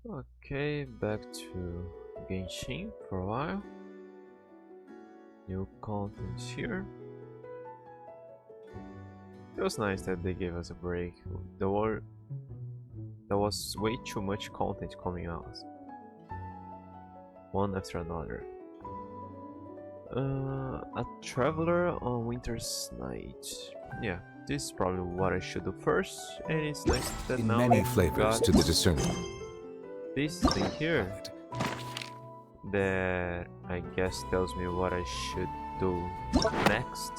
Okay, back to Genshin for a while. New content here. It was nice that they gave us a break. There was way too much content coming out. One after another. A traveler on winter's night. Yeah, this is probably what I should do first, and it's nice that In now many we've flavors got to the discerning. this thing here that I guess tells me what I should do next.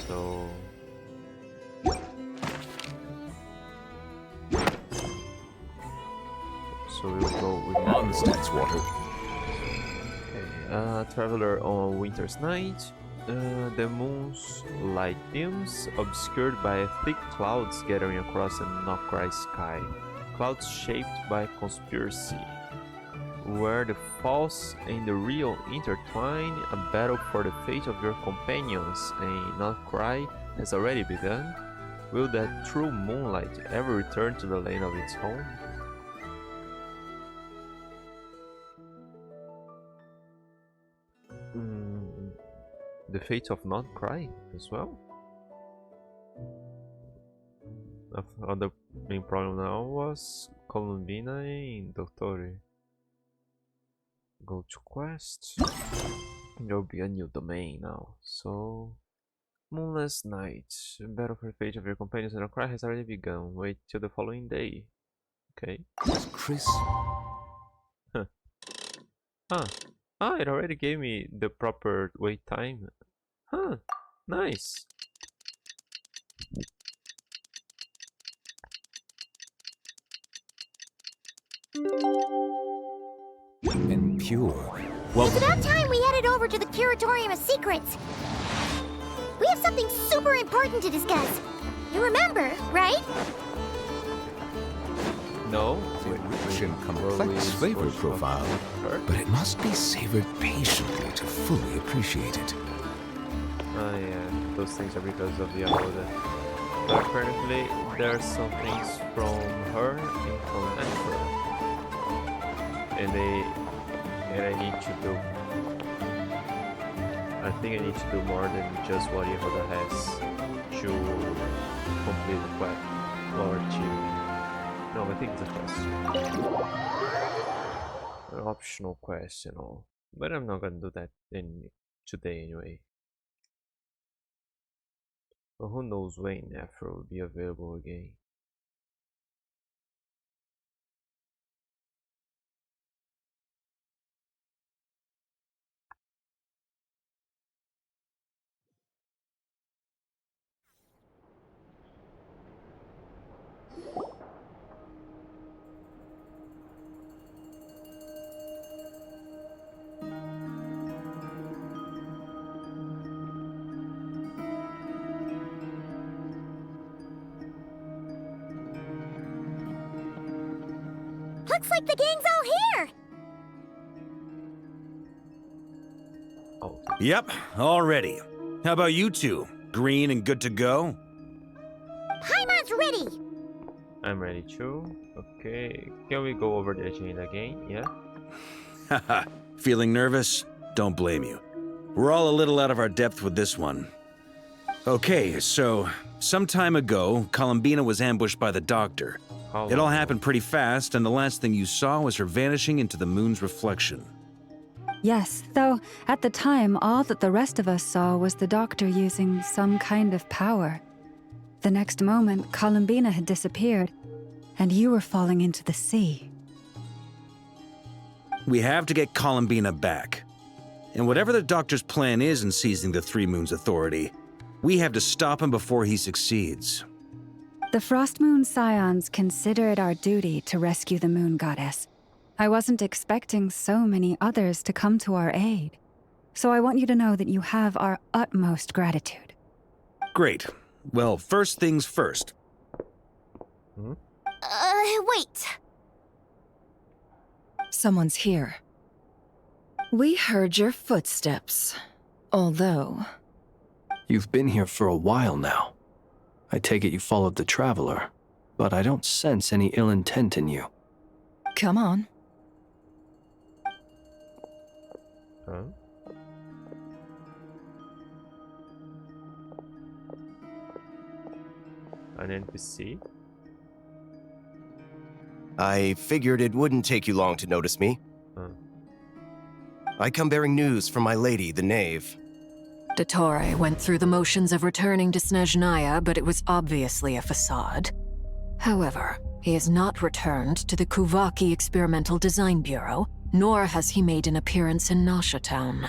So we'll go with Mondstadt's water. okay. Traveler on winter's night. The moon's light beams obscured by thick clouds gathering across a nod-krai sky. Clouds shaped by conspiracy. Where the false and the real intertwine, a battle for the fate of your companions, a nod-krai has already begun. Will that true moonlight ever return to the land of its home? The fate of nod-krai as well? The main problem now was Columbina and Doctori. Go to quest. There'll be a new domain now. So Moonless Night. Battle for the fate of your companions and nod-krai has already begun. Wait till the following day. Okay. Chris. Huh. It already gave me the proper wait time. Huh. Nice. And pure. Well, it's about time we headed over to the Curatorium of Secrets. We have something super important to discuss. You remember, right? No. A rich and complex flavor profile, but it must be savored patiently to fully appreciate it. Oh yeah, those things are because of the Yahoda. But apparently there are some things from her and from Emperor. And I need to do. I think I need to do more than just what Yahoda has to complete the quest. Or to... No, I think it's a quest. An optional quest and all. But I'm not gonna do that today anyway. But who knows when Afro will be available again. Looks like the gang's all here! Oh, Yep, all ready. How about you two? Green and good to go? Paimon's ready! I'm ready too. Okay, can we go over the agenda again? Yeah? Haha, feeling nervous? Don't blame you. We're all a little out of our depth with this one. Okay, so, some time ago, Columbina was ambushed by the Doctor. It all happened pretty fast, and the last thing you saw was her vanishing into the moon's reflection. Yes, though at the time, all that the rest of us saw was the Doctor using some kind of power. The next moment, Columbina had disappeared, and you were falling into the sea. We have to get Columbina back. And whatever the Doctor's plan is in seizing the Three Moons Authority, we have to stop him before he succeeds. The Frost Moon Scions consider it our duty to rescue the Moon Goddess. I wasn't expecting so many others to come to our aid. So I want you to know that you have our utmost gratitude. Great. Well, first things first. Wait. Someone's here. We heard your footsteps. Although... You've been here for a while now. I take it you followed the Traveler, but I don't sense any ill intent in you. Come on. Huh? An NPC? I figured it wouldn't take you long to notice me. Huh. I come bearing news from my lady, the knave. Dottore went through the motions of returning to Snezhnaya, but it was obviously a facade. However, he has not returned to the Kuvaki Experimental Design Bureau, nor has he made an appearance in Nasha Town.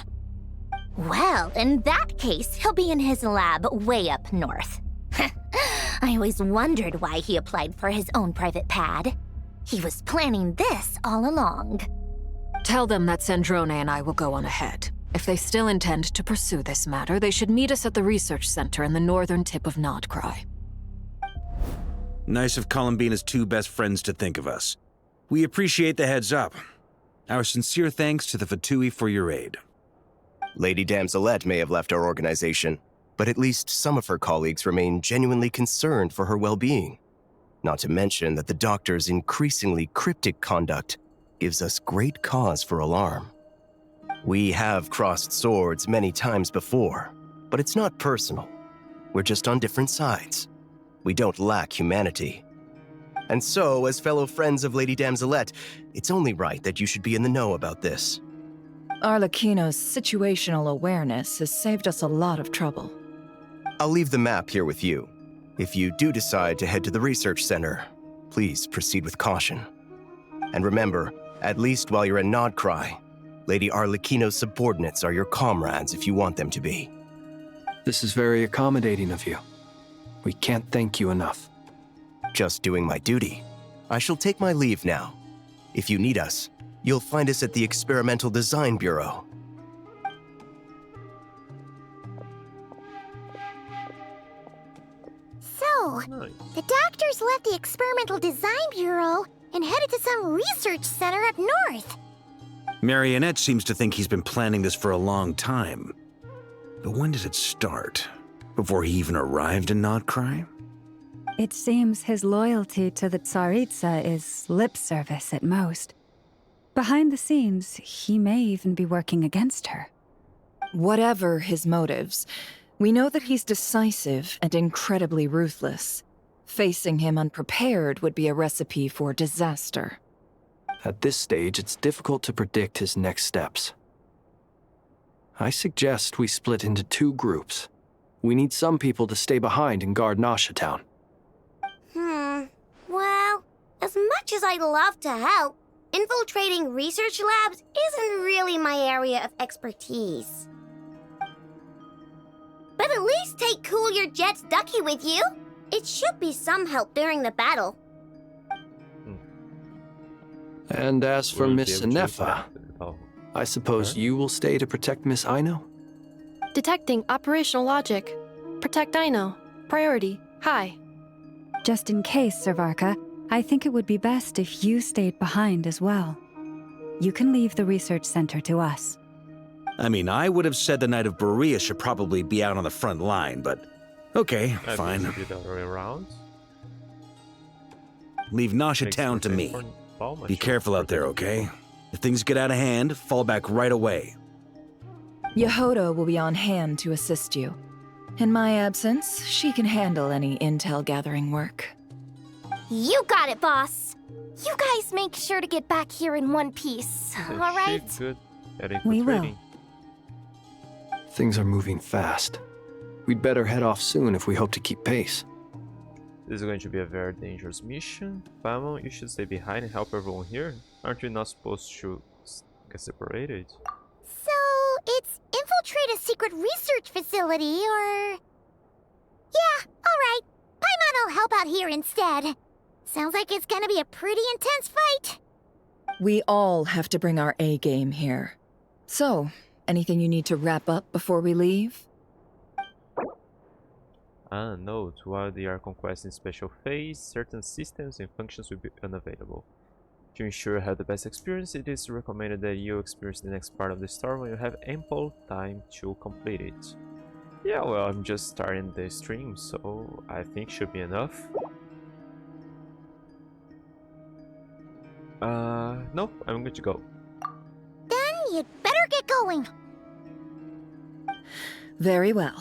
Well, in that case, he'll be in his lab way up north. I always wondered why he applied for his own private pad. He was planning this all along. Tell them that Sandrone and I will go on ahead. If they still intend to pursue this matter, they should meet us at the research center in the northern tip of Nod-krai. Nice of Columbina's two best friends to think of us. We appreciate the heads up. Our sincere thanks to the Fatui for your aid. Lady Damselette may have left our organization, but at least some of her colleagues remain genuinely concerned for her well-being. Not to mention that the doctor's increasingly cryptic conduct gives us great cause for alarm. We have crossed swords many times before, but it's not personal. We're just on different sides. We don't lack humanity. And so, as fellow friends of Lady Damselette, it's only right that you should be in the know about this. Arlecchino's situational awareness has saved us a lot of trouble. I'll leave the map here with you. If you do decide to head to the research center, please proceed with caution. And remember, at least while you're in nod-krai, Lady Arlecchino's subordinates are your comrades if you want them to be. This is very accommodating of you. We can't thank you enough. Just doing my duty. I shall take my leave now. If you need us, you'll find us at the Experimental Design Bureau. So, Nice. the doctors left the Experimental Design Bureau and headed to some research center up north. Marionette seems to think he's been planning this for a long time. But when did it start? Before he even arrived in nod-krai? It seems his loyalty to the Tsaritsa is lip service at most. Behind the scenes, he may even be working against her. Whatever his motives, we know that he's decisive and incredibly ruthless. Facing him unprepared would be a recipe for disaster. At this stage, it's difficult to predict his next steps. I suggest we split into two groups. We need some people to stay behind and guard Nasha Town. Well, as much as I'd love to help, infiltrating research labs isn't really my area of expertise. But at least take Cool Your Jet's Ducky with you. It should be some help during the battle. And as for Will Miss be able to Inefa, Oh. I suppose you will stay to protect Miss Aino? Detecting operational logic. Protect Aino. Priority. High. Just in case, Servarka, I think it would be best if you stayed behind as well. You can leave the research center to us. I mean, I would have said the Knight of Berea should probably be out on the front line, but okay, I fine. think it's the other way around. Leave Nasha Makes Town to sense me. for Balma Be to careful out there, protect okay? If things get out of hand, fall back right away. Yehodo will be on hand to assist you. In my absence, she can handle any intel gathering work. You got it, boss. You guys make sure to get back here in one piece, Is all right? she good at We will. infiltrating? Things are moving fast. We'd better head off soon if we hope to keep pace. This is going to be a very dangerous mission. Paimon, you should stay behind and help everyone here. Aren't we not supposed to get separated? So, it's infiltrate a secret research facility, or... Yeah, alright. Paimon will help out here instead. Sounds like it's gonna be a pretty intense fight. We all have to bring our A game here. So, anything you need to wrap up before we leave? Note, while they are conquesting special phase, certain systems and functions will be unavailable. To ensure you have the best experience, it is recommended that you experience the next part of the story when you have ample time to complete it. Yeah, well, I'm just starting the stream, so I think should be enough. Nope, I'm good to go. Then you'd better get going. Very well.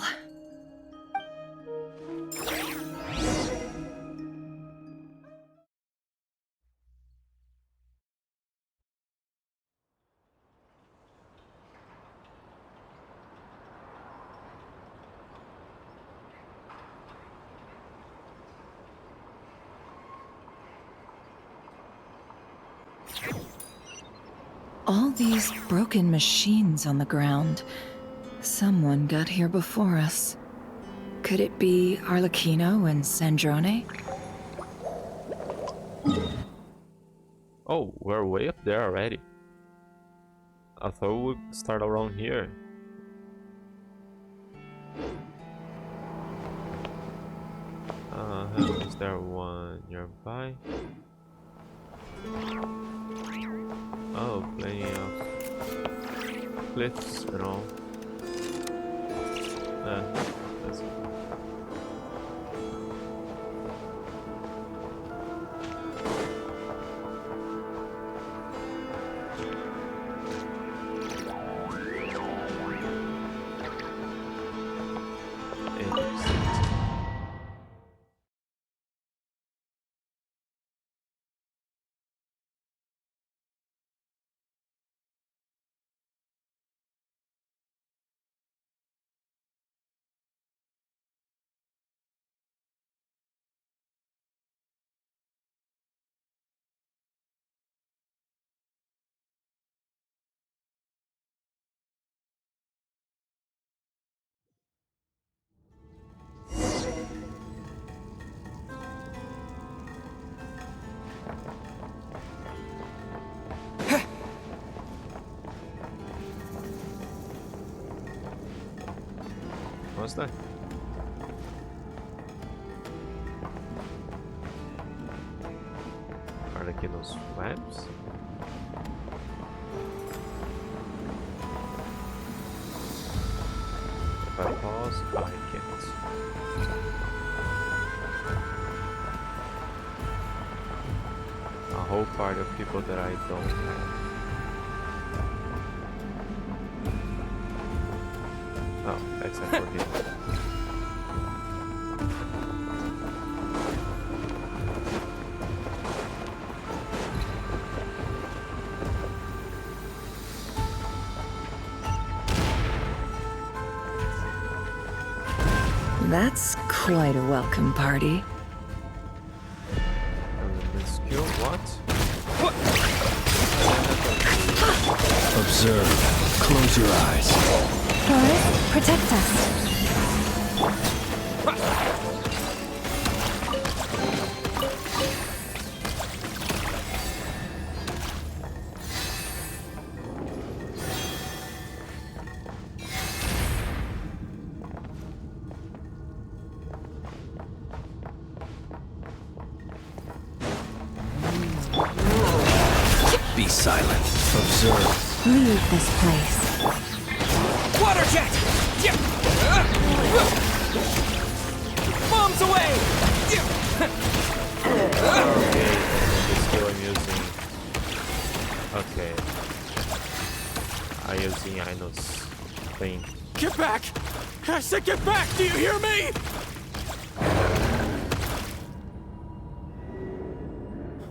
All these broken machines on the ground. Someone got here before us. Could it be Arlecchino and Sandrone? Oh, we're way up there already. I thought we'd start around here. Is there one nearby? Oh, plenty of cliffs and all. That's it. What's that? Arlecchino's webs? If I pause, I can't. A whole part of people that I don't have. Oh, except for him. That's quite a welcome party. Skill, what? Observe. Close your eyes. Forest, protect us. Be silent. Observe. Leave this place. Water jet! Bombs away! Okay, the skill I'm using. Okay. I'm using Ino's thing. Get back! I said get back! Do you hear me?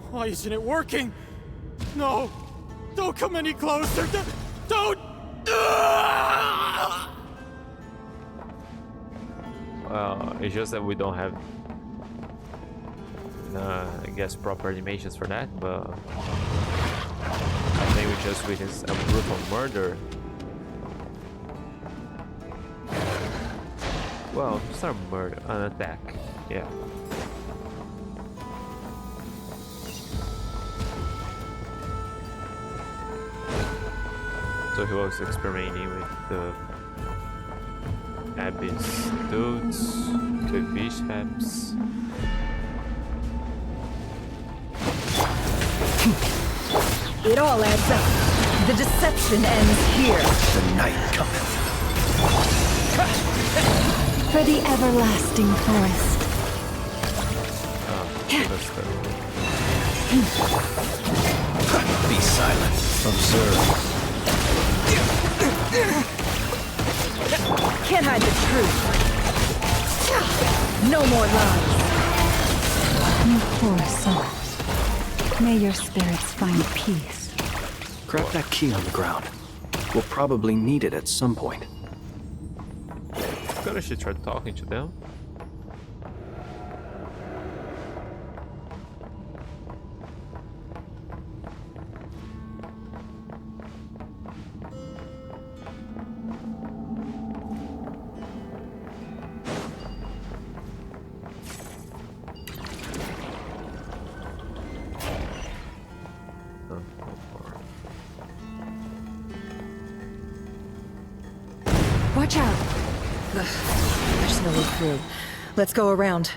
Why isn't it working? No! Don't come any closer! Don't! It's just that we don't have, I guess, proper animations for that, but I think we just witnessed a brutal murder. Well, it's not a murder, an attack, yeah. So he was experimenting with the Abyss dudes, the bishops. It all adds up. The deception ends here. The night cometh. For the everlasting forest. That's the... Be silent. Observe. Can't hide the truth. No more lies. You poor souls. May your spirits find peace. Grab that key on the ground. We'll probably need it at some point. Could I should try talking to them? Watch out. Ugh, there's no way through. Let's go around.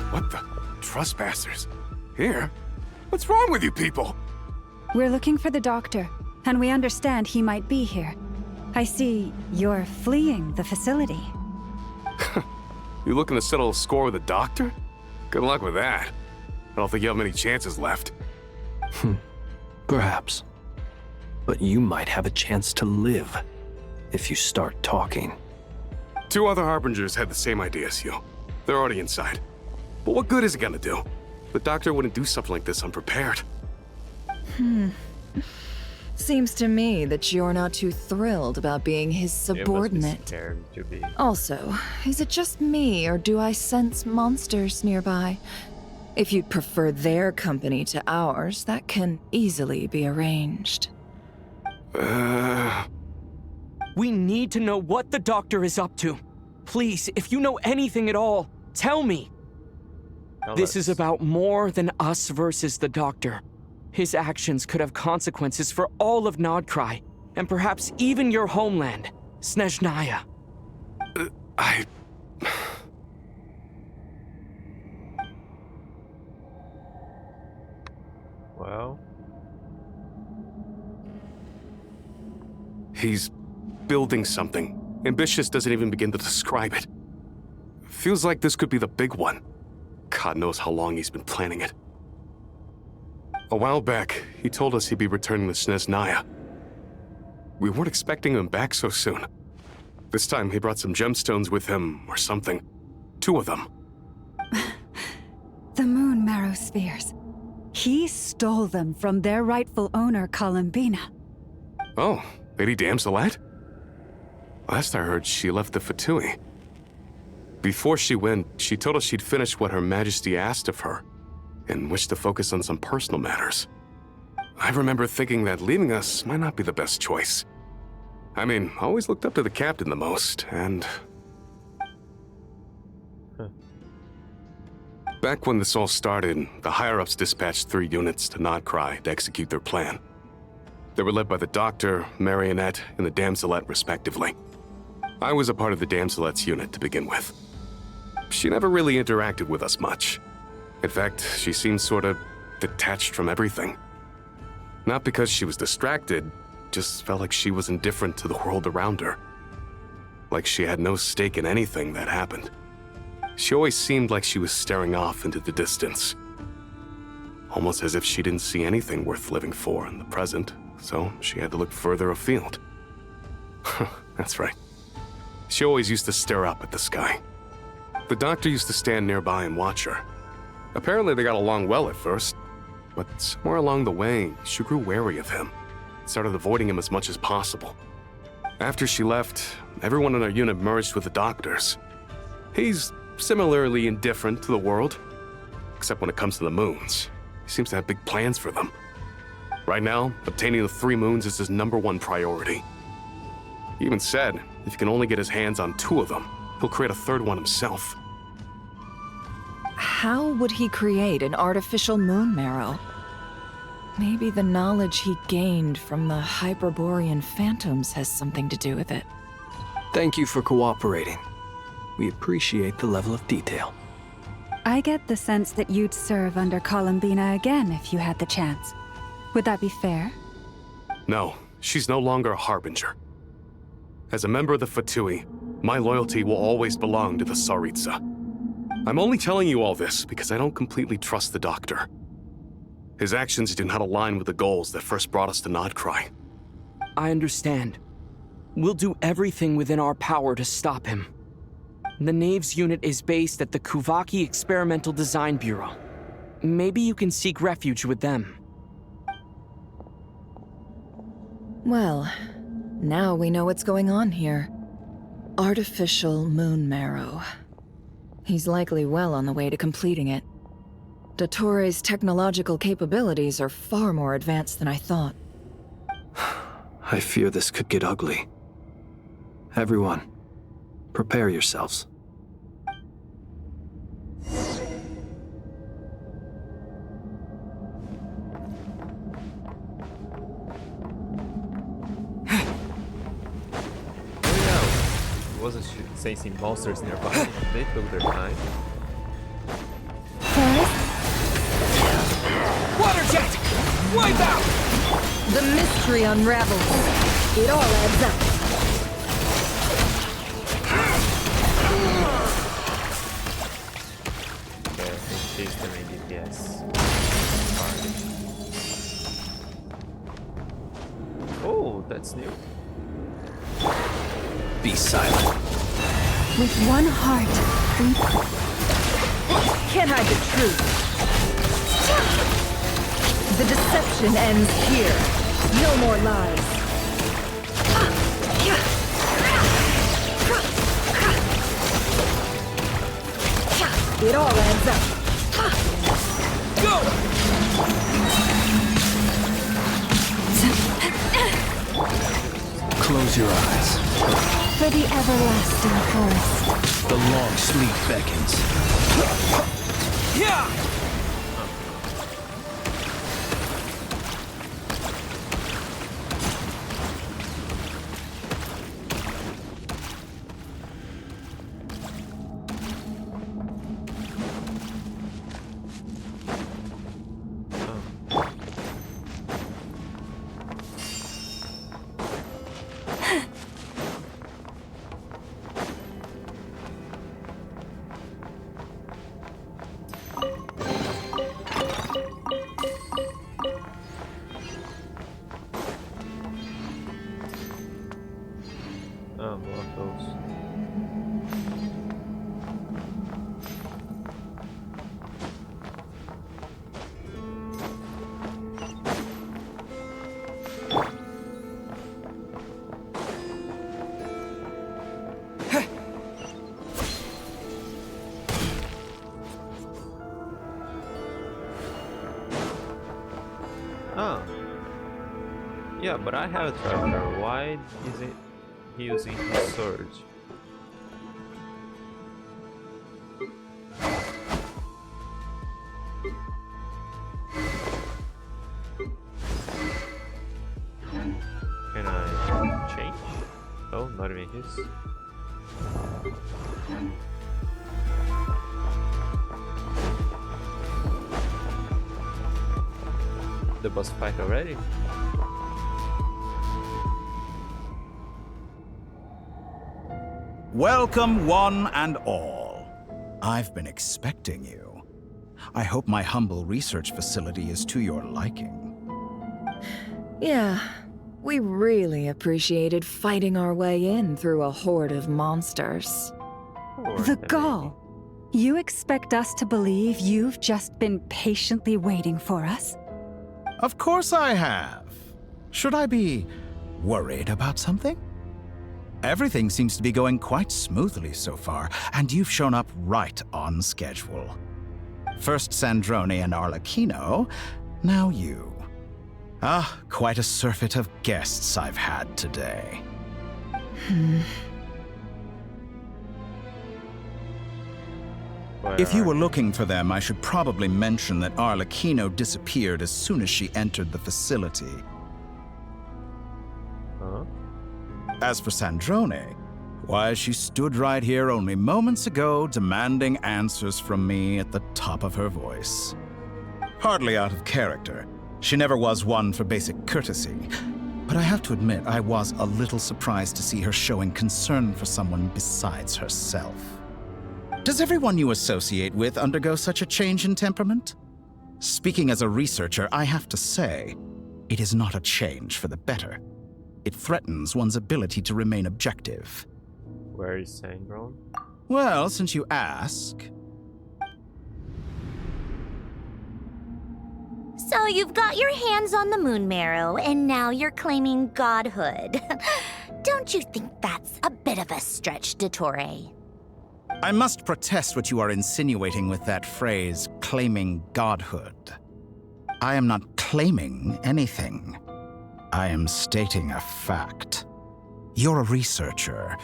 What the? Trespassers? Here? What's wrong with you people? We're looking for the doctor, and we understand he might be here. I see you're fleeing the facility. You looking to settle a score with the doctor? Good luck with that. I don't think you have many chances left. Perhaps. But you might have a chance to live if you start talking. 2 other Harbingers had the same idea as you. They're already inside. But what good is it gonna do? The doctor wouldn't do something like this unprepared. Seems to me that you're not too thrilled about being his subordinate. Scared to be. Also, is it just me, or do I sense monsters nearby? If you'd prefer their company to ours, that can easily be arranged. We need to know what the doctor is up to. Please, if you know anything at all, tell me. This is about more than us versus the doctor. His actions could have consequences for all of Nod-krai, and perhaps even your homeland, Snezhnaya. Well, He's building something. Ambitious doesn't even begin to describe it. Feels like this could be the big one. God knows how long he's been planning it. A while back, he told us he'd be returning to Snezhnaya. We weren't expecting him back so soon. This time he brought some gemstones with him, or something. 2 of them. The moon marrow spheres. He stole them from their rightful owner, Columbina. Oh, Lady Damselet? Last I heard, she left the Fatui. Before she went, she told us she'd finished what Her Majesty asked of her, and wished to focus on some personal matters. I remember thinking that leaving us might not be the best choice. I mean, I always looked up to the captain the most, and... Back when this all started, the higher-ups dispatched 3 units to Nod-krai to execute their plan. They were led by the Doctor, Marionette, and the Damselet, respectively. I was a part of the Damselet's unit to begin with. She never really interacted with us much. In fact, she seemed sort of detached from everything. Not because she was distracted, just felt like she was indifferent to the world around her. Like she had no stake in anything that happened. She always seemed like she was staring off into the distance. Almost as if she didn't see anything worth living for in the present, so she had to look further afield. That's right. She always used to stare up at the sky. The Doctor used to stand nearby and watch her. Apparently they got along well at first, but somewhere along the way, she grew wary of him, started avoiding him as much as possible. After she left, everyone in our unit merged with the Doctor's. He's similarly indifferent to the world, except when it comes to the moons. He seems to have big plans for them. Right now, obtaining the 3 moons is his #1 priority. He even said if he can only get his hands on 2 of them, he'll create a 3rd one himself. How would he create an artificial moon marrow? Maybe the knowledge he gained from the Hyperborean phantoms has something to do with it. Thank you for cooperating. We appreciate the level of detail. I get the sense that you'd serve under Columbina again if you had the chance. Would that be fair? No, she's no longer a harbinger. As a member of the Fatui, my loyalty will always belong to the Tsaritsa. I'm only telling you all this because I don't completely trust the Doctor. His actions do not align with the goals that first brought us to nod-krai. I understand. We'll do everything within our power to stop him. The Knaves unit is based at the Kuvaki Experimental Design Bureau. Maybe you can seek refuge with them. Well, now we know what's going on here. Artificial moon marrow. He's likely well on the way to completing it. Dottore's technological capabilities are far more advanced than I thought. I fear this could get ugly. Everyone, prepare yourselves. Wasn't sensing monsters nearby. They took their time. Water jet! Wipe out! The mystery unravels. It all adds up. Okay, they chased them in DPS. Oh, that's new. Be silent. With one heart, we Can't hide the truth. The deception ends here. No more lies. It all adds up. Close your eyes. for the everlasting forest. The long sleep beckons. Yeah! Yeah, but I have a tracker. Why isn't he using his sword? Can I change? Oh, not even his. The boss fight already? Welcome, one and all. I've been expecting you. I hope my humble research facility is to your liking. Yeah, we really appreciated fighting our way in through a horde of monsters. The gall! You expect us to believe you've just been patiently waiting for us? Of course I have. Should I be worried about something? Everything seems to be going quite smoothly so far, and you've shown up right on schedule. First Sandrone and Arlecchino, now you. Ah, quite a surfeit of guests I've had today. If you were looking for them, I should probably mention that Arlecchino disappeared as soon as she entered the facility. Huh? As for Sandrone, why, she stood right here only moments ago demanding answers from me at the top of her voice. Hardly out of character. She never was one for basic courtesy. But I have to admit, I was a little surprised to see her showing concern for someone besides herself. Does everyone you associate with undergo such a change in temperament? Speaking as a researcher, I have to say, it is not a change for the better. It threatens one's ability to remain objective. Where is Sandrone? Well, since you ask... So you've got your hands on the moon marrow, and now you're claiming godhood. Don't you think that's a bit of a stretch, Dottore? I must protest what you are insinuating with that phrase, claiming godhood. I am not claiming anything. I am stating a fact. You're a researcher.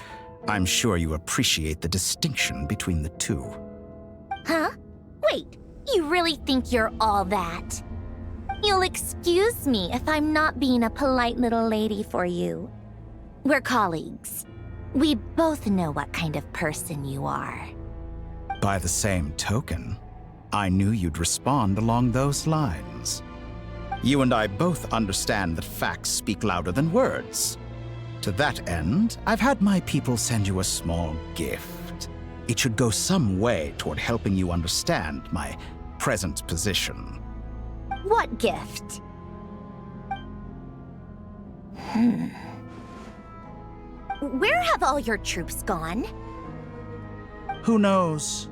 I'm sure you appreciate the distinction between the two. Huh? Wait, you really think you're all that? You'll excuse me if I'm not being a polite little lady for you. We're colleagues. We both know what kind of person you are. By the same token, I knew you'd respond along those lines. You and I both understand that facts speak louder than words. To that end, I've had my people send you a small gift. It should go some way toward helping you understand my present position. What gift? Where have all your troops gone? Who knows?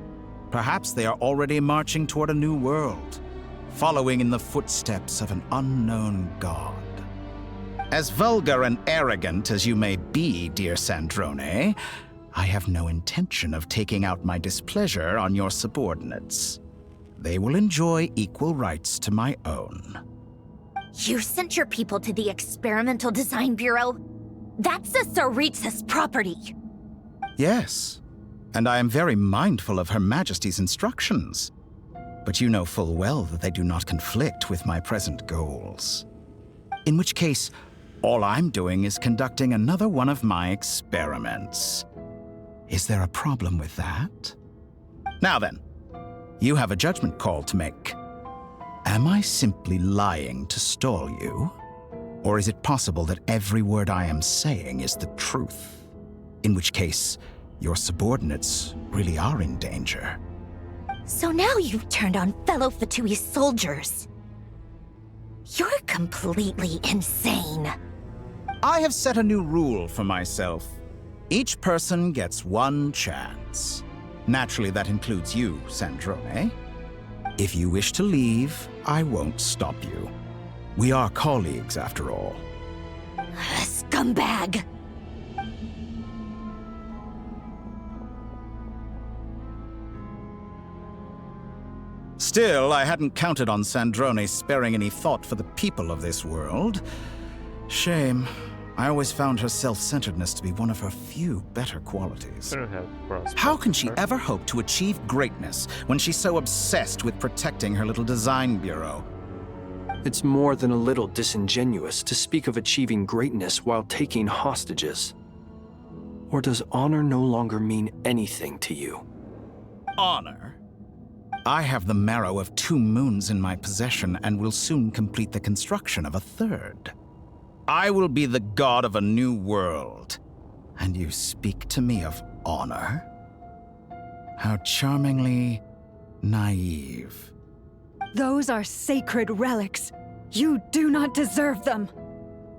Perhaps they are already marching toward a new world, following in the footsteps of an unknown god. As vulgar and arrogant as you may be, dear Sandrone, I have no intention of taking out my displeasure on your subordinates. They will enjoy equal rights to my own. You sent your people to the Experimental Design Bureau? That's a Tsaritsa's property. Yes, and I am very mindful of Her Majesty's instructions. But you know full well that they do not conflict with my present goals. In which case, all I'm doing is conducting another one of my experiments. Is there a problem with that? Now then, you have a judgment call to make. Am I simply lying to stall you? Or is it possible that every word I am saying is the truth? In which case, your subordinates really are in danger. So now you've turned on fellow Fatui soldiers. You're completely insane. I have set a new rule for myself. Each person gets one chance. Naturally, that includes you, Sandrone. If you wish to leave, I won't stop you. We are colleagues, after all. Scumbag! Still, I hadn't counted on Sandrone sparing any thought for the people of this world. Shame. I always found her self-centeredness to be one of her few better qualities. How can she ever hope to achieve greatness when she's so obsessed with protecting her little design bureau? It's more than a little disingenuous to speak of achieving greatness while taking hostages. Or does honor no longer mean anything to you? Honor? I have the marrow of 2 moons in my possession and will soon complete the construction of a 3rd. I will be the god of a new world. And you speak to me of honor? How charmingly naive. Those are sacred relics. You do not deserve them.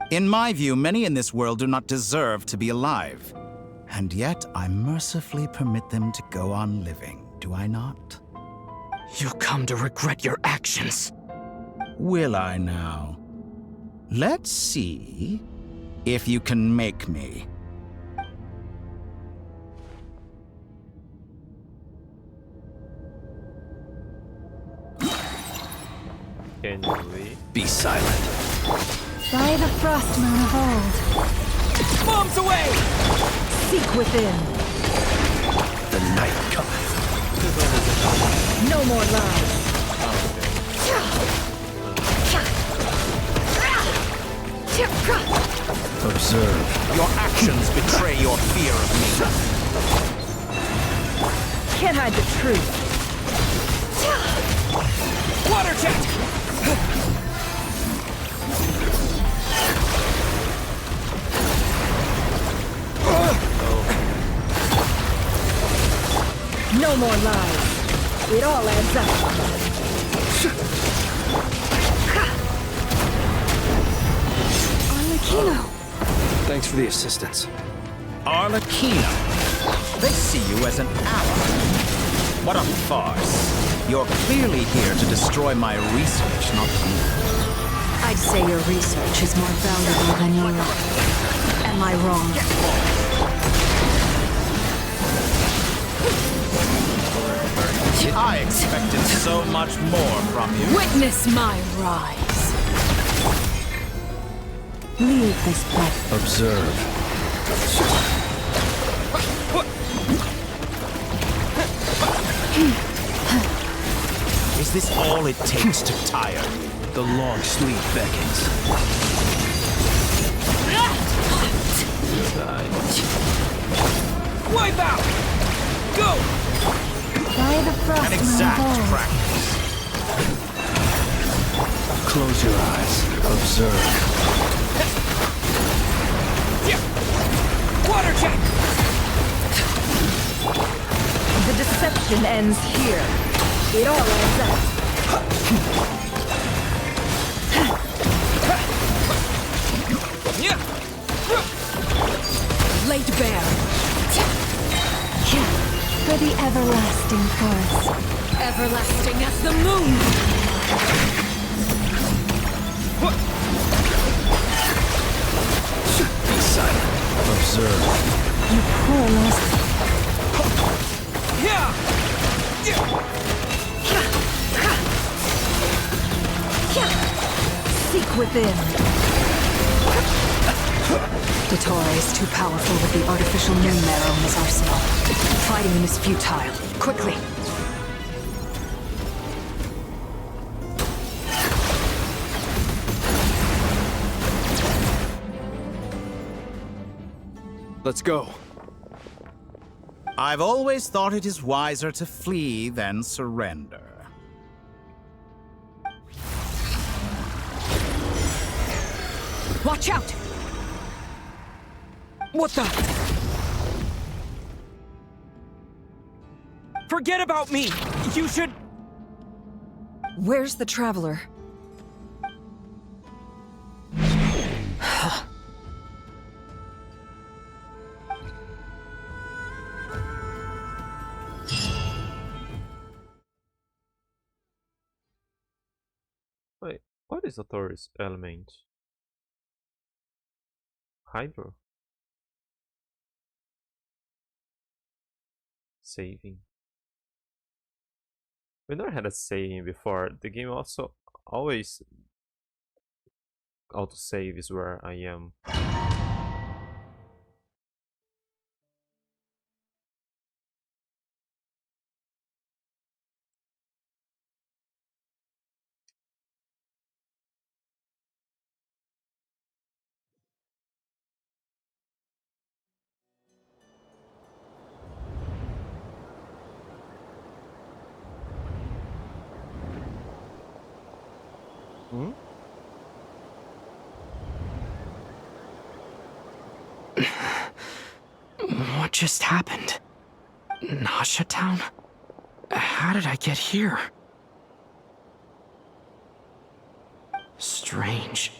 In my view, many in this world do not deserve to be alive. And yet, I mercifully permit them to go on living, do I not? You'll come to regret your actions. Will I now? Let's see if you can make me. Can you leave? Be silent. By the frost moon of old. Bombs away! Seek within. The night cometh. No more lies. Observe. Your actions betray your fear of me. Can't hide the truth. Water jet! No more lies. It all adds up. Arlecchino! Thanks for the assistance. Arlecchino. They see you as an ally. What a farce. You're clearly here to destroy my research, not me. I'd say your research is more valuable than your life. Am I wrong? I expected so much more from you. Witness my rise. Leave this place. Observe. Is this all it takes to tire me? The long sleep beckons. Wipe out! Go! By the frost An exact moon practice. Close your eyes. Observe. Water jet! The deception ends here. It all adds up. Laid bare. For the everlasting forest. Everlasting as the moon. Be silent. Observe. You poor lost. Seek within. Dottore is too powerful with the artificial moon marrow in his arsenal. Fighting him is futile. Quickly! Let's go. I've always thought it is wiser to flee than surrender. Watch out! What the? Forget about me! You should... Where's the traveler? Wait, what is a Taurus element? Hydro? Saving. We never had a saving before. The game also always auto-save is where I am. What just happened? Nasha Town? How did I get here? Strange.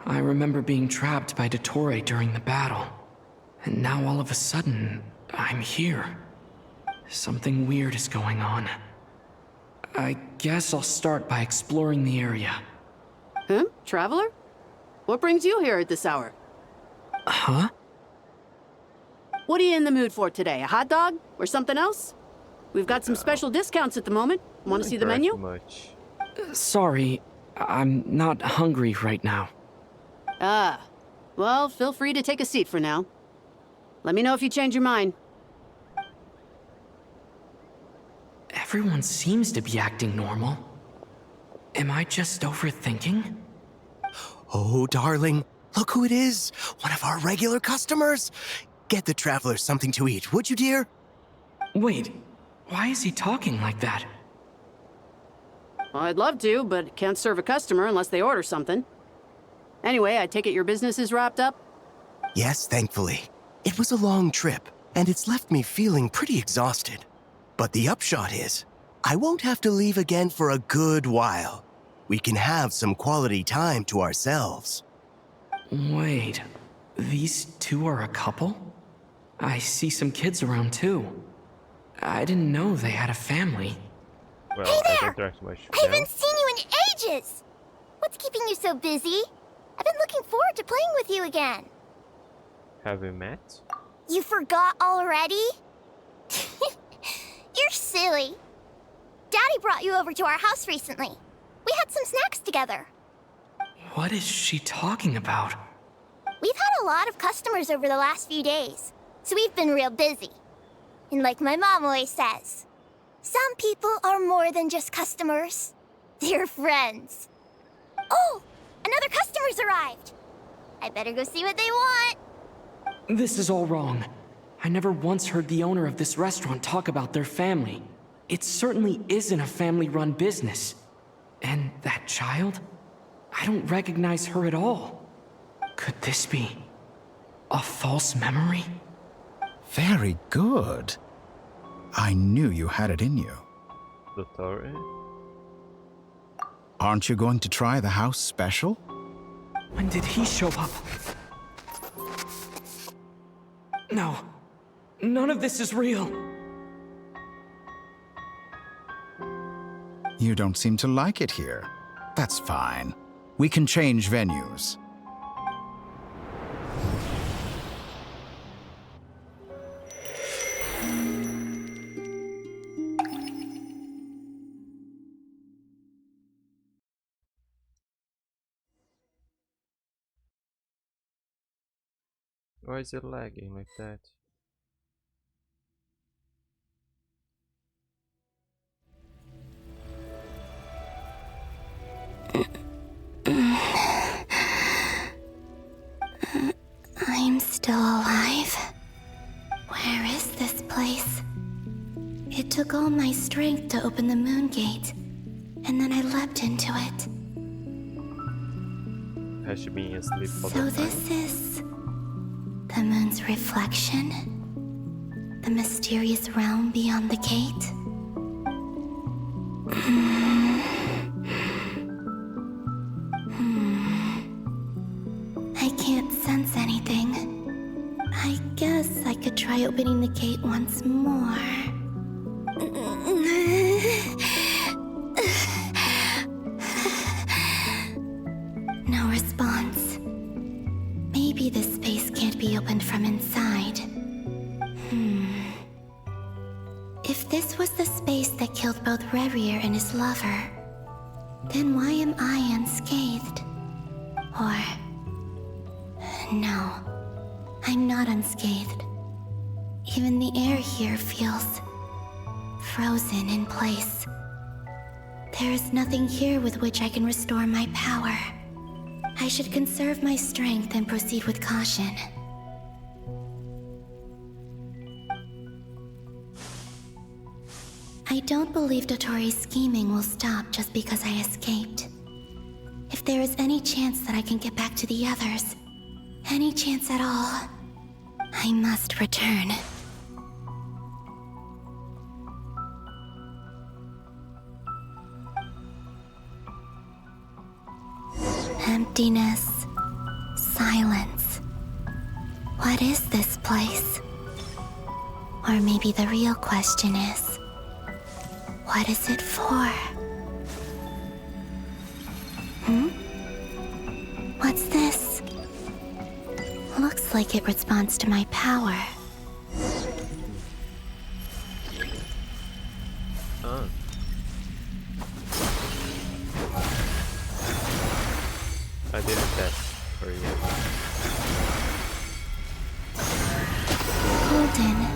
I remember being trapped by Dottore during the battle. And now all of a sudden, I'm here. Something weird is going on. I guess I'll start by exploring the area. Huh? Traveler? What brings you here at this hour? Huh? What are you in the mood for today? A hot dog? Or something else? We've got some special discounts at the moment. Want to see the menu? Sorry, I'm not hungry right now. Ah. Well, feel free to take a seat for now. Let me know if you change your mind. Everyone seems to be acting normal. Am I just overthinking? Oh, darling, look who it is. One of our regular customers. Get the traveler something to eat, would you, dear? Wait, why is he talking like that? Well, I'd love to, but can't serve a customer unless they order something. Anyway, I take it your business is wrapped up? Yes, thankfully. It was a long trip, and it's left me feeling pretty exhausted. But the upshot is, I won't have to leave again for a good while. We can have some quality time to ourselves. Wait, these two are a couple? I see some kids around too. I didn't know they had a family. Well, Hey I there! don't interact much with I them. haven't seen you in ages! What's keeping you so busy? I've been looking forward to playing with you again. Have we met? You forgot already? You're silly. Daddy brought you over to our house recently. We had some snacks together. What is she talking about? We've had a lot of customers over the last few days, so we've been real busy. And like my mom always says, some people are more than just customers. They're friends. Oh, another customer's arrived. I better go see what they want. This is all wrong. I never once heard the owner of this restaurant talk about their family. It certainly isn't a family-run business. And that child? I don't recognize her at all. Could this be a false memory? Very good. I knew you had it in you. Dottore? Aren't you going to try the house special? When did he show up? No. None of this is real. You don't seem to like it here. That's fine. We can change venues. Why is it lagging like that? I'm still alive. Where is this place? It took all my strength to open the moon gate, and then I leapt into it. Has she been asleep for So the this night? is the moon's reflection? The mysterious realm beyond the gate? I can't sense anything. I guess I could try opening the gate once more. No response. Maybe this space can't be opened from inside. If this was the space that killed both Revier and his lover, then why am I unscathed? Or... no, I'm not unscathed. Even the air here feels frozen in place. There is nothing here with which I can restore my power. I should conserve my strength and proceed with caution. I don't believe Dottori's scheming will stop just because I escaped. If there is any chance that I can get back to the others, any chance at all, I must return. Emptiness, silence. What is this place? Or maybe the real question is, what is it for? What's this? Looks like it responds to my power. I didn't test for you. golden.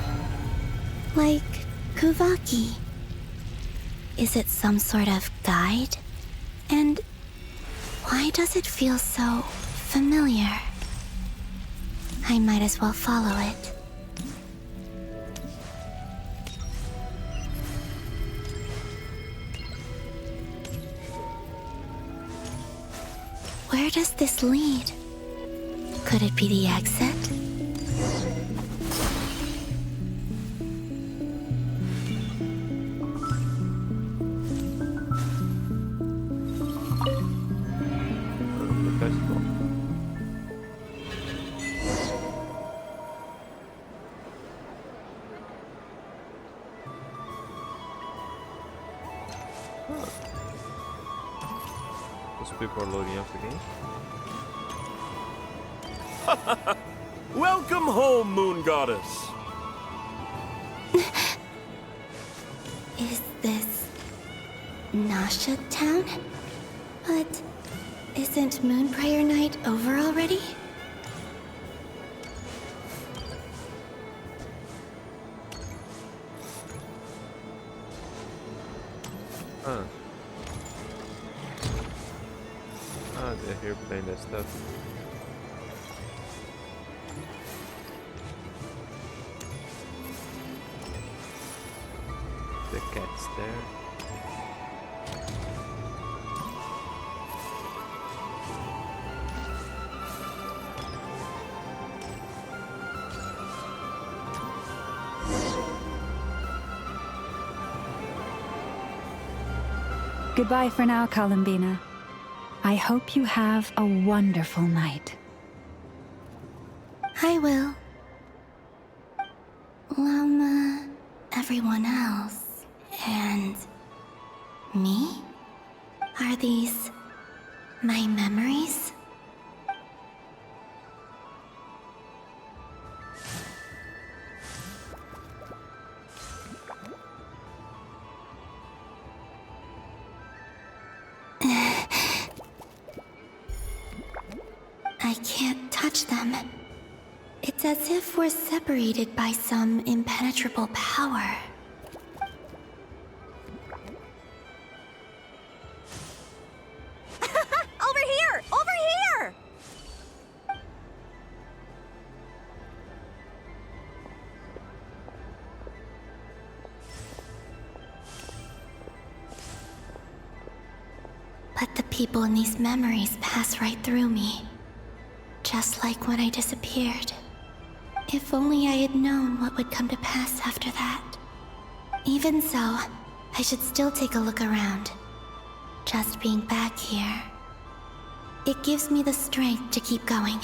Like Kuvaki. Is it some sort of guide? And why does it feel so familiar? I might as well follow it. Where does this lead? Could it be the exit? People are loading up again. Welcome home, Moon Goddess. Is this Nasha Town? But isn't Moon Prayer Night over already? They're here playing that stuff. The cat's there. Goodbye for now, Columbina. I hope you have a wonderful night. I will. Everyone else. And me? Are these my memories? I can't touch them. It's as if we're separated by some impenetrable power. Over here! Over here! But the people in these memories pass right through me. Just like when I disappeared. If only I had known what would come to pass after that. Even so, I should still take a look around. Just being back here. It gives me the strength to keep going.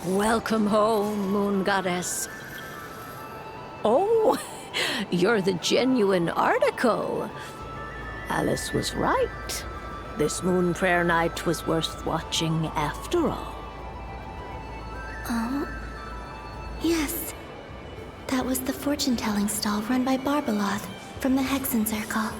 Welcome home, Moon Goddess. Oh, you're the genuine article. Alice was right. This Moon Prayer Night was worth watching after all. Oh, yes. That was the fortune-telling stall run by Barbaloth from the Hexen Circle.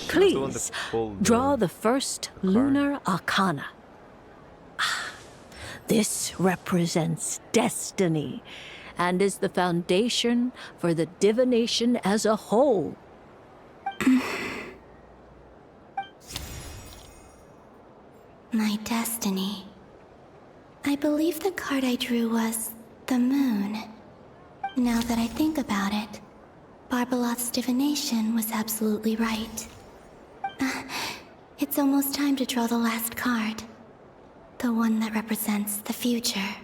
Please, draw the first lunar arcana. This represents destiny and is the foundation for the divination as a whole. My destiny. I believe the card I drew was the moon. Now that I think about it, Barbaloth's divination was absolutely right. It's almost time to draw the last card. The one that represents the future.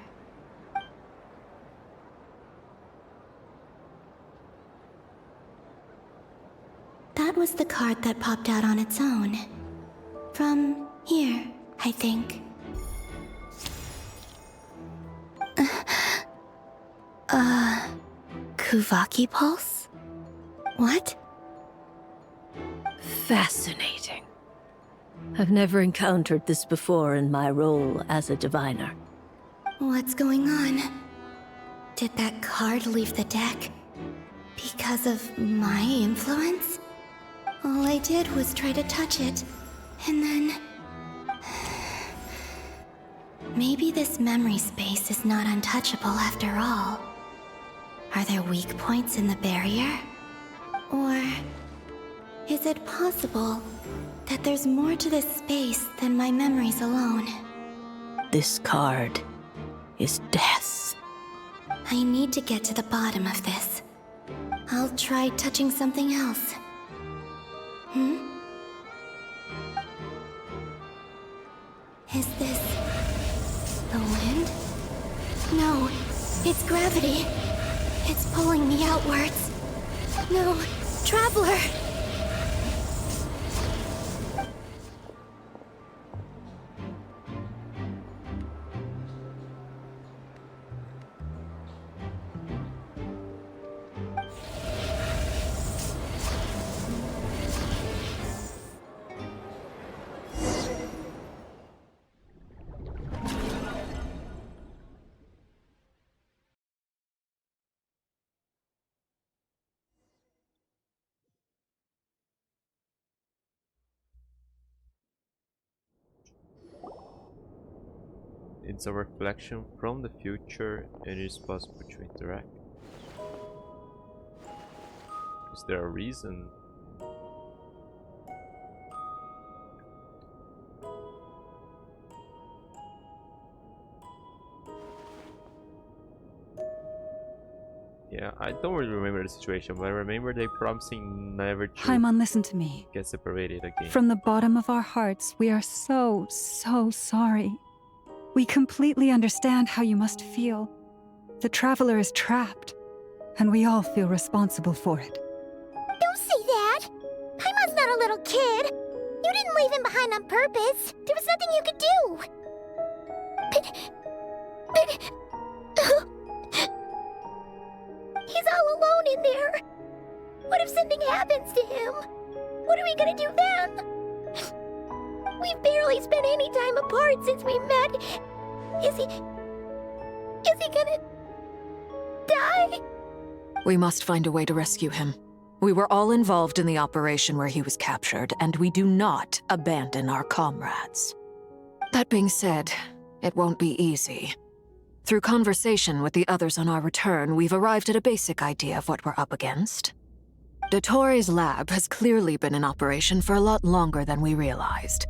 was the card that popped out on its own. From here, I think. Kuvaki Pulse? What? Fascinating. I've never encountered this before in my role as a diviner. What's going on? Did that card leave the deck? Because of my influence? All I did was try to touch it, and then... Maybe this memory space is not untouchable after all. Are there weak points in the barrier? Or... is it possible that there's more to this space than my memories alone? This card is death. I need to get to the bottom of this. I'll try touching something else. Is this... the wind? No, it's gravity. It's pulling me outwards. No, Traveler! It's a reflection from the future and it is possible to interact. Is there a reason? Yeah, I don't really remember the situation, but I remember they promising never to Paimon, listen to me. get separated again. From the bottom of our hearts, we are so sorry. We completely understand how you must feel. The Traveler is trapped, and we all feel responsible for it. Don't say that! Paimon's not a little kid! You didn't leave him behind on purpose! There was nothing you could do! But... he's all alone in there! What if something happens to him? What are we gonna do then? We've barely spent any time apart since we met. Is he gonna... die? We must find a way to rescue him. We were all involved in the operation where he was captured, and we do not abandon our comrades. That being said, it won't be easy. Through conversation with the others on our return, we've arrived at a basic idea of what we're up against. Dottore's lab has clearly been in operation for a lot longer than we realized.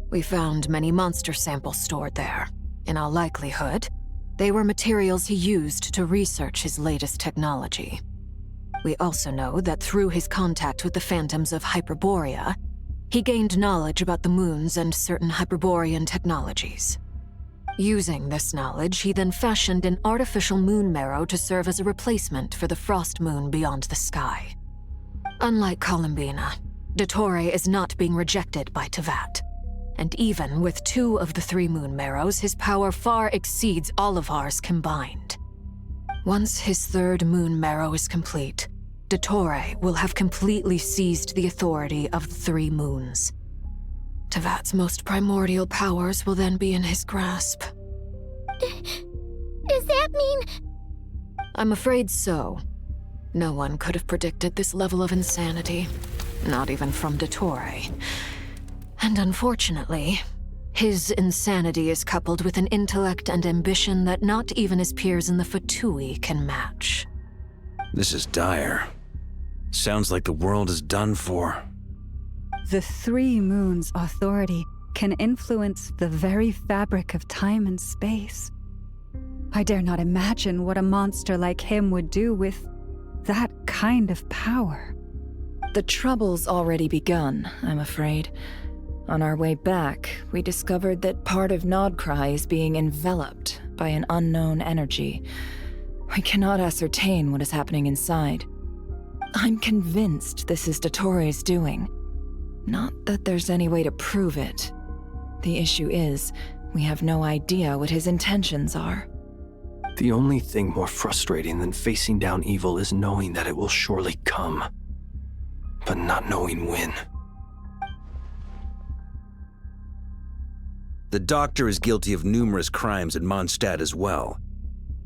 We found many monster samples stored there. In all likelihood, they were materials he used to research his latest technology. We also know that through his contact with the phantoms of Hyperborea, he gained knowledge about the moons and certain Hyperborean technologies. Using this knowledge, he then fashioned an artificial moon marrow to serve as a replacement for the frost moon beyond the sky. Unlike Columbina, Dottore is not being rejected by Teyvat. And even with 2 of the 3 moon marrows, his power far exceeds all of ours combined. Once his 3rd moon marrow is complete, Dottore will have completely seized the authority of the 3 moons. Teyvat's most primordial powers will then be in his grasp. Does that mean... I'm afraid so. No one could have predicted this level of insanity. Not even from Dottore. And unfortunately, his insanity is coupled with an intellect and ambition that not even his peers in the Fatui can match. This is dire. Sounds like the world is done for. The 3 moons' authority can influence the very fabric of time and space. I dare not imagine what a monster like him would do with that kind of power. The trouble's already begun, I'm afraid. On our way back, we discovered that part of nod-krai is being enveloped by an unknown energy. We cannot ascertain what is happening inside. I'm convinced this is Dottoro's doing. Not that there's any way to prove it. The issue is, we have no idea what his intentions are. The only thing more frustrating than facing down evil is knowing that it will surely come, but not knowing when. The Doctor is guilty of numerous crimes at Mondstadt as well.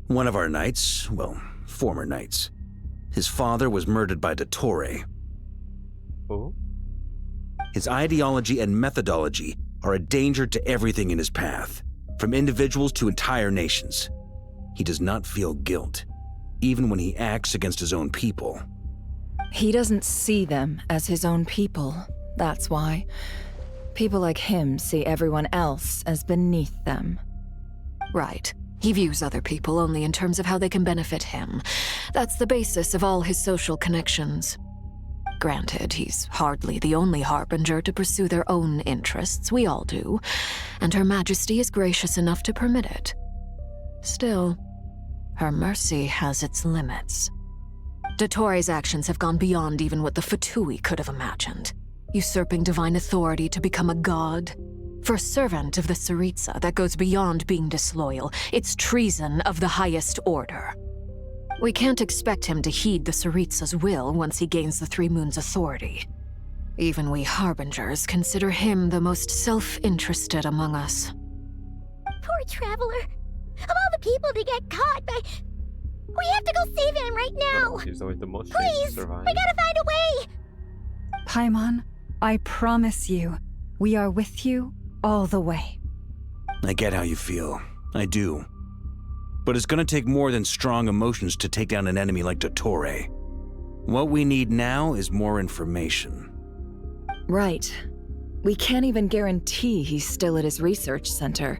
One of our knights, well, former knights, his father was murdered by Dottore. Oh? His ideology and methodology are a danger to everything in his path, from individuals to entire nations. He does not feel guilt, even when he acts against his own people. He doesn't see them as his own people, that's why. People like him see everyone else as beneath them. Right. He views other people only in terms of how they can benefit him. That's the basis of all his social connections. Granted, he's hardly the only harbinger to pursue their own interests. We all do. And Her Majesty is gracious enough to permit it. Still, her mercy has its limits. Dottore's actions have gone beyond even what the Fatui could have imagined. Usurping divine authority to become a god. For a servant of the Tsaritsa, that goes beyond being disloyal. It's treason of the highest order. We can't expect him to heed the Tsaritsa's will once he gains the Three Moons' authority. Even we Harbingers consider him the most self-interested among us. Poor Traveler. Of all the people to get caught by... We have to go save him right now! He's always the most Please! We gotta find a way! Paimon, I promise you, we are with you all the way. I get how you feel. I do. But it's gonna take more than strong emotions to take down an enemy like Dottore. What we need now is more information. Right. We can't even guarantee he's still at his research center.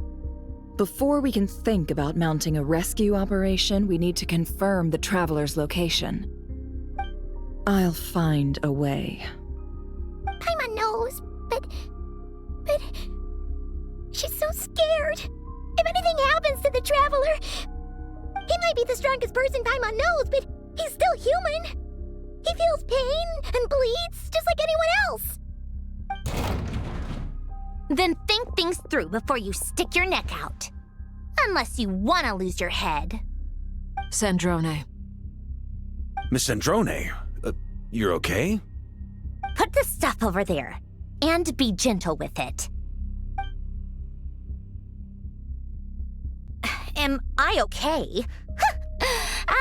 Before we can think about mounting a rescue operation, we need to confirm the Traveler's location. I'll find a way. Paimon knows, but... She's so scared. If anything happens to the Traveler... He might be the strongest person Paimon knows, but he's still human. He feels pain and bleeds just like anyone else. Then think things through before you stick your neck out. Unless you want to lose your head. Sandrone. Miss Sandrone, you're okay? Put the stuff over there, and be gentle with it. Am I okay?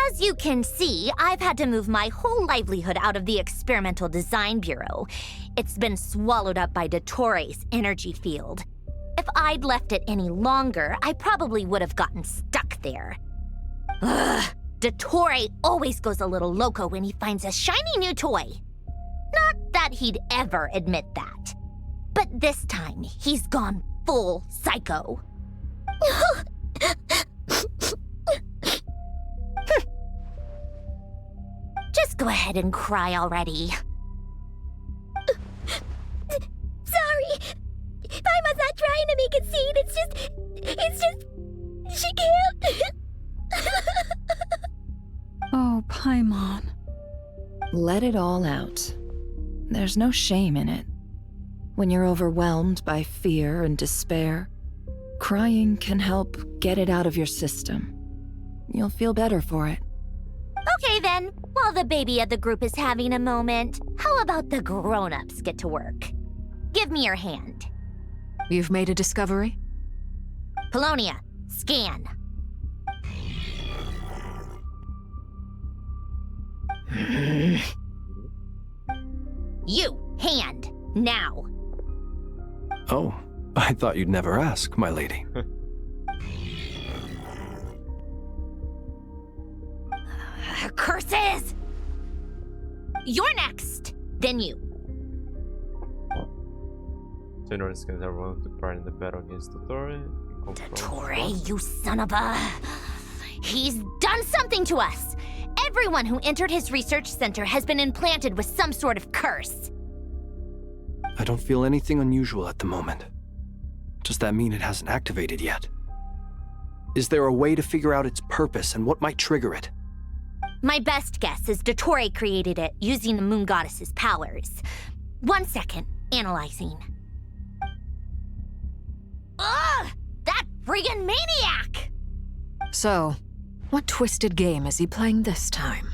As you can see, I've had to move my whole livelihood out of the Experimental Design Bureau. It's been swallowed up by Dottore's energy field. If I'd left it any longer, I probably would have gotten stuck there. Ugh, Dottore always goes a little loco when he finds a shiny new toy. Not that he'd ever admit that. But this time, he's gone full psycho. Just go ahead and cry already. Sorry. Paimon's not trying to make it seem. It's just... She can't. Oh, Paimon. Let it all out. There's no shame in it. When you're overwhelmed by fear and despair, crying can help get it out of your system. You'll feel better for it. Okay then, while the baby of the group is having a moment, how about the grown-ups get to work? Give me your hand. You've made a discovery? Polonia, scan. You, hand, now. Oh, I thought you'd never ask, my lady. Curses! You're next, then you. General scans everyone to part in the battle against Dottore. Dottore, you son of a... He's done something to us! Everyone who entered his research center has been implanted with some sort of curse. I don't feel anything unusual at the moment. Does that mean it hasn't activated yet? Is there a way to figure out its purpose and what might trigger it? My best guess is Dottore created it using the moon goddess's powers. 1 second, analyzing. Ugh! That friggin' maniac! So, what twisted game is he playing this time?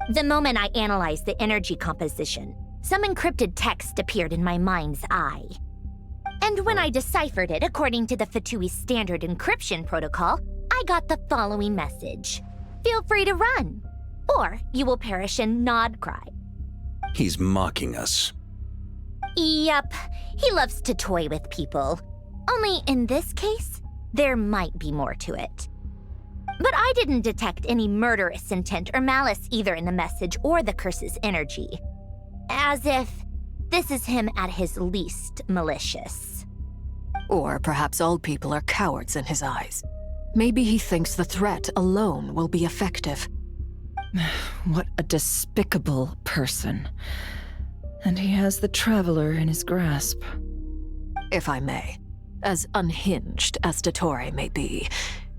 The moment I analyzed the energy composition, some encrypted text appeared in my mind's eye. And when I deciphered it according to the Fatui standard encryption protocol, I got the following message. Feel free to run, or you will perish in nod-krai. He's mocking us. Yep, he loves to toy with people. Only in this case, there might be more to it. But I didn't detect any murderous intent or malice either in the message or the curse's energy. As if this is him at his least malicious. Or perhaps all people are cowards in his eyes. Maybe he thinks the threat alone will be effective. What a despicable person. And he has the Traveler in his grasp. If I may, as unhinged as Dottore may be,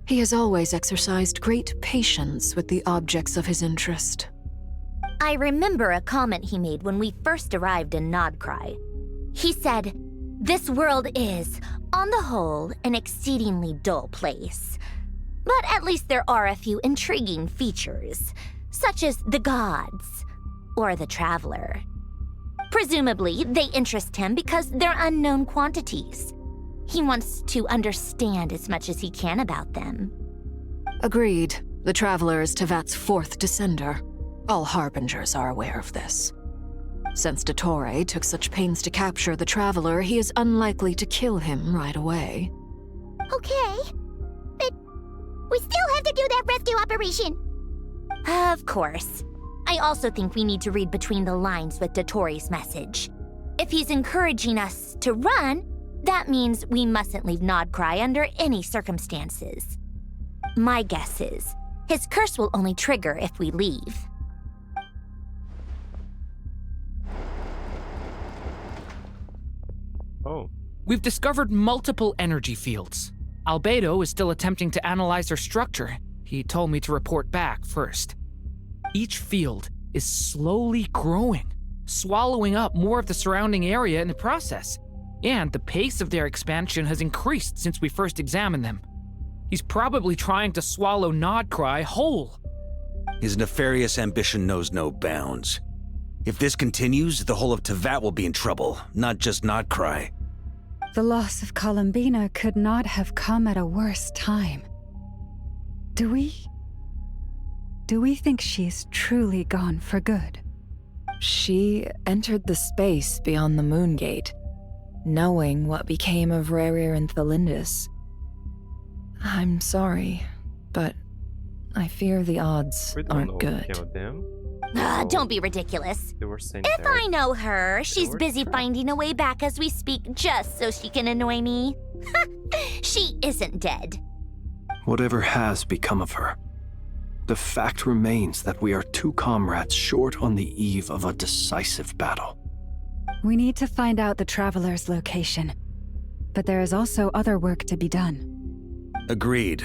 he has always exercised great patience with the objects of his interest. I remember a comment he made when we first arrived in nod-krai. He said, "This world is, on the whole, an exceedingly dull place. But at least there are a few intriguing features, such as the gods or the Traveler. Presumably, they interest him because they're unknown quantities. He wants to understand as much as he can about them." Agreed. The Traveler is Tevat's fourth descender. All Harbingers are aware of this. Since Dottore took such pains to capture the Traveler, he is unlikely to kill him right away. Okay, but we still have to do that rescue operation. Of course. I also think we need to read between the lines with Dottore's message. If he's encouraging us to run, that means we mustn't leave nod-krai under any circumstances. My guess is, his curse will only trigger if we leave. Oh. We've discovered multiple energy fields. Albedo is still attempting to analyze their structure. He told me to report back first. Each field is slowly growing, swallowing up more of the surrounding area in the process. And the pace of their expansion has increased since we first examined them. He's probably trying to swallow nod-krai whole. His nefarious ambition knows no bounds. If this continues, the whole of Tevat will be in trouble, not just nod-krai. The loss of Columbina could not have come at a worse time. Do we think she's truly gone for good? She entered the space beyond the Moon Gate, knowing what became of Rerir and Thelindis. I'm sorry, but I fear the odds aren't good. Don't be ridiculous. They were saying if I know her, she's busy finding a way back as we speak just so she can annoy me. She isn't dead. Whatever has become of her, the fact remains that we are two comrades short on the eve of a decisive battle. We need to find out the Traveler's location. But there is also other work to be done. Agreed.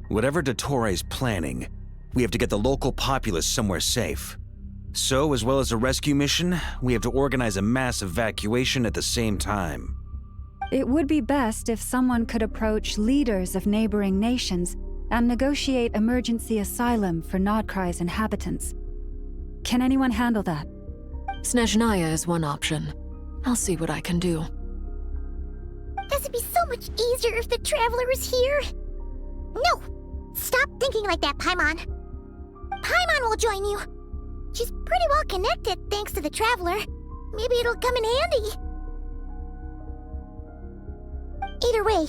Whatever Dottore's planning, we have to get the local populace somewhere safe. So, as well as a rescue mission, we have to organize a mass evacuation at the same time. It would be best if someone could approach leaders of neighboring nations and negotiate emergency asylum for nod-krai's inhabitants. Can anyone handle that? Snezhnaya is one option. I'll see what I can do. This would be so much easier if the Traveler is here. No! Stop thinking like that, Paimon. Paimon will join you. She's pretty well connected thanks to the Traveler. Maybe it'll come in handy. Either way,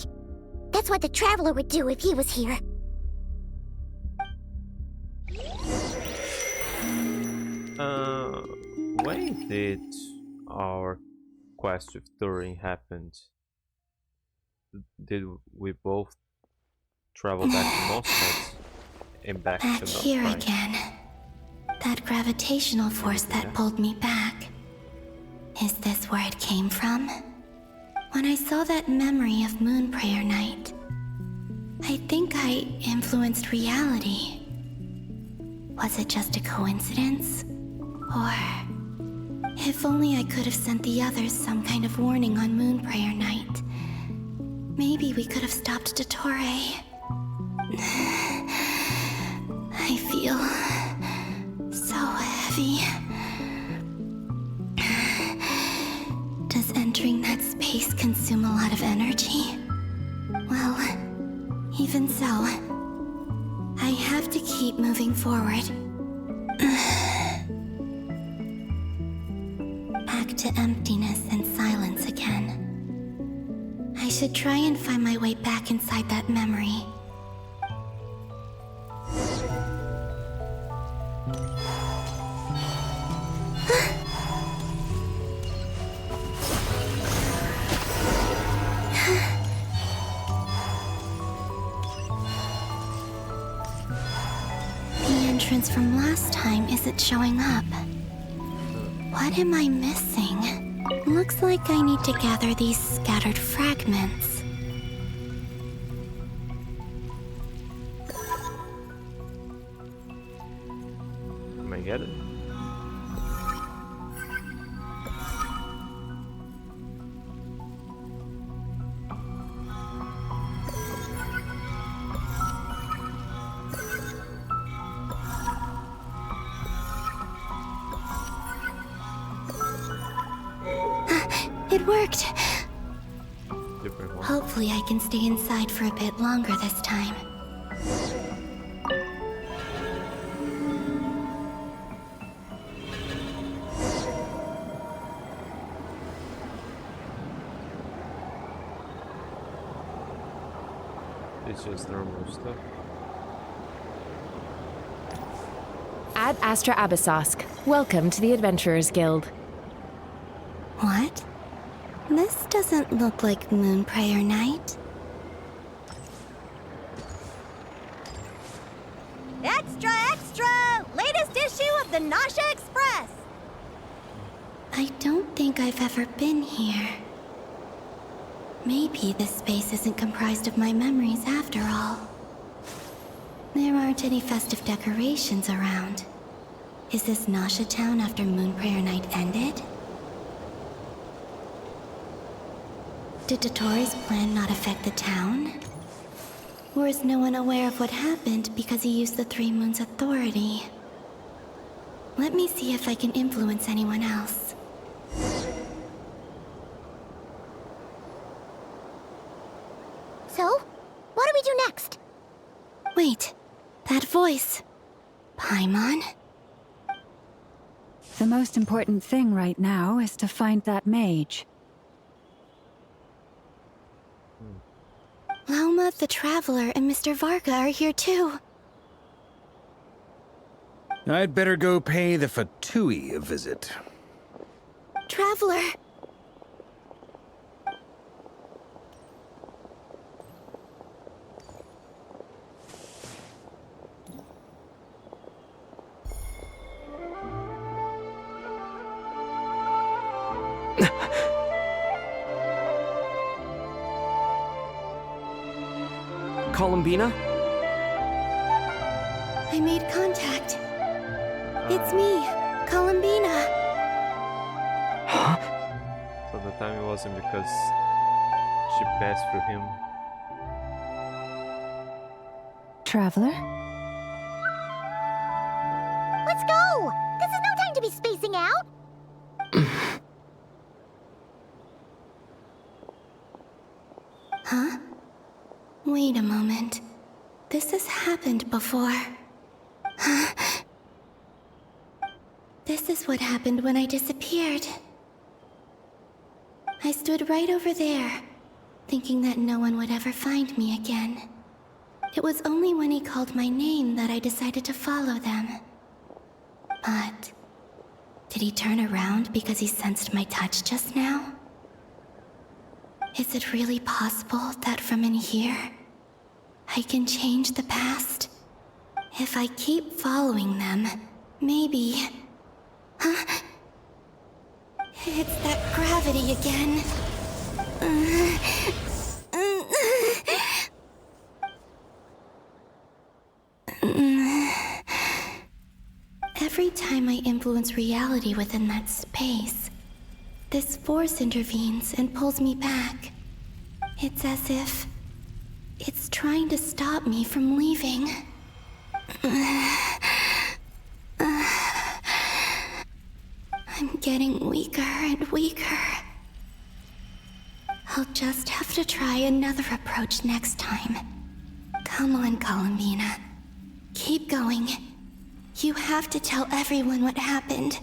that's what the Traveler would do if he was here. When did our quest with Turing happen? Did we both travel back to Moscow and back Back to here nod-krai? again. That gravitational force that pulled me back. Is this where it came from? When I saw that memory of Moon Prayer Night, I think I influenced reality. Was it just a coincidence? Or... if only I could have sent the others some kind of warning on Moonprayer Night. Maybe we could have stopped Dottore. I feel... so heavy. Does entering that space consume a lot of energy? Well, even so, I have to keep moving forward. Back to emptiness and silence again. I should try and find my way back inside that memory. From last time isn't showing up. What am I missing? Looks like I need to gather these scattered fragments. Am I get it? It worked! Hopefully I can stay inside for a bit longer this time. It's just normal stuff. Ad Astra Abyssosk. Welcome to the Adventurers Guild. What? This doesn't look like Moonprayer Night. Extra, extra! Latest issue of the Nasha Express! I don't think I've ever been here. Maybe this space isn't comprised of my memories after all. There aren't any festive decorations around. Is this Nasha town after Moonprayer Night ended? Did Dottore's plan not affect the town? Or is no one aware of what happened because he used the Three Moons' authority? Let me see if I can influence anyone else. So, what do we do next? Wait, that voice. Paimon? The most important thing right now is to find that mage. Lauma the Traveler and Mr. Varga are here too. I'd better go pay the Fatui a visit. Traveler! Columbina? I made contact. It's me, Columbina. Huh? So the time it wasn't because she passed through him. Traveler? Let's go! This is no time to be spacing out! Huh? Wait a moment. This has happened before. This is what happened when I disappeared. I stood right over there, thinking that no one would ever find me again. It was only when he called my name that I decided to follow them. But... did he turn around because he sensed my touch just now? Is it really possible that from in here, I can change the past? If I keep following them, maybe... Huh? It's that gravity again. every time I influence reality within that space, this force intervenes and pulls me back. It's as if it's trying to stop me from leaving. I'm getting weaker and weaker. I'll just have to try another approach next time. Come on, Columbina. Keep going. You have to tell everyone what happened.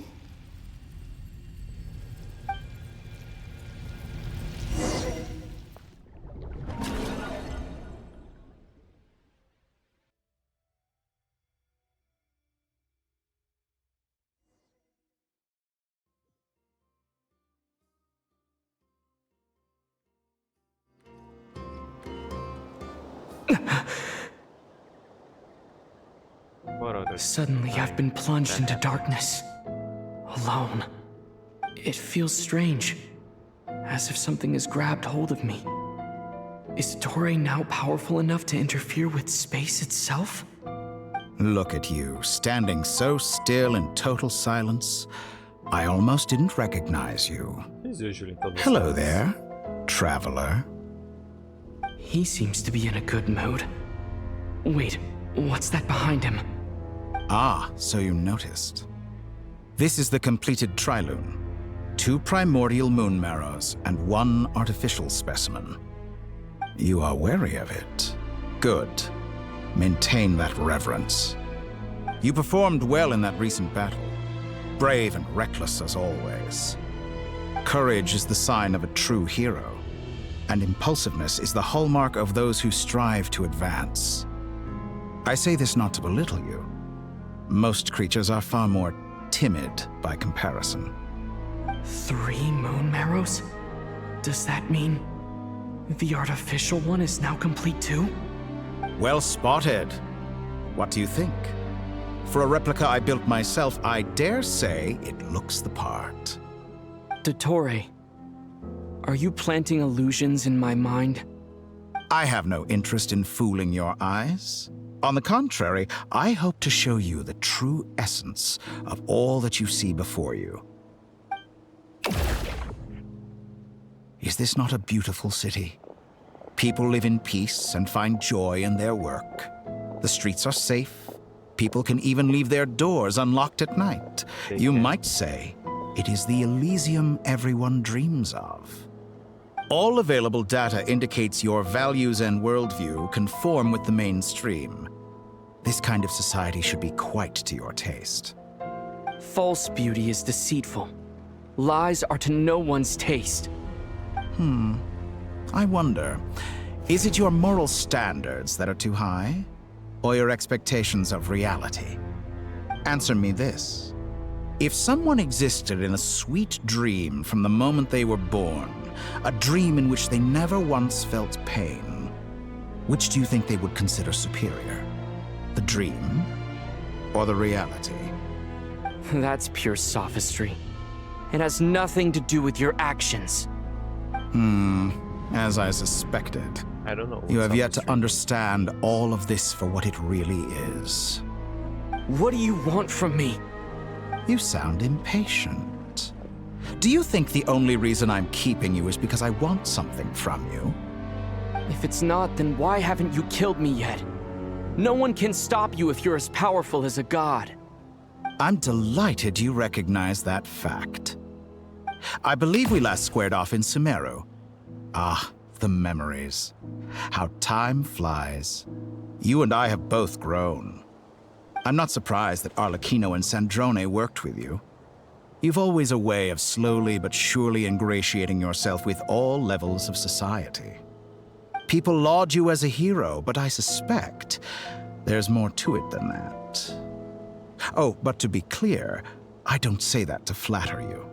Suddenly, I've been plunged into darkness. Alone. It feels strange. As if something has grabbed hold of me. Is Toray now powerful enough to interfere with space itself? Look at you, standing so still in total silence. I almost didn't recognize you. Hello there, traveler. He seems to be in a good mood. Wait, what's that behind him? Ah, so you noticed. This is the completed Trilune. 2 primordial moon marrows and 1 artificial specimen. You are wary of it. Good. Maintain that reverence. You performed well in that recent battle. Brave and reckless as always. Courage is the sign of a true hero, and impulsiveness is the hallmark of those who strive to advance. I say this not to belittle you. Most creatures are far more timid by comparison. 3 moon marrows? Does that mean the artificial one is now complete too? Well spotted. What do you think? For a replica I built myself, I dare say it looks the part. Dottore, are you planting illusions in my mind? I have no interest in fooling your eyes. On the contrary, I hope to show you the true essence of all that you see before you. Is this not a beautiful city? People live in peace and find joy in their work. The streets are safe. People can even leave their doors unlocked at night. You might say it is the Elysium everyone dreams of. All available data indicates your values and worldview conform with the mainstream. This kind of society should be quite to your taste. False beauty is deceitful. Lies are to no one's taste. I wonder, is it your moral standards that are too high? Or your expectations of reality? Answer me this. If someone existed in a sweet dream from the moment they were born, a dream in which they never once felt pain, which do you think they would consider superior? The dream or the reality? That's pure sophistry. It has nothing to do with your actions. As I suspected. I don't know. You have yet to understand all of this for what it really is. What do you want from me? You sound impatient. Do you think the only reason I'm keeping you is because I want something from you? If it's not, then why haven't you killed me yet? No one can stop you if you're as powerful as a god. I'm delighted you recognize that fact. I believe we last squared off in Sumeru. Ah, the memories. How time flies. You and I have both grown. I'm not surprised that Arlecchino and Sandrone worked with you. You've always a way of slowly but surely ingratiating yourself with all levels of society. People laud you as a hero, but I suspect there's more to it than that. Oh, but to be clear, I don't say that to flatter you.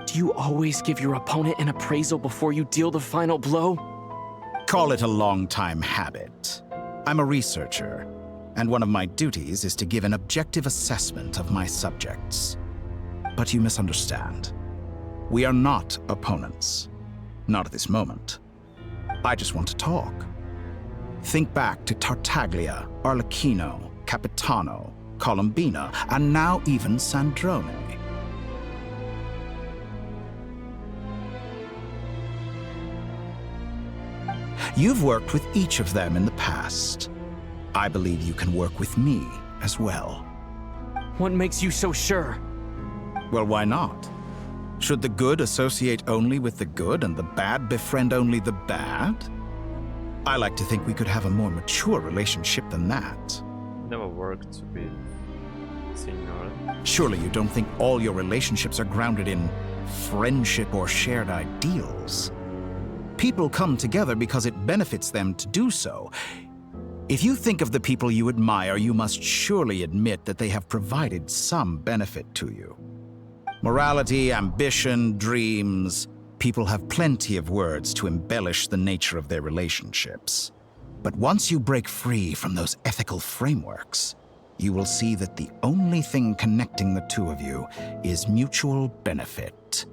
Do you always give your opponent an appraisal before you deal the final blow? Call it a long-time habit. I'm a researcher, and one of my duties is to give an objective assessment of my subjects. But you misunderstand. We are not opponents. Not at this moment. I just want to talk. Think back to Tartaglia, Arlecchino, Capitano, Columbina, and now even Sandrone. You've worked with each of them in the past. I believe you can work with me as well. What makes you so sure? Well, why not? Should the good associate only with the good and the bad befriend only the bad? I like to think we could have a more mature relationship than that. Never worked with Senor. Surely you don't think all your relationships are grounded in friendship or shared ideals? People come together because it benefits them to do so. If you think of the people you admire, you must surely admit that they have provided some benefit to you. Morality, ambition, dreams. People have plenty of words to embellish the nature of their relationships. But once you break free from those ethical frameworks, you will see that the only thing connecting the two of you is mutual benefit.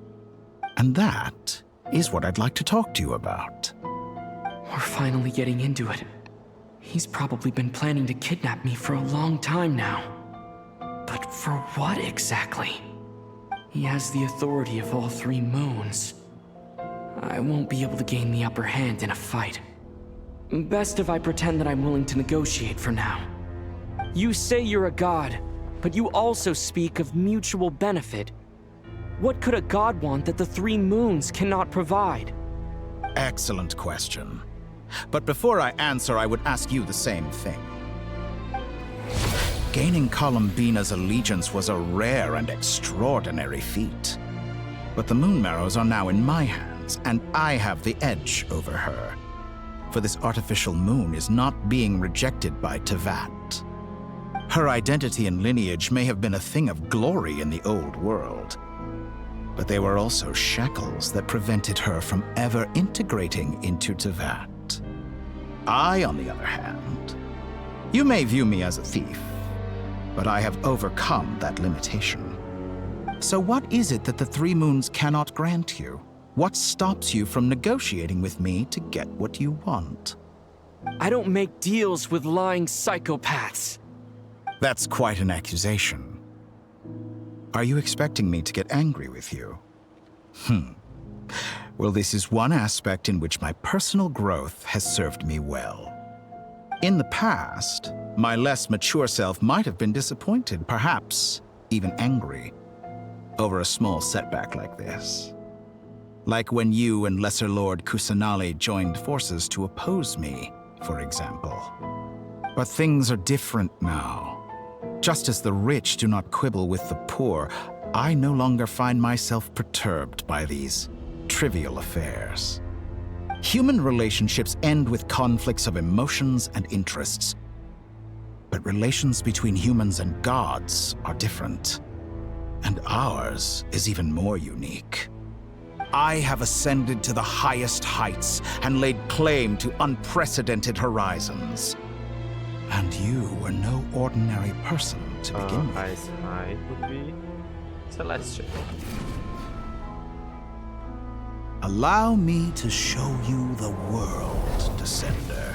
And that is what I'd like to talk to you about. We're finally getting into it. He's probably been planning to kidnap me for a long time now. But for what exactly? He has the authority of all three moons. I won't be able to gain the upper hand in a fight. Best if I pretend that I'm willing to negotiate for now. You say you're a god, but you also speak of mutual benefit. What could a god want that the three moons cannot provide? Excellent question. But before I answer, I would ask you the same thing. Gaining Columbina's allegiance was a rare and extraordinary feat. But the Moon Marrows are now in my hands, and I have the edge over her. For this artificial moon is not being rejected by Teyvat. Her identity and lineage may have been a thing of glory in the old world, but they were also shackles that prevented her from ever integrating into Teyvat. I, on the other hand, you may view me as a thief, but I have overcome that limitation. So what is it that the three moons cannot grant you? What stops you from negotiating with me to get what you want? I don't make deals with lying psychopaths. That's quite an accusation. Are you expecting me to get angry with you? Well, this is one aspect in which my personal growth has served me well. In the past, my less mature self might have been disappointed, perhaps even angry, over a small setback like this. Like when you and Lesser Lord Kusanali joined forces to oppose me, for example. But things are different now. Just as the rich do not quibble with the poor, I no longer find myself perturbed by these trivial affairs. Human relationships end with conflicts of emotions and interests. But relations between humans and gods are different. And ours is even more unique. I have ascended to the highest heights and laid claim to unprecedented horizons. And you were no ordinary person to begin with. Highest height would be celestial. Allow me to show you the world, Descender.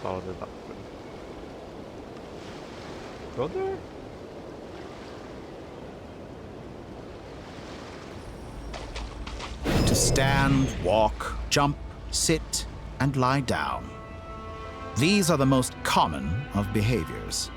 Follow the doctor. Go there? To stand, walk, jump, sit, and lie down. These are the most common of behaviors.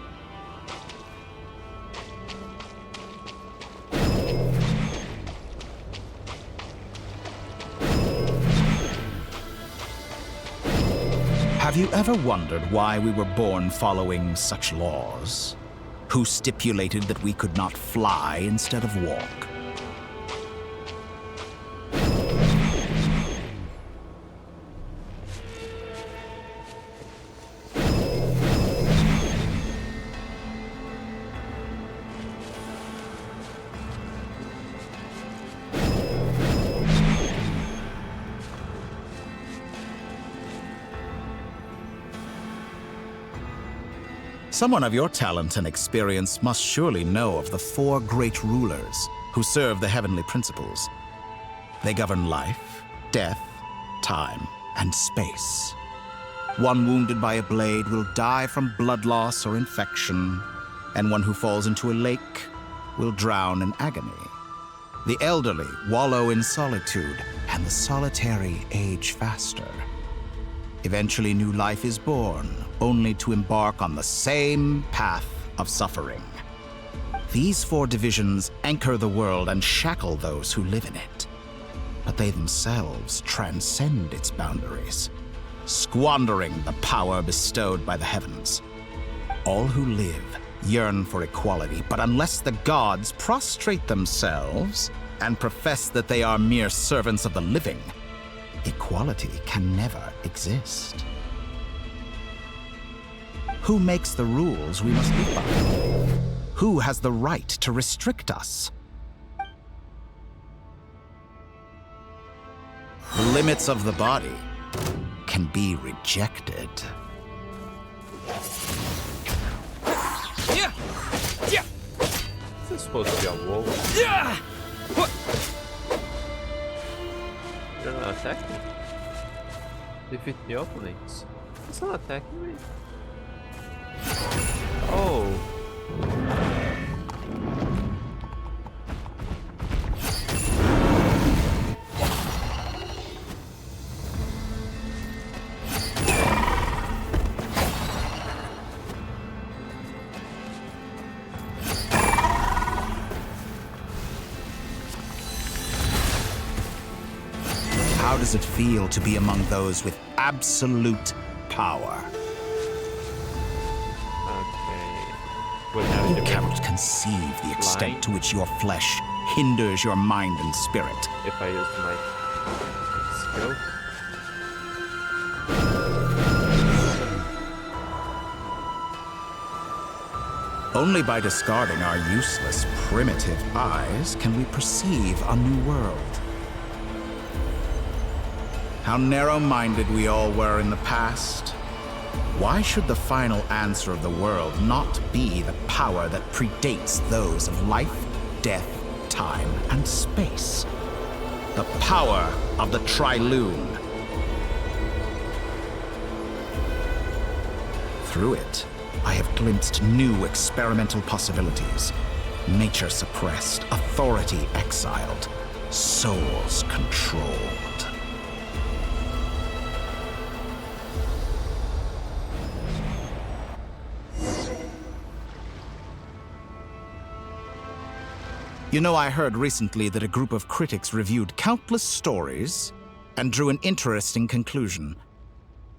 Have you ever wondered why we were born following such laws? Who stipulated that we could not fly instead of walk? Someone of your talent and experience must surely know of the 4 great rulers who serve the heavenly principles. They govern life, death, time, and space. One wounded by a blade will die from blood loss or infection, and one who falls into a lake will drown in agony. The elderly wallow in solitude, and the solitary age faster. Eventually, new life is born, only to embark on the same path of suffering. These four divisions anchor the world and shackle those who live in it. But they themselves transcend its boundaries, squandering the power bestowed by the heavens. All who live yearn for equality, but unless the gods prostrate themselves and profess that they are mere servants of the living, equality can never exist. Who makes the rules we must live by? Who has the right to restrict us? The limits of the body can be rejected. Yeah! Yeah! Is this supposed to be a wolf? Yeah! What? You're not attacking me. Defeat the opponents. It's not attacking me. Oh. How does it feel to be among those with absolute power? You cannot conceive the extent to which your flesh hinders your mind and spirit. If I use my skills. Only by discarding our useless, primitive eyes can we perceive a new world. How narrow-minded we all were in the past. Why should the final answer of the world not be the power that predates those of life, death, time, and space? The power of the Trilune. Through it, I have glimpsed new experimental possibilities. Nature suppressed, authority exiled, souls controlled. You know, I heard recently that a group of critics reviewed countless stories and drew an interesting conclusion.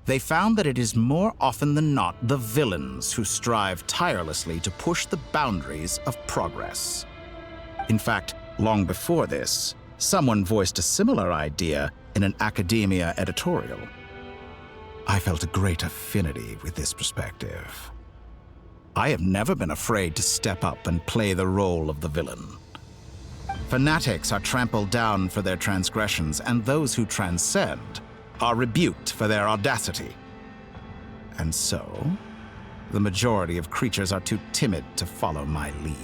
They found that it is more often than not the villains who strive tirelessly to push the boundaries of progress. In fact, long before this, someone voiced a similar idea in an academia editorial. I felt a great affinity with this perspective. I have never been afraid to step up and play the role of the villain. Fanatics are trampled down for their transgressions, and those who transcend are rebuked for their audacity. And so, the majority of creatures are too timid to follow my lead.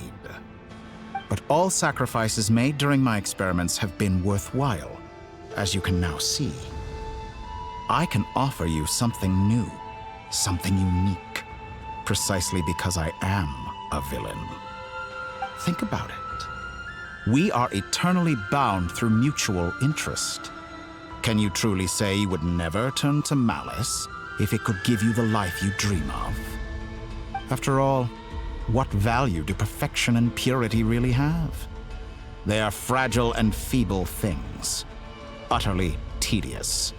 But all sacrifices made during my experiments have been worthwhile, as you can now see. I can offer you something new, something unique, precisely because I am a villain. Think about it. We are eternally bound through mutual interest. Can you truly say you would never turn to malice if it could give you the life you dream of? After all, what value do perfection and purity really have? They are fragile and feeble things, utterly tedious.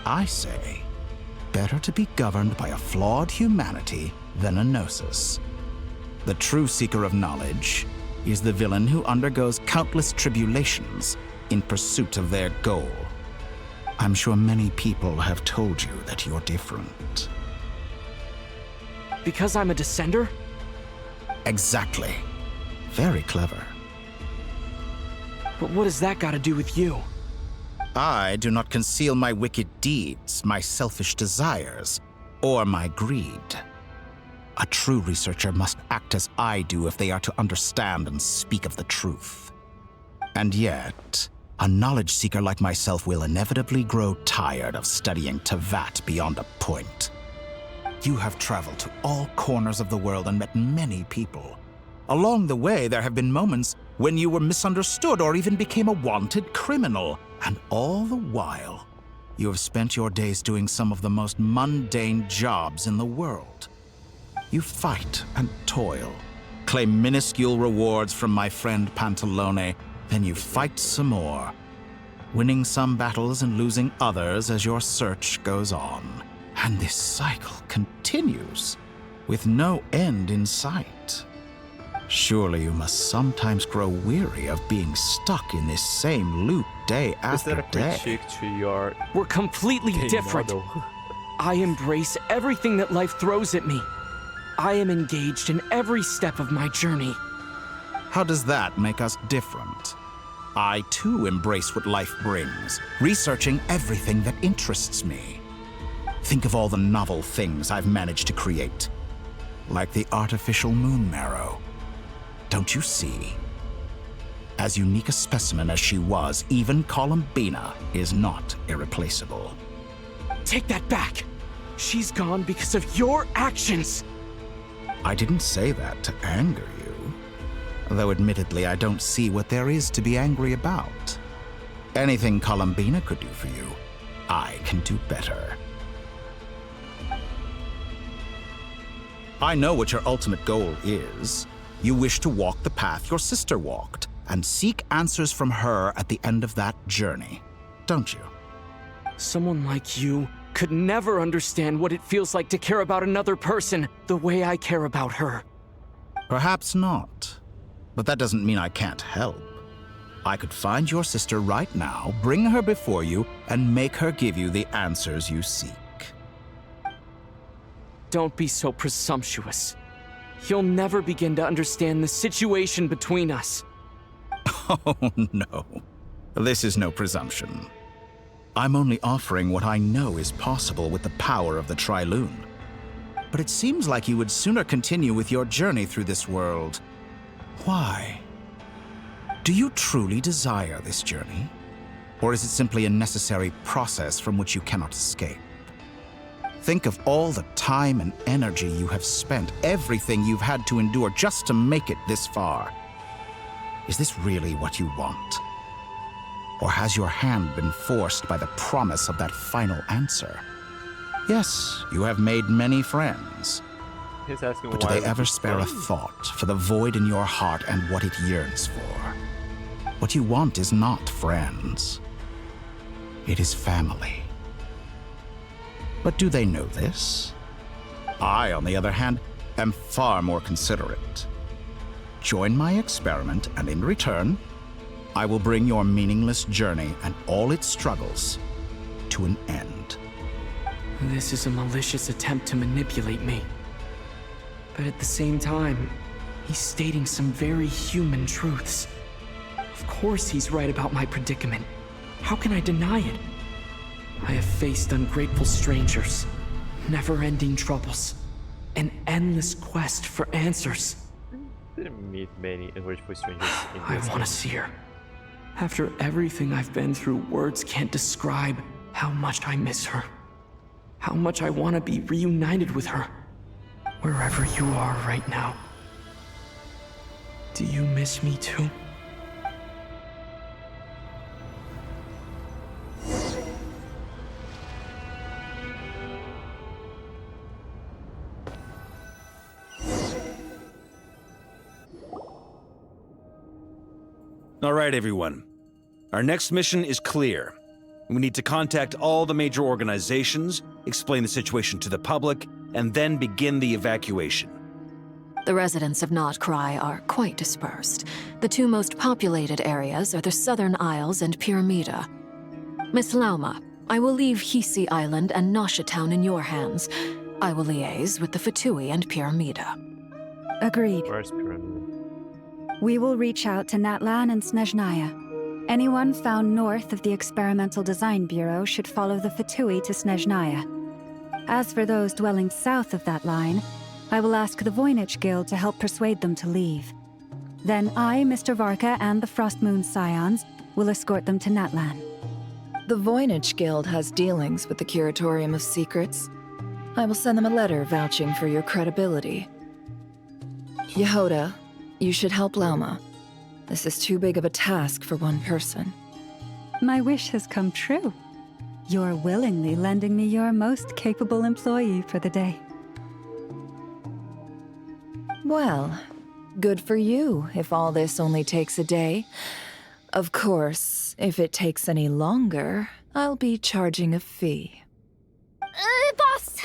I say, better to be governed by a flawed humanity than a gnosis. The true seeker of knowledge is the villain who undergoes countless tribulations in pursuit of their goal. I'm sure many people have told you that you're different. Because I'm a descender? Exactly. Very clever. But what has that got to do with you? I do not conceal my wicked deeds, my selfish desires, or my greed. A true researcher must act as I do if they are to understand and speak of the truth. And yet, A knowledge seeker like myself will inevitably grow tired of studying Tevat beyond a point. You have traveled to all corners of the world and met many people. Along the way, there have been moments when you were misunderstood or even became a wanted criminal. And all the while, you have spent your days doing some of the most mundane jobs in the world. You fight and toil, claim minuscule rewards from my friend Pantalone, then you fight some more, winning some battles and losing others as your search goes on. And this cycle continues, with no end in sight. Surely you must sometimes grow weary of being stuck in this same loop day after day. We're completely different. I embrace everything that life throws at me. I am engaged in every step of my journey. How does that make us different? I too embrace what life brings, researching everything that interests me. Think of all the novel things I've managed to create, like the artificial moon marrow. Don't you see? As unique a specimen as she was, even Columbina is not irreplaceable. Take that back! She's gone because of your actions! I didn't say that to anger you. Though admittedly, I don't see what there is to be angry about. Anything Columbina could do for you, I can do better. I know what your ultimate goal is. You wish to walk the path your sister walked, and seek answers from her at the end of that journey, don't you? Someone like you could never understand what it feels like to care about another person the way I care about her. Perhaps not, but that doesn't mean I can't help. I could find your sister right now, bring her before you, and make her give you the answers you seek. Don't be so presumptuous. You'll never begin to understand the situation between us. Oh, no. This is no presumption. I'm only offering what I know is possible with the power of the Tri-Lune. But it seems like you would sooner continue with your journey through this world. Why? Do you truly desire this journey? Or is it simply a necessary process from which you cannot escape? Think of all the time and energy you have spent, everything you've had to endure just to make it this far. Is this really what you want? Or has your hand been forced by the promise of that final answer? Yes, you have made many friends. But do they ever spare a thought for the void in your heart and what it yearns for? What you want is not friends. It is family. But do they know this? I, on the other hand, am far more considerate. Join my experiment, and in return, I will bring your meaningless journey and all its struggles to an end. This is a malicious attempt to manipulate me. But at the same time, he's stating some very human truths. Of course he's right about my predicament. How can I deny it? I have faced ungrateful strangers, never-ending troubles, an endless quest for answers. Didn't meet many ungrateful strangers in this I want to see her. After everything I've been through, words can't describe how much I miss her. How much I want to be reunited with her. Wherever you are right now. Do you miss me too? All right, everyone. Our next mission is clear. We need to contact all the major organizations, explain the situation to the public, and then begin the evacuation. The residents of Nod-krai are quite dispersed. The two most populated areas are the Southern Isles and Pyramida. Miss Lauma, I will leave Hisi Island and Nasha Town in your hands. I will liaise with the Fatui and Pyramida. Agreed. Where's Pyramida? We will reach out to Natlan and Snezhnaya. Anyone found north of the Experimental Design Bureau should follow the Fatui to Snezhnaya. As for those dwelling south of that line, I will ask the Voynich Guild to help persuade them to leave. Then I, Mr. Varka, and the Frostmoon Scions We'll escort them to Natlan. The Voynich Guild has dealings with the Curatorium of Secrets. I will send them a letter vouching for your credibility. Yehoda, you should help Lauma. This is too big of a task for one person. My wish has come true. You're willingly lending me your most capable employee for the day. Well, good for you if all this only takes a day. Of course, if it takes any longer, I'll be charging a fee. Boss,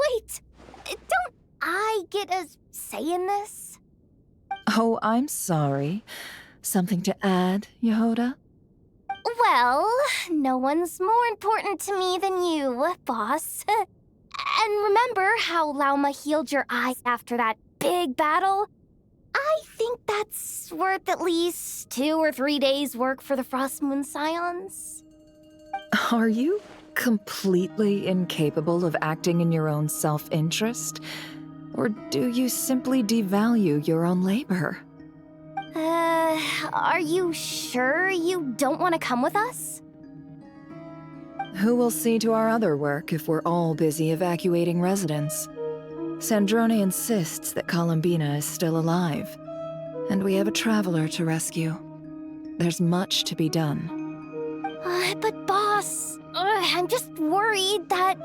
wait! Don't I get a say in this? Oh, I'm sorry. Something to add, Yehoda? Well, no one's more important to me than you, boss. And remember how Lauma healed your eyes after that big battle? I think that's worth at least 2 or 3 days' work for the Frost Moon Scions. Are you completely incapable of acting in your own self-interest? Or do you simply devalue your own labor? Are you sure you don't want to come with us? Who will see to our other work if we're all busy evacuating residents? Sandrone insists that Columbina is still alive, and we have a traveler to rescue. There's much to be done. But boss, I'm just worried that...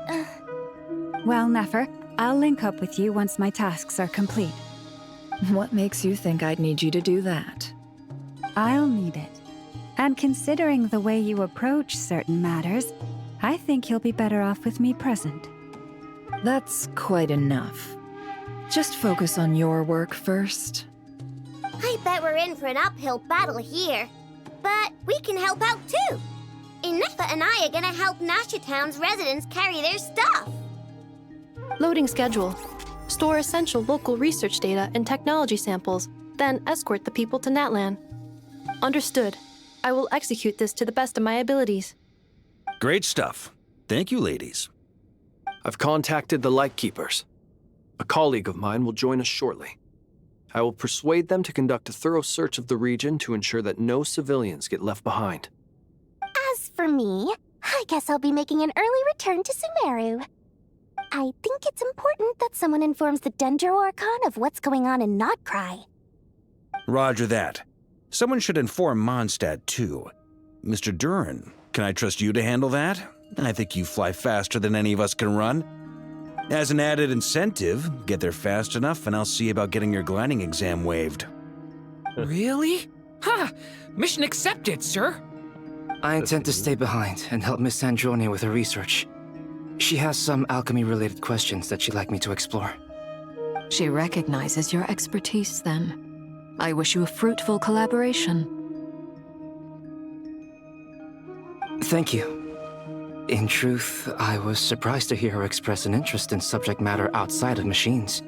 Well, Nefer, I'll link up with you once my tasks are complete. What makes you think I'd need you to do that? I'll need it. And considering the way you approach certain matters, I think you'll be better off with me present. That's quite enough. Just focus on your work first. I bet we're in for an uphill battle here. But we can help out too. Inefa and I are gonna help Nasha Town's residents carry their stuff. Loading schedule. Store essential local research data and technology samples, then escort the people to Natlan. Understood. I will execute this to the best of my abilities. Great stuff. Thank you, ladies. I've contacted the Lightkeepers. A colleague of mine will join us shortly. I will persuade them to conduct a thorough search of the region to ensure that no civilians get left behind. As for me, I guess I'll be making an early return to Sumeru. I think it's important that someone informs the Dendro Archon of what's going on in nod-krai. Roger that. Someone should inform Mondstadt, too. Mr. Duran, can I trust you to handle that? I think you fly faster than any of us can run. As an added incentive, get there fast enough and I'll see about getting your gliding exam waived. Really? Ha! Mission accepted, sir. I intend to stay behind and help Miss Sandrone with her research. She has some alchemy-related questions that she'd like me to explore. She recognizes your expertise, then. I wish you a fruitful collaboration. Thank you. In truth, I was surprised to hear her express an interest in subject matter outside of machines.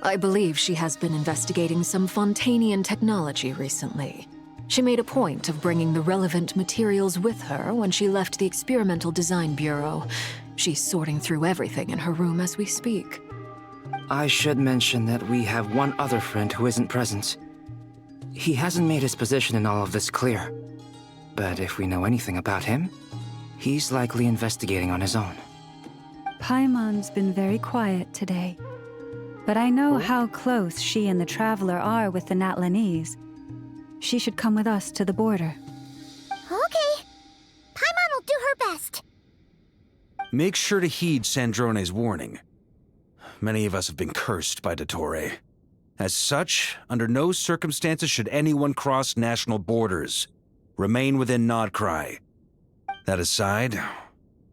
I believe she has been investigating some Fontanian technology recently. She made a point of bringing the relevant materials with her when she left the Experimental Design Bureau. She's sorting through everything in her room as we speak. I should mention that we have one other friend who isn't present. He hasn't made his position in all of this clear. But if we know anything about him, he's likely investigating on his own. Paimon's been very quiet today. But I know how close she and the Traveler are with the Natlanese. She should come with us to the border. Okay. Paimon will do her best. Make sure to heed Sandrone's warning. Many of us have been cursed by Dottore. As such, under no circumstances should anyone cross national borders. Remain within nod-krai. That aside,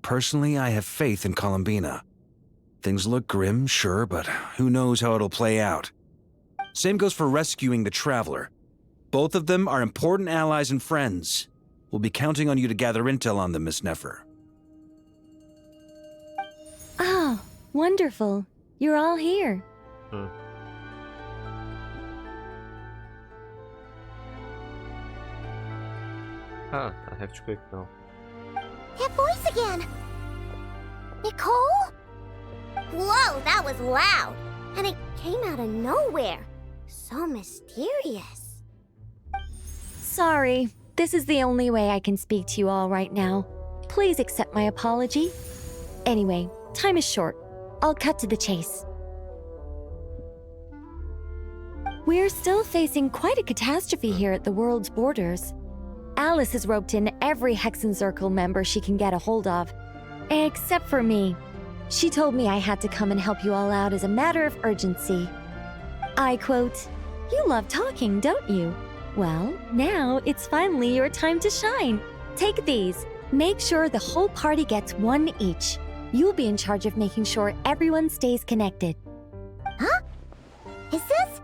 personally I have faith in Columbina. Things look grim, sure, but who knows how it'll play out. Same goes for rescuing the Traveler. Both of them are important allies and friends. We'll be counting on you to gather intel on them, Miss Nefer. Oh, wonderful. You're all here. I have to click now. That voice again! Nicole? Whoa, that was loud! And it came out of nowhere. So mysterious. Sorry, This is the only way I can speak to you all right now. Please accept my apology. Anyway, time is short. I'll cut to the chase. We're still facing quite a catastrophe here at the world's borders. Alice has roped in every Hexen Circle member she can get a hold of. Except for me. She told me I had to come and help you all out as a matter of urgency. I quote, "You love talking, don't you? Well, now it's finally your time to shine. Take these. Make sure the whole party gets one each. You'll be in charge of making sure everyone stays connected." Huh? Is this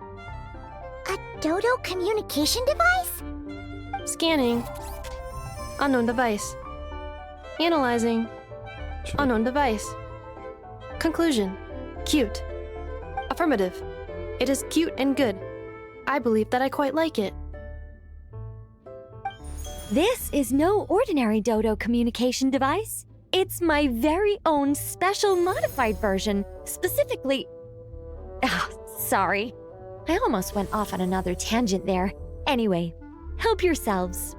a Dodo communication device? Scanning. Unknown device. Analyzing. Unknown device. Conclusion. Cute. Affirmative. It is cute and good. I believe that I quite like it. This is no ordinary Dodo communication device. It's my very own special modified version, specifically... sorry. I almost went off on another tangent there. Anyway, help yourselves.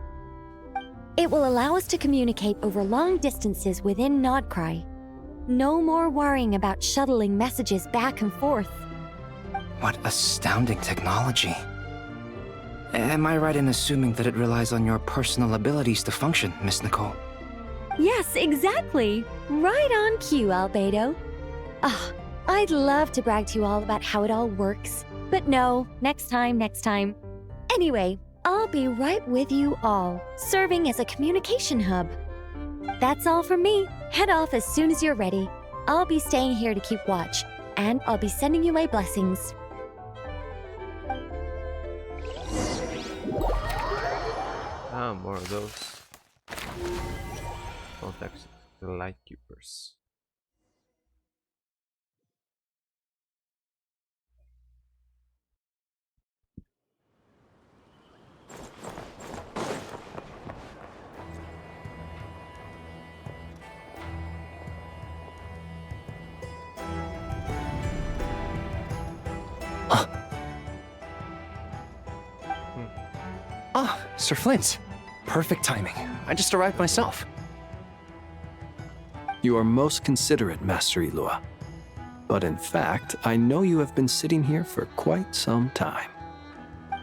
It will allow us to communicate over long distances within nod-krai. No more worrying about shuttling messages back and forth. What astounding technology. Am I right in assuming that it relies on your personal abilities to function, Miss Nicole? Yes, exactly. Right on cue, Albedo. I'd love to brag to you all about how it all works. But no, next time. Anyway, I'll be right with you all, serving as a communication hub. That's all from me. Head off as soon as you're ready. I'll be staying here to keep watch, and I'll be sending you my blessings. More of those. Contact the Lightkeepers. Sir Flint. Perfect timing. I just arrived myself. You are most considerate, Master Ilua. But in fact, I know you have been sitting here for quite some time.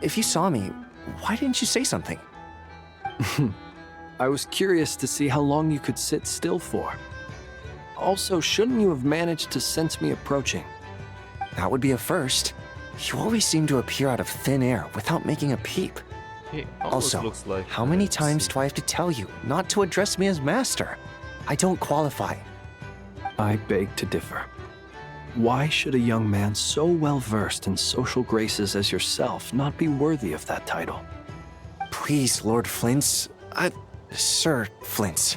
If you saw me, why didn't you say something? I was curious to see how long you could sit still for. Also, shouldn't you have managed to sense me approaching? That would be a first. You always seem to appear out of thin air without making a peep. Also, looks like how many times do I have to tell you not to address me as master? I don't qualify. I beg to differ. Why should a young man so well versed in social graces as yourself not be worthy of that title? Please, Lord Flint's... Sir Flint's.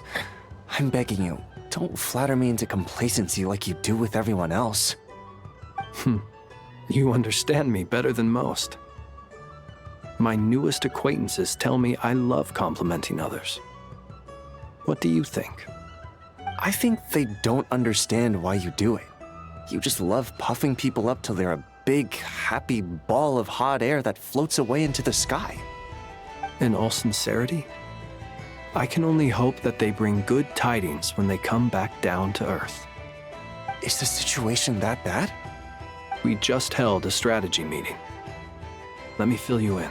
I'm begging you, don't flatter me into complacency like you do with everyone else. You understand me better than most. My newest acquaintances tell me I love complimenting others. What do you think? I think they don't understand why you do it. You just love puffing people up till they're a big, happy ball of hot air that floats away into the sky. In all sincerity, I can only hope that they bring good tidings when they come back down to Earth. Is the situation that bad? We just held a strategy meeting. Let me fill you in.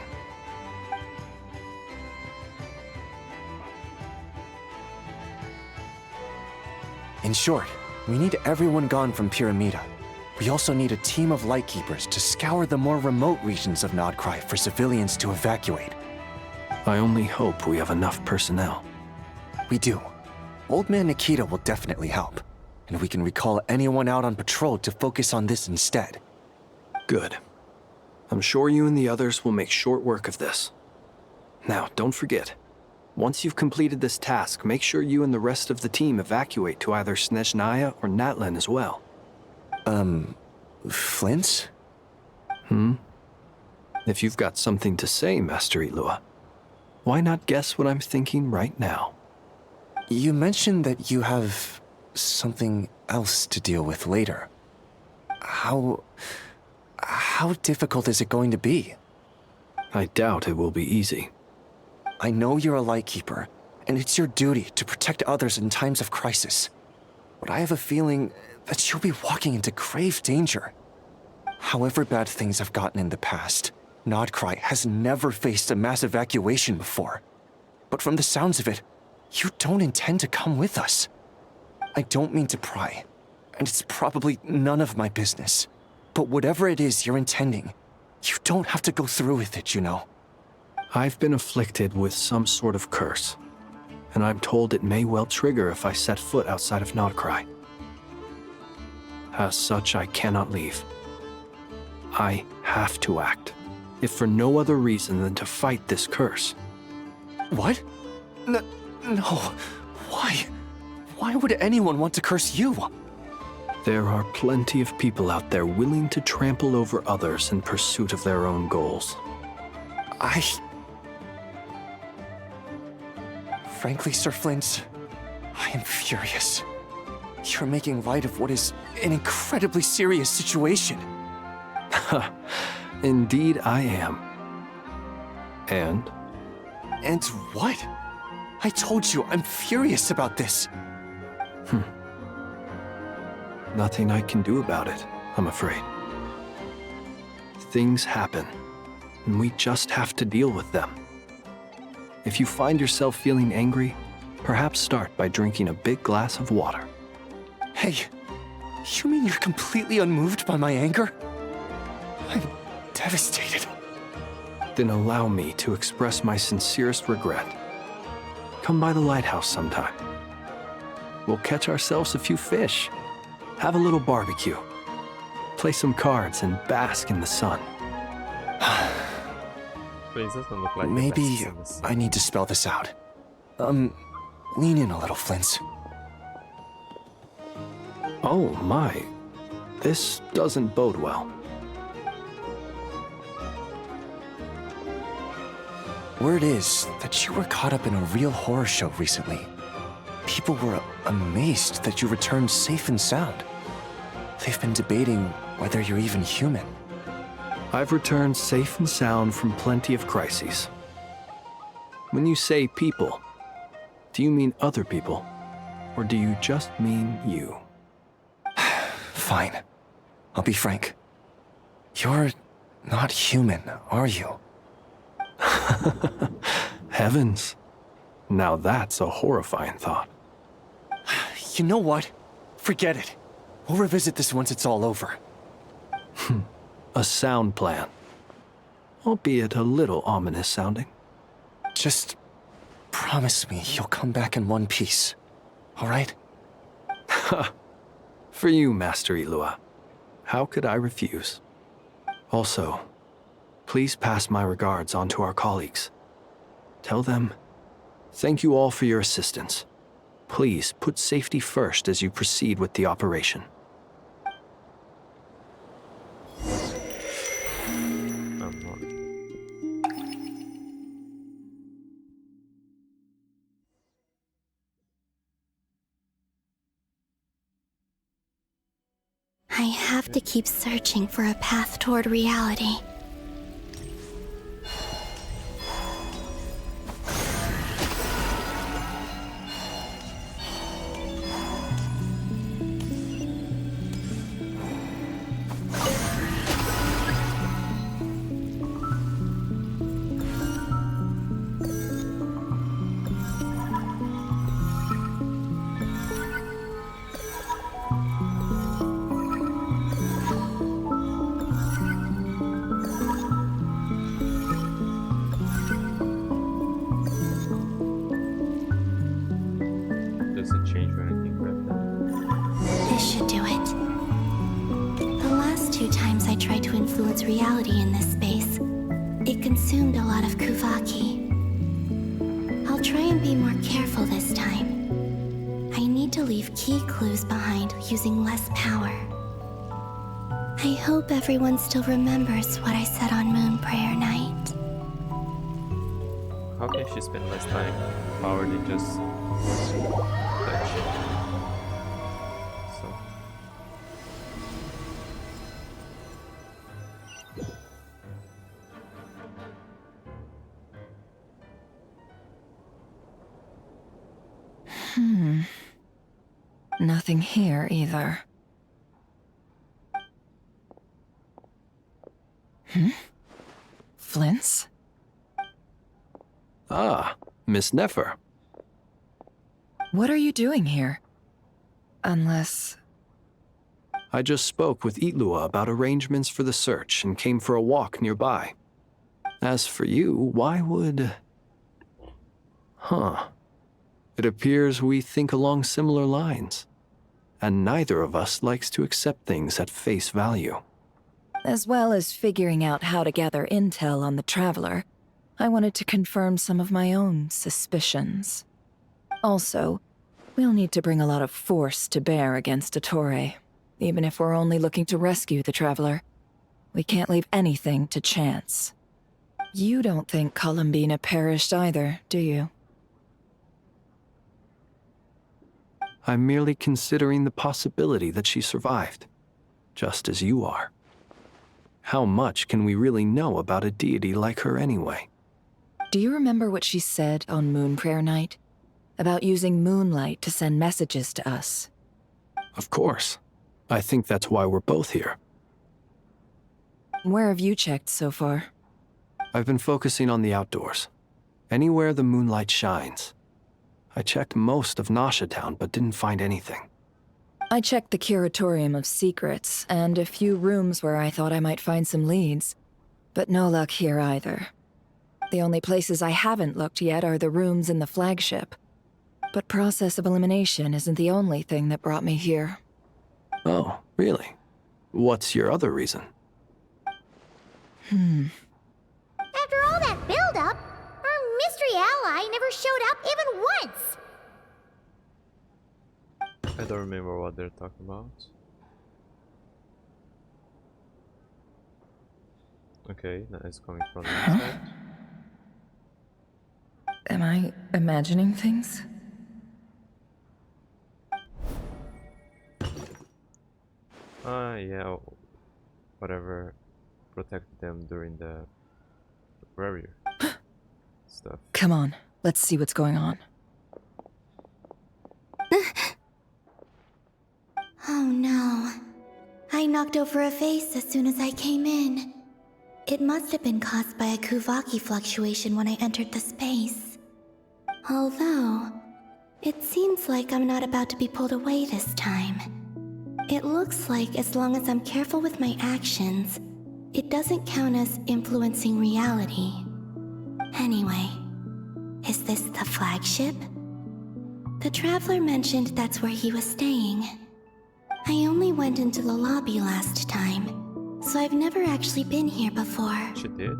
In short, we need everyone gone from Pyramida. We also need a team of Lightkeepers to scour the more remote regions of nod-krai for civilians to evacuate. I only hope we have enough personnel. We do. Old Man Nikita will definitely help, and we can recall anyone out on patrol to focus on this instead. Good. I'm sure you and the others will make short work of this. Now, don't forget, once you've completed this task, make sure you and the rest of the team evacuate to either Snezhnaya or Natlan as well. Flint? If you've got something to say, Master Ilua, why not guess what I'm thinking right now? You mentioned that you have something else to deal with later. How difficult is it going to be? I doubt it will be easy. I know you're a Lightkeeper, and it's your duty to protect others in times of crisis. But I have a feeling that you'll be walking into grave danger. However bad things have gotten in the past, Nod-krai has never faced a mass evacuation before. But from the sounds of it, you don't intend to come with us. I don't mean to pry, and it's probably none of my business. But whatever it is you're intending, you don't have to go through with it, you know. I've been afflicted with some sort of curse, and I'm told it may well trigger if I set foot outside of nod-krai. As such, I cannot leave. I have to act, if for no other reason than to fight this curse. What? No. Why? Why would anyone want to curse you? There are plenty of people out there willing to trample over others in pursuit of their own goals. Frankly, Sir Flint, I am furious. You're making light of what is an incredibly serious situation. Indeed I am. And? And what? I told you I'm furious about this. Nothing I can do about it, I'm afraid. Things happen, and we just have to deal with them. If you find yourself feeling angry, perhaps start by drinking a big glass of water. Hey, you mean you're completely unmoved by my anger? I'm devastated. Then allow me to express my sincerest regret. Come by the lighthouse sometime. We'll catch ourselves a few fish, have a little barbecue, play some cards, and bask in the sun. Maybe I need to spell this out. Lean in a little, Flint. Oh my, this doesn't bode well. Word is that you were caught up in a real horror show recently. People were amazed that you returned safe and sound. They've been debating whether you're even human. I've returned safe and sound from plenty of crises. When you say people, do you mean other people? Or do you just mean you? Fine. I'll be frank. You're not human, are you? Heavens. Now that's a horrifying thought. You know what? Forget it. We'll revisit this once it's all over. A sound plan. Albeit a little ominous sounding. Just promise me you'll come back in one piece, all right? For you, Master Ilua. How could I refuse? Also, please pass my regards on to our colleagues. Tell them, thank you all for your assistance. Please put safety first as you proceed with the operation. I have to keep searching for a path toward reality. This should do it. The last 2 times I tried to influence reality in this space, it consumed a lot of Kuvaki. I'll try and be more careful this time. I need to leave key clues behind using less power. I hope everyone still remembers what I said on Moon Prayer Night. How can she spend less time power than just touch? So. Nothing here either. Flints? Ah, Miss Nefer. What are you doing here? Unless... I just spoke with Itlua about arrangements for the search and came for a walk nearby. As for you, why would... Huh. It appears we think along similar lines. And neither of us likes to accept things at face value. As well as figuring out how to gather intel on the Traveler, I wanted to confirm some of my own suspicions. Also, we'll need to bring a lot of force to bear against Dottore, even if we're only looking to rescue the Traveler. We can't leave anything to chance. You don't think Columbina perished either, do you? I'm merely considering the possibility that she survived, just as you are. How much can we really know about a deity like her anyway? Do you remember what she said on Moon Prayer Night? About using moonlight to send messages to us? Of course. I think that's why we're both here. Where have you checked so far? I've been focusing on the outdoors. Anywhere the moonlight shines. I checked most of Nasha Town, but didn't find anything. I checked the Curatorium of Secrets, and a few rooms where I thought I might find some leads. But no luck here either. The only places I haven't looked yet are the rooms in the flagship. But process of elimination isn't the only thing that brought me here. Oh, really? What's your other reason? After all that build-up, our mystery ally never showed up even once! I don't remember what they're talking about. Okay, that is coming from the inside. Am I imagining things? Yeah, whatever protected them during the barrier stuff. Come on, let's see what's going on. Oh no. I knocked over a vase as soon as I came in. It must have been caused by a Kuvaki fluctuation when I entered the space. Although, it seems like I'm not about to be pulled away this time. It looks like as long as I'm careful with my actions, it doesn't count as influencing reality. Anyway, is this the flagship? The Traveler mentioned that's where he was staying. I only went into the lobby last time, so I've never actually been here before. She did?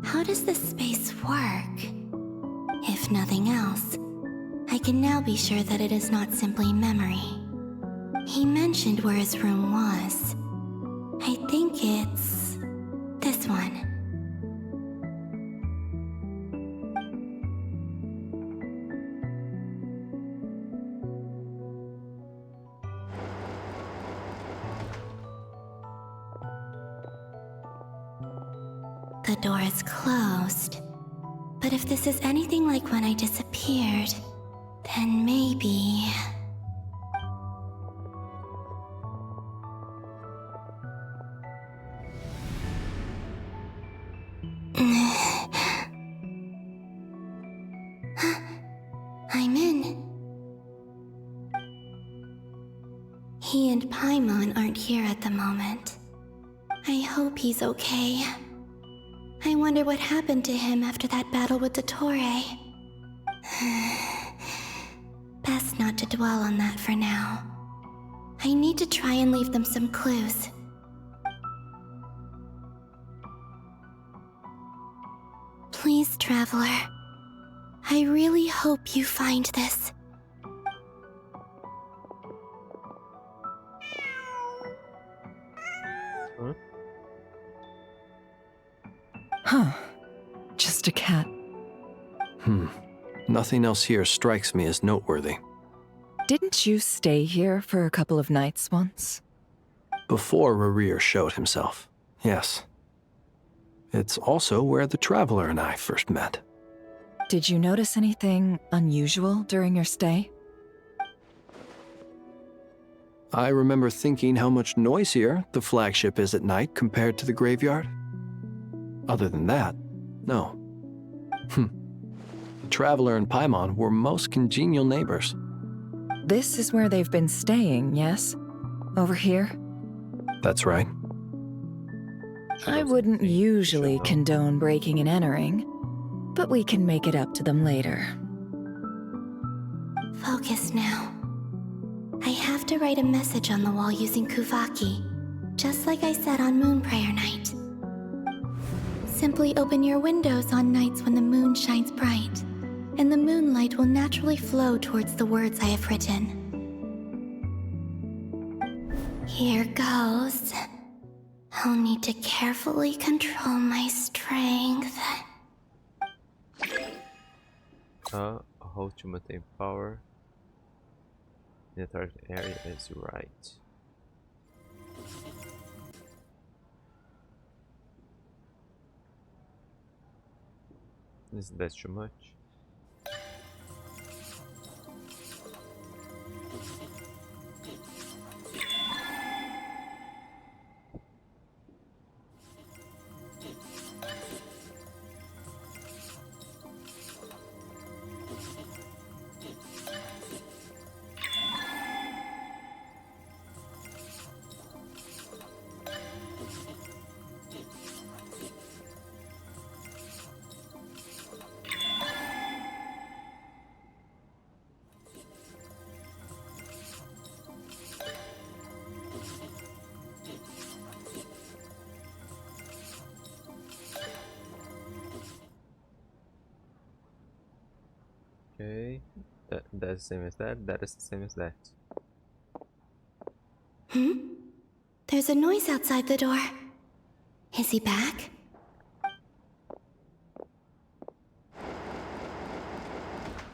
How does this space work? If nothing else, I can now be sure that it is not simply memory. He mentioned where his room was. I think it's... this one. The door is closed. But if this is anything like when I disappeared, then maybe... I'm in. He and Paimon aren't here at the moment. I hope he's okay. I wonder what happened to him after that battle with Dottore. Best not to dwell on that for now. I need to try and leave them some clues. Please, Traveler. I really hope you find this. Huh. Just a cat. Nothing else here strikes me as noteworthy. Didn't you stay here for a couple of nights once? Before Rerir showed himself, yes. It's also where the Traveler and I first met. Did you notice anything unusual during your stay? I remember thinking how much noisier the flagship is at night compared to the graveyard. Other than that, no. Traveler and Paimon were most congenial neighbors. This is where they've been staying, yes? Over here? That's right. I wouldn't usually condone breaking and entering, but we can make it up to them later. Focus now. I have to write a message on the wall using Kuvaki, just like I said on Moon Prayer Night. Simply open your windows on nights when the moon shines bright, and the moonlight will naturally flow towards the words I have written. Here goes. I'll need to carefully control my strength. Hold to maintain power. The target area is right. Isn't that too much? Okay, that's the same as that. That is the same as that. There's a noise outside the door. Is he back?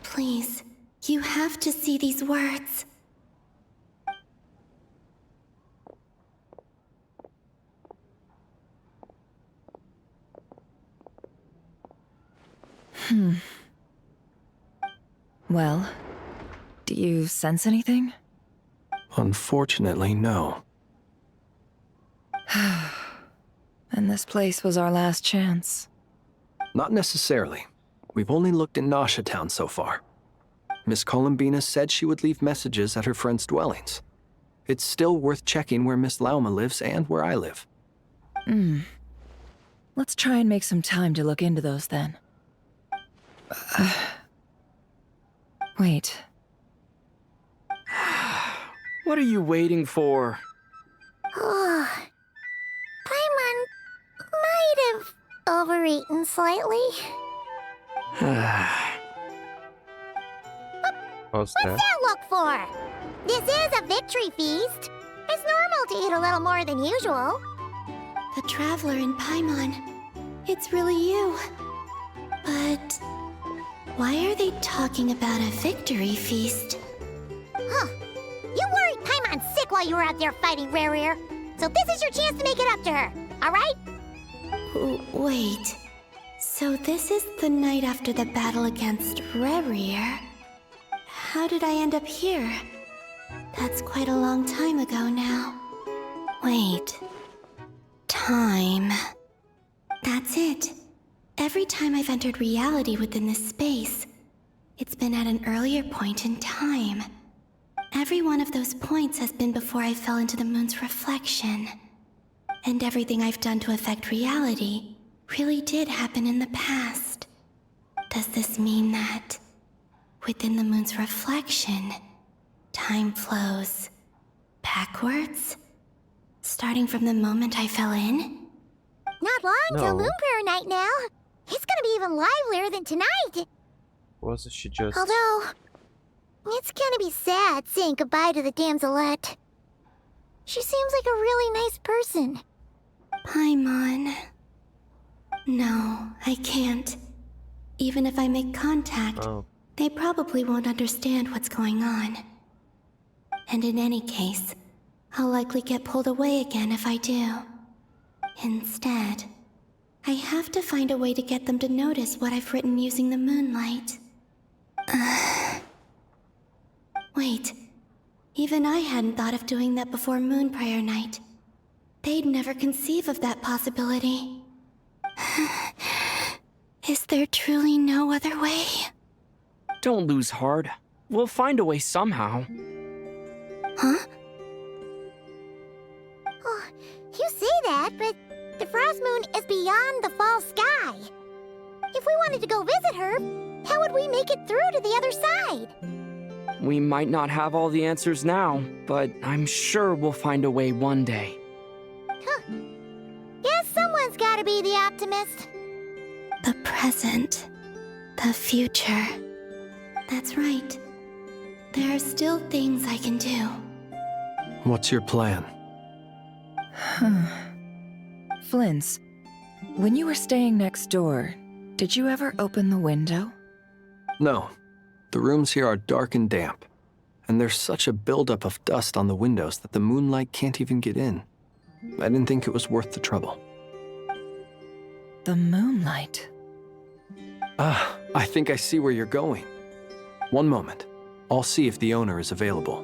Please, you have to see these words. Well, do you sense anything? Unfortunately, no. And this place was our last chance. Not necessarily. We've only looked in Nasha Town so far. Miss Columbina said she would leave messages at her friends' dwellings. It's still worth checking where Miss Lauma lives and where I live. Let's try and make some time to look into those then. Wait. What are you waiting for? Paimon might have overeaten slightly. What's that look for? This is a victory feast. It's normal to eat a little more than usual. The Traveler in Paimon. It's really you. But why are they talking about a victory feast? Huh. You worried Paimon sick while you were out there fighting Rare. So this is your chance to make it up to her, alright? Wait. So this is the night after the battle against Rare. How did I end up here? That's quite a long time ago now. Wait. Time. That's it. Every time I've entered reality within this space, it's been at an earlier point in time. Every one of those points has been before I fell into the moon's reflection. And everything I've done to affect reality really did happen in the past. Does this mean that within the moon's reflection, time flows backwards? Starting from the moment I fell in? Not long till Moon Prayer Night now. It's gonna be even livelier than tonight. Wasn't she just... Although, it's gonna be sad saying goodbye to the damselette. She seems like a really nice person. Paimon. No, I can't. Even if I make contact, they probably won't understand what's going on. And in any case, I'll likely get pulled away again if I do. Instead, I have to find a way to get them to notice what I've written using the moonlight. Wait, Even I hadn't thought of doing that before Moon Prayer Night. They'd never conceive of that possibility. Is there truly no other way? Don't lose heart. We'll find a way somehow. Huh? Oh, you say that, but the Frost Moon is beyond the fall sky. If we wanted to go visit her, how would we make it through to the other side? We might not have all the answers now, but I'm sure we'll find a way one day. Huh. Guess someone's gotta be the optimist. The present. The future. That's right. There are still things I can do. What's your plan? Flint's, when you were staying next door, did you ever open the window? No. The rooms here are dark and damp, and there's such a buildup of dust on the windows that the moonlight can't even get in. I didn't think it was worth the trouble. The moonlight. Ah, I think I see where you're going. One moment. I'll see if the owner is available.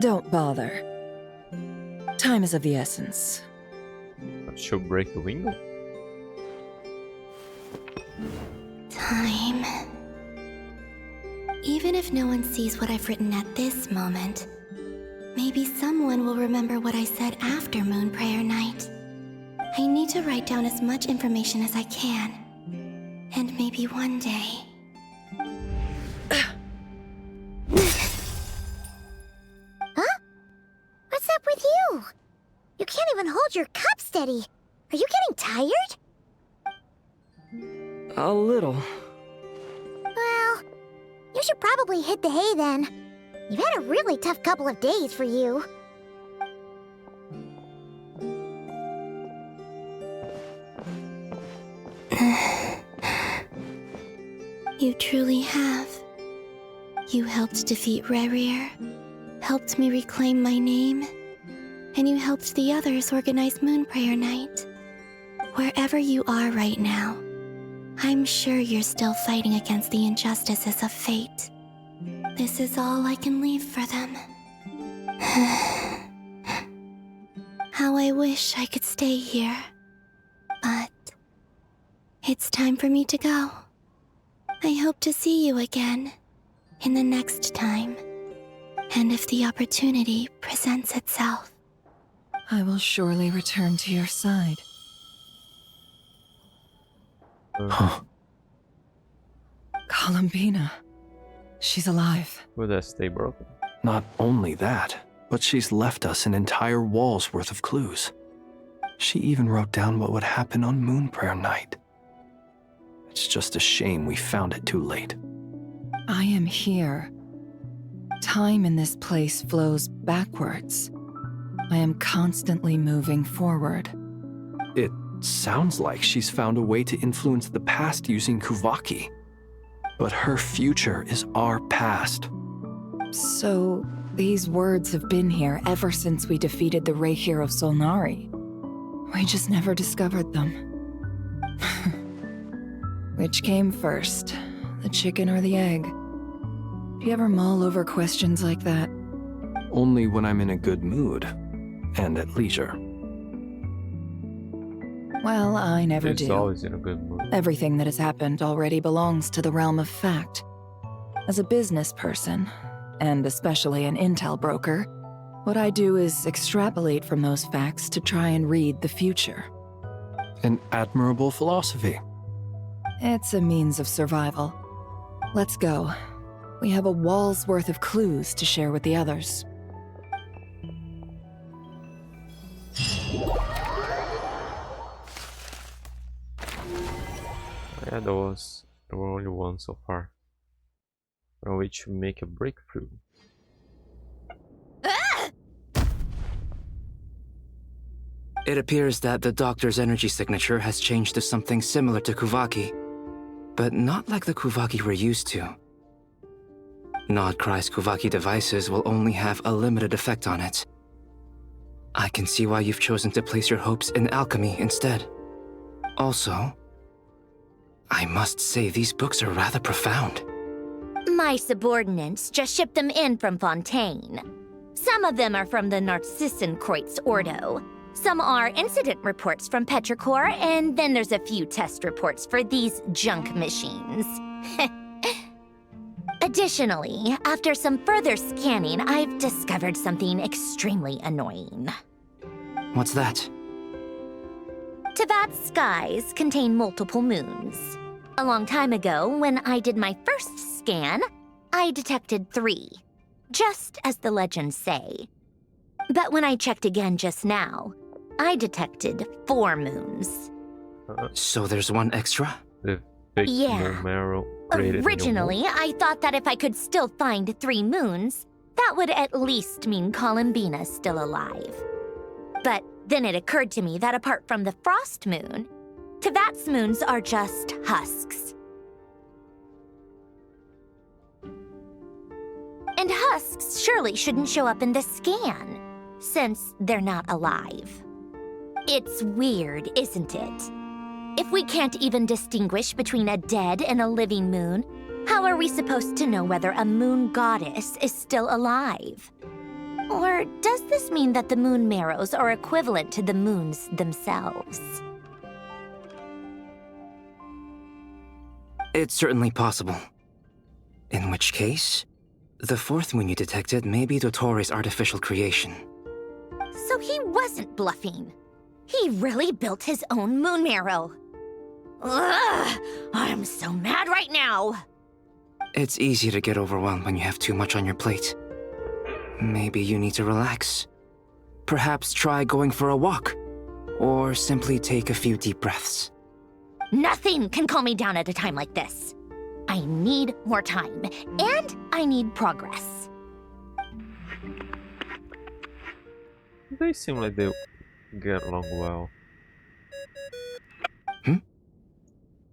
Don't bother. Time is of the essence. She'll break the window? Time. Even if no one sees what I've written at this moment, maybe someone will remember what I said after Moon Prayer Night. I need to write down as much information as I can. And maybe one day... Huh? What's up with you? You can't even hold your cup steady. Are you getting tired? A little. Well, you should probably hit the hay then. You've had a really tough couple of days for you. You truly have. You helped defeat Rerir, helped me reclaim my name, and you helped the others organize Moon Prayer Night. Wherever you are right now, I'm sure you're still fighting against the injustices of fate. This is all I can leave for them. How I wish I could stay here. But it's time for me to go. I hope to see you again in the next time. And if the opportunity presents itself. I will surely return to your side. Huh. Columbina. She's alive. Will that stay broken? Not only that, but she's left us an entire wall's worth of clues. She even wrote down what would happen on Moon Prayer Night. It's just a shame we found it too late. I am here. Time in this place flows backwards. I am constantly moving forward. It sounds like she's found a way to influence the past using Kuvaki. But her future is our past. So, these words have been here ever since we defeated the Reihir of Solnari. We just never discovered them. Which came first, the chicken or the egg? Do you ever mull over questions like that? Only when I'm in a good mood, and at leisure. Well, I never She's do. always in a good mood. Everything that has happened already belongs to the realm of fact. As a business person, and especially an intel broker, what I do is extrapolate from those facts to try and read the future. An admirable philosophy. It's a means of survival. Let's go. We have a wall's worth of clues to share with the others. Yeah, there were only one so far. On which to make a breakthrough. It appears that the doctor's energy signature has changed to something similar to Kuvaki, but not like the Kuvaki we're used to. Nod-krai's Kuvaki devices will only have a limited effect on it. I can see why you've chosen to place your hopes in alchemy instead. Also, I must say these books are rather profound. My subordinates just shipped them in from Fontaine. Some of them are from the Narcissenkreuz Ordo. Some are incident reports from Petrichor, and then there's a few test reports for these junk machines. Additionally, after some further scanning, I've discovered something extremely annoying. What's that? Teyvat's skies contain multiple moons. A long time ago, when I did my first scan, I detected 3, just as the legends say. But when I checked again just now, I detected 4 moons. So there's one extra? The fake Yeah. moon marrow created in your Originally, I thought that if I could still find 3 moons, that would at least mean Columbina's still alive. But then it occurred to me that apart from the frost moon, Teyvat's moons are just husks. And husks surely shouldn't show up in the scan, since they're not alive. It's weird, isn't it? If we can't even distinguish between a dead and a living moon, how are we supposed to know whether a moon goddess is still alive? Or does this mean that the moon marrows are equivalent to the moons themselves? It's certainly possible. In which case, the 4th moon you detected may be Dottore artificial creation. So he wasn't bluffing. He really built his own moon marrow. Ugh! I'm so mad right now! It's easy to get overwhelmed when you have too much on your plate. Maybe you need to relax. Perhaps try going for a walk, or simply take a few deep breaths. Nothing can calm me down at a time like this. I need more time, and I need progress. They seem like they get along well.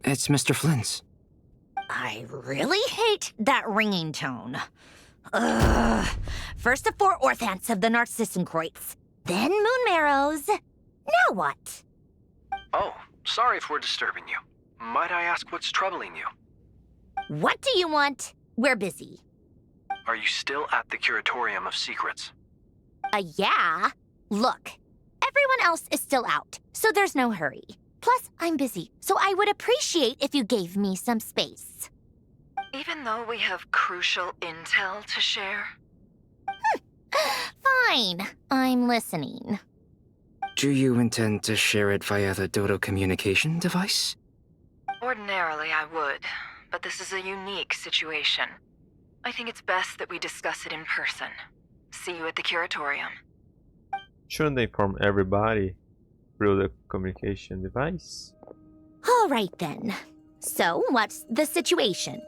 It's Mr. Flynn's. I really hate that ringing tone. Ugh. First the 4 orthants of the Narcissenkreuz, then moon marrows. Now what? Oh, sorry if we're disturbing you. Might I ask what's troubling you? What do you want? We're busy. Are you still at the Curatorium of Secrets? Yeah. Look, everyone else is still out, so there's no hurry. Plus, I'm busy, so I would appreciate if you gave me some space. Even though we have crucial intel to share? Fine, I'm listening. Do you intend to share it via the Dodo communication device? Ordinarily, I would, but this is a unique situation. I think it's best that we discuss it in person. See you at the Curatorium. Shouldn't they inform everybody through the communication device? All right then. So, what's the situation?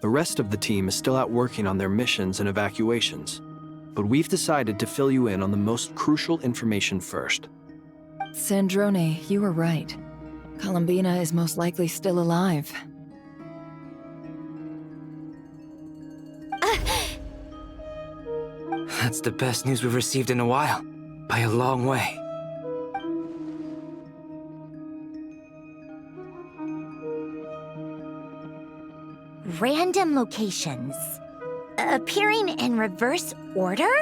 The rest of the team is still out working on their missions and evacuations, but we've decided to fill you in on the most crucial information first. Sandrone, you were right. Columbina is most likely still alive. That's the best news we've received in a while, by a long way. Random locations. Appearing in reverse order?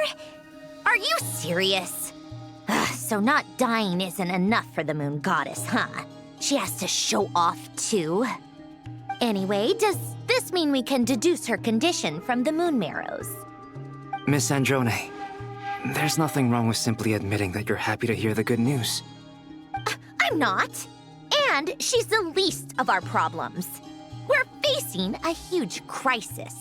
Are you serious? So not dying isn't enough for the moon goddess, huh? She has to show off too. Anyway, does this mean we can deduce her condition from the moon marrows? Miss Sandrone, there's nothing wrong with simply admitting that you're happy to hear the good news. I'm not. And she's the least of our problems. We're facing a huge crisis.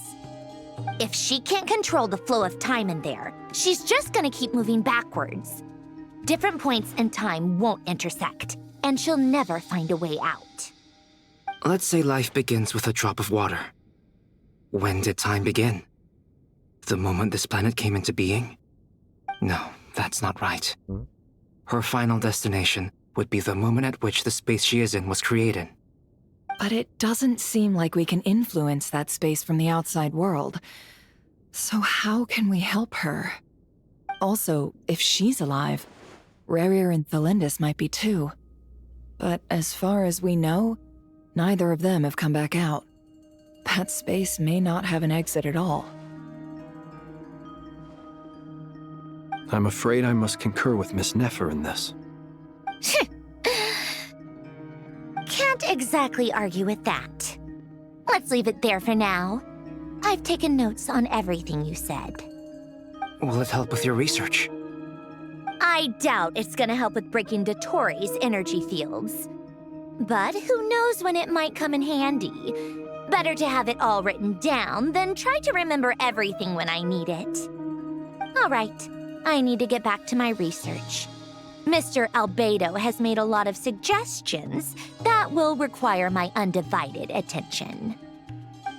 If she can't control the flow of time in there, she's just gonna keep moving backwards. Different points in time won't intersect, and she'll never find a way out. Let's say life begins with a drop of water. When did time begin? The moment this planet came into being? No, that's not right. Her final destination would be the moment at which the space she is in was created. But it doesn't seem like we can influence that space from the outside world. So how can we help her? Also, if she's alive, Rarier and Thelindis might be too. But as far as we know, neither of them have come back out. That space may not have an exit at all. I'm afraid I must concur with Miss Nefer in this. Can't exactly argue with that. Let's leave it there for now. I've taken notes on everything you said. Will it help with your research? I doubt it's gonna help with breaking Dotori's energy fields. But who knows when it might come in handy. Better to have it all written down than try to remember everything when I need it. All right, I need to get back to my research. Mr. Albedo has made a lot of suggestions that will require my undivided attention.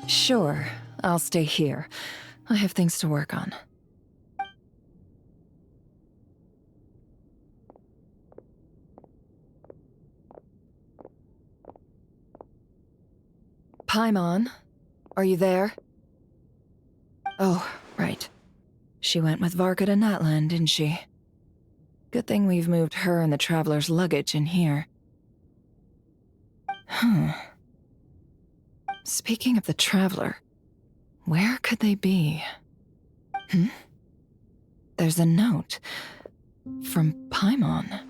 Sure, I'll stay here. I have things to work on. Paimon, are you there? Oh, right. She went with Varka to Natlan, didn't she? Good thing we've moved her and the Traveler's luggage in here. Speaking of the Traveler, where could they be? There's a note from Paimon.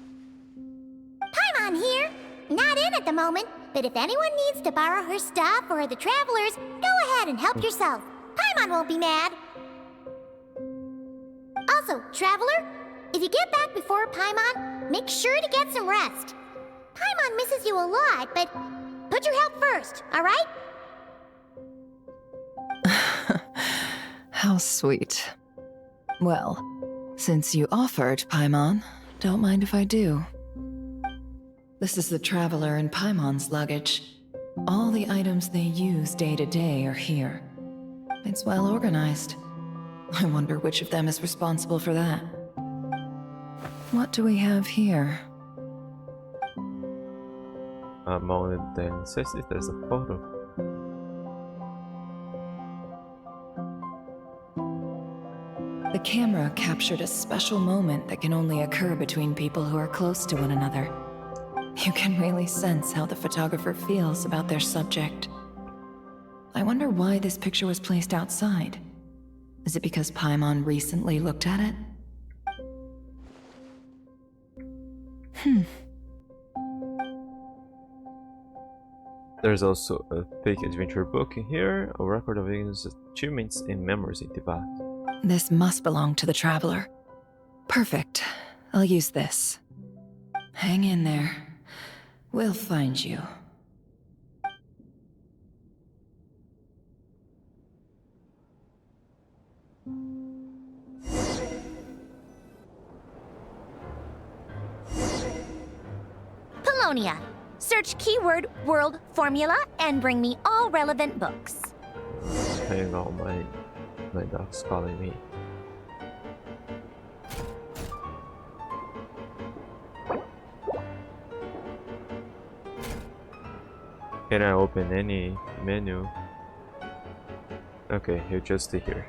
Paimon here. Not in at the moment, but if anyone needs to borrow her stuff or the Travelers, go ahead and help yourself. Paimon won't be mad. Also, Traveler, if you get back before Paimon, make sure to get some rest. Paimon misses you a lot, but put your health first, all right? How sweet. Well, since you offered, Paimon, don't mind if I do. This is the Traveler and Paimon's luggage. All the items they use day to day are here. It's well organized. I wonder which of them is responsible for that. What do we have here? Among the necessities, there's a photo. The camera captured a special moment that can only occur between people who are close to one another. You can really sense how the photographer feels about their subject. I wonder why this picture was placed outside. Is it because Paimon recently looked at it? There's also a fake adventure book in here, a record of his achievements and memories in Tibet. This must belong to the Traveler. Perfect. I'll use this. Hang in there. We'll find you. Polonia. Search keyword world formula and bring me all relevant books. Hang on, my dog's calling me. Can I open any menu? Okay, he'll just stay here.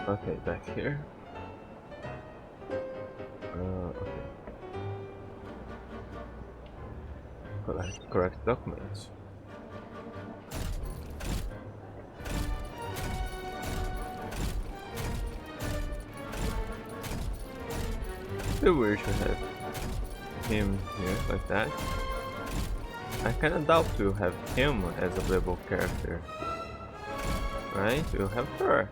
Okay, back here. Okay. Collect correct documents. Feel weird to have him here like that. I kinda doubt to have him as a playable character. Right? We'll have her.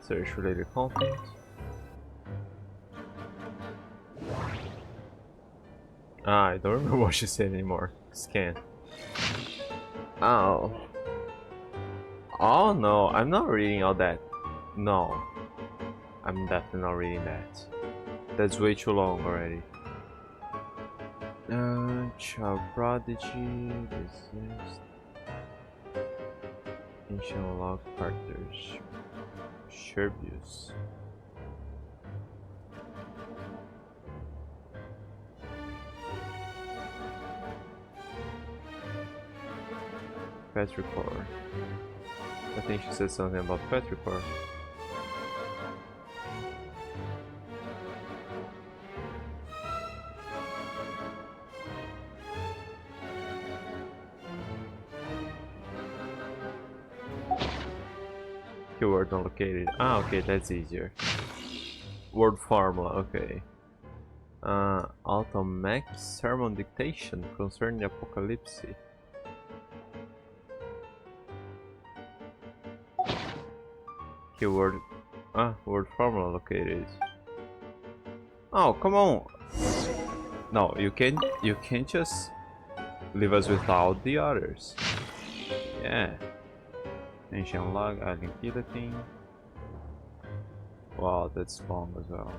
Search related content. I don't remember what she said anymore. Scan. Oh. Oh no, I'm not reading all that. No. I'm definitely not reading that. That's way too long already. Child prodigy, resist. Ancient log characters. Sherbius. Petrichor. I think she said something about Petrichor. Keyword not located. Ah, okay, that's easier. Word formula, okay. Automatic sermon dictation concerning the apocalypse. Keyword. Word formula located. Oh, come on! No, you can't just leave us without the others. Yeah. Ancient log, island guillotine. Wow, that's long as well.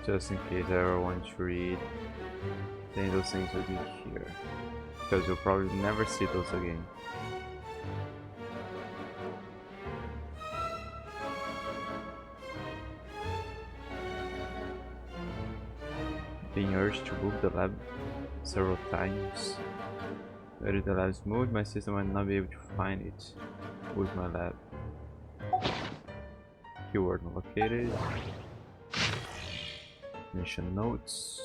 Just in case I ever want to read, then those things will be here. Because you'll probably never see those again. Being urged to move the lab several times. Where the lab is moved, my system might not be able to find it with my lab. Keyword not located. Mission notes.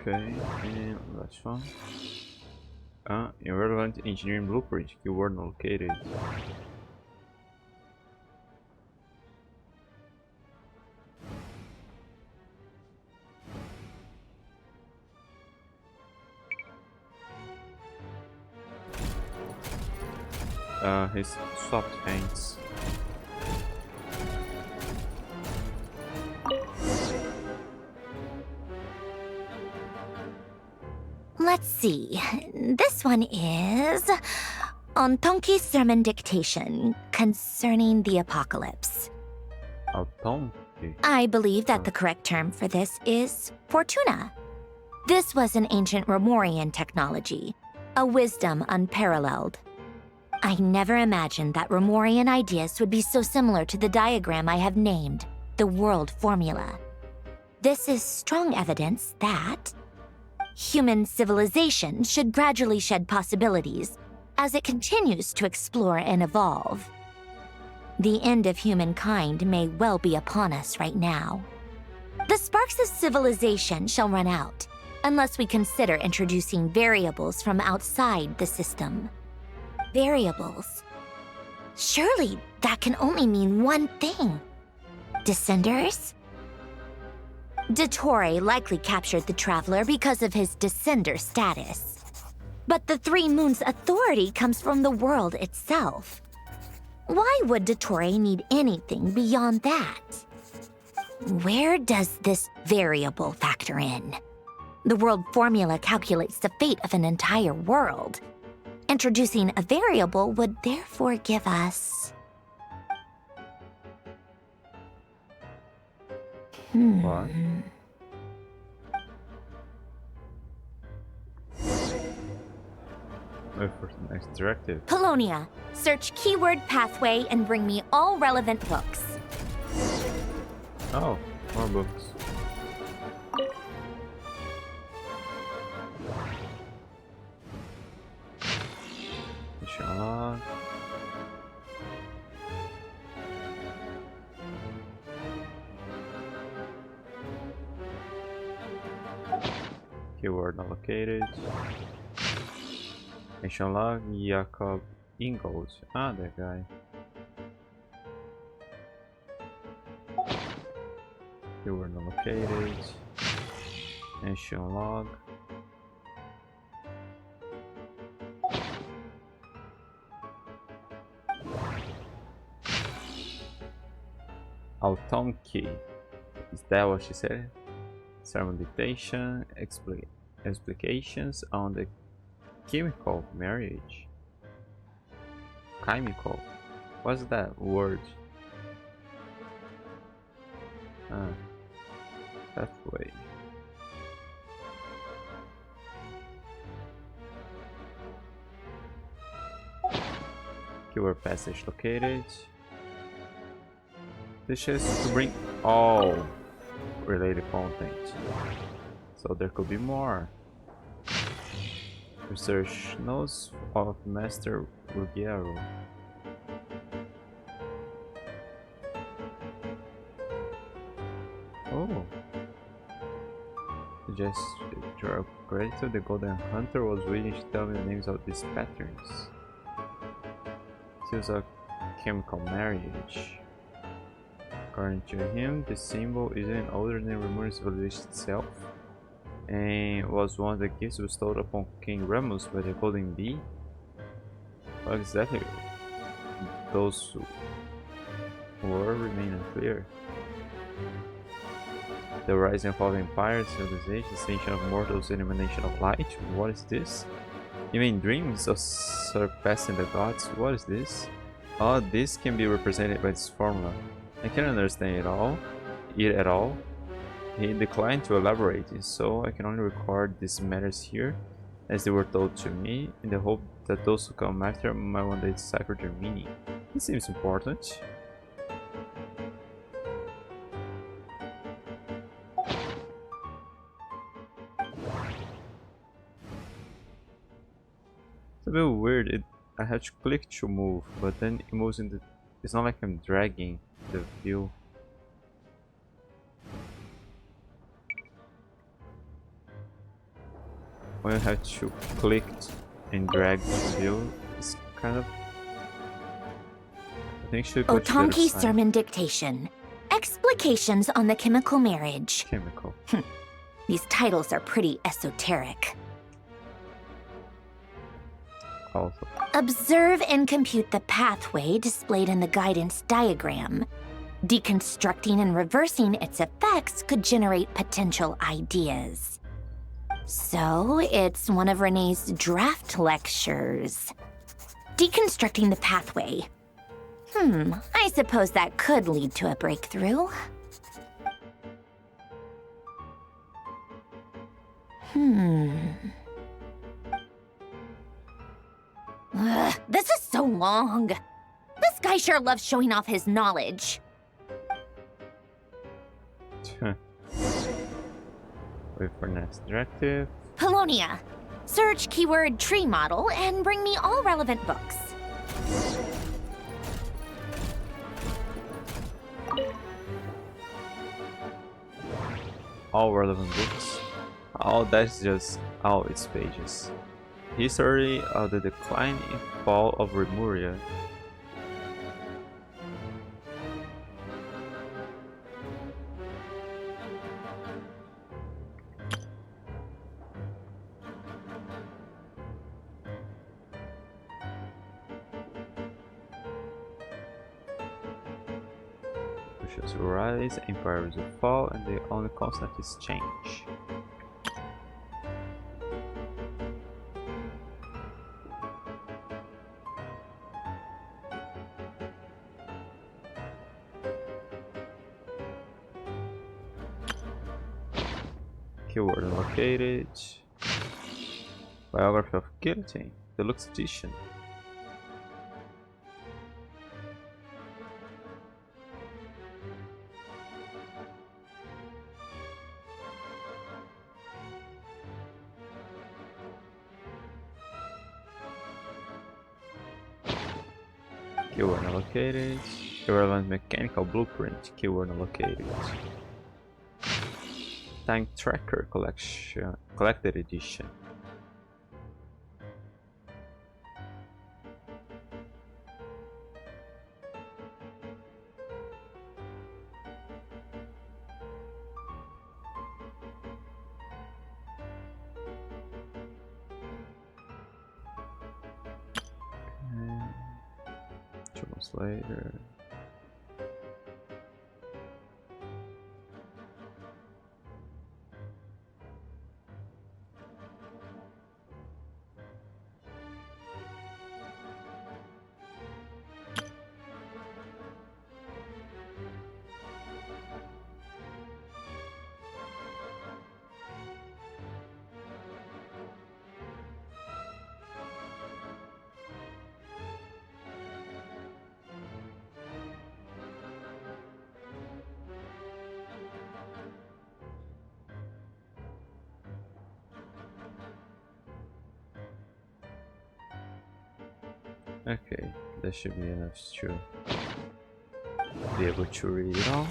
Okay, and last one. Irrelevant engineering blueprint, keyword not located. His soft hands. Let's see. This one is on Tonki's sermon dictation concerning the apocalypse. Tonki? I believe that the correct term for this is Fortuna. This was an ancient Romorian technology, a wisdom unparalleled. I never imagined that Romorian ideas would be so similar to the diagram I have named, the world formula. This is strong evidence that human civilization should gradually shed possibilities as it continues to explore and evolve. The end of humankind may well be upon us right now. The sparks of civilization shall run out unless we consider introducing variables from outside the system. Variables. Surely that can only mean one thing. Descenders? Dottore likely captured the Traveler because of his descender status. But the Three Moons' authority comes from the world itself. Why would Dottore need anything beyond that? Where does this variable factor in? The world formula calculates the fate of an entire world. Introducing a variable would therefore give us What? Wait for the next directive. Polonia, search keyword pathway and bring me all relevant books. Oh, more books. Inshallah. Keyword not located. Inshallah, Jakob Ingold. Ah, that guy. Keyword not located. Inshallah. Autonki. Is that what she said? Sermon dictation, explications on the chemical marriage. Chemical. What's that word? Pathway. Keyword passage located. This is to bring all related content. So there could be more. Research notes of Master Ruggiero. Oh. Just draw credit to the Golden Hunter was willing to tell me the names of these patterns. This is a chemical marriage. According to him, the symbol isn't older than Remus village itself, and was one of the gifts bestowed upon King Remus by the Golden Bee. What exactly those were remain unclear. The rising and falling empires, civilization, ascension of mortals, and emanation of light. What is this? Even dreams of surpassing the gods. What is this? All this can be represented by this formula. I can't understand it at all. He declined to elaborate, so I can only record these matters here, as they were told to me, in the hope that those who come after might one day decipher their meaning. This seems important. It's a bit weird. I have to click to move, but then it moves in the. It's not like I'm dragging the view. When I have to click and drag the view, it's kind of. I think should go to the other Otonki side. sermon dictation. Explications on the chemical marriage. Chemical. These titles are pretty esoteric. Also. Observe and compute the pathway displayed in the guidance diagram. Deconstructing and reversing its effects could generate potential ideas. So, it's one of Renee's draft lectures. Deconstructing the pathway. I suppose that could lead to a breakthrough. Ugh, this is so long. This guy sure loves showing off his knowledge. Wait for next directive. Polonia, search keyword tree model and bring me all relevant books. All relevant books. Oh, that's just all its pages. History of the decline and fall of Remuria. Nations will rise, empires will fall, and the only constant is change. Keyword unlocated. Biography of Guillotine, Deluxe Edition. Keyword unlocated. Irrelevant Mechanical Blueprint, keyword unlocated. Time Tracker Collected Edition. Okay. 2 months later. Okay, that should be enough to be able to read it all.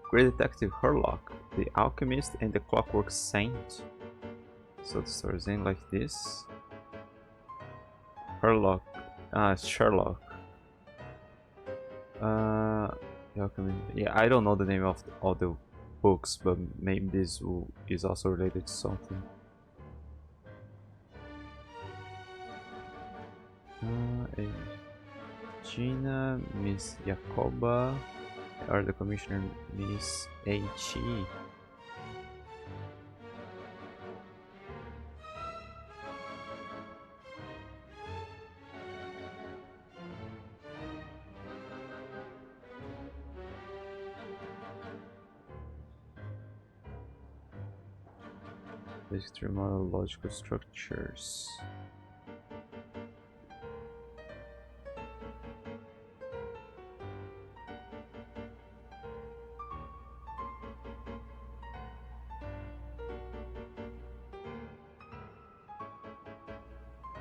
Great Detective Herlock, the Alchemist and the Clockwork Saint. So the story's in like this. Herlock, Sherlock. The Alchemist. Yeah, I don't know the name of all the books, but maybe this is also related to something. Gina, Miss Jacoba, or the Commissioner, Miss H.E. Basic 3 model logical structures.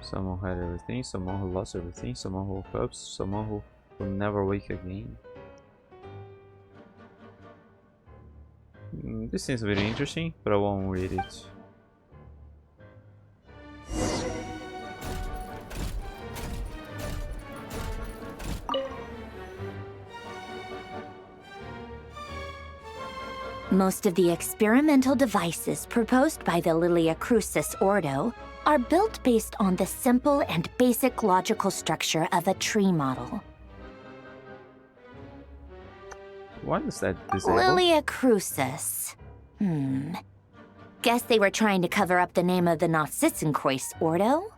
Someone had everything, someone who lost everything, someone who woke up, someone who will never wake again. This seems very interesting, but I won't read it. Most of the experimental devices proposed by the Lilia Crucis Ordo are built based on the simple and basic logical structure of a tree model. Why is that disabled? Lilia Crucis. Guess they were trying to cover up the name of the Narcissenkreuz Ordo?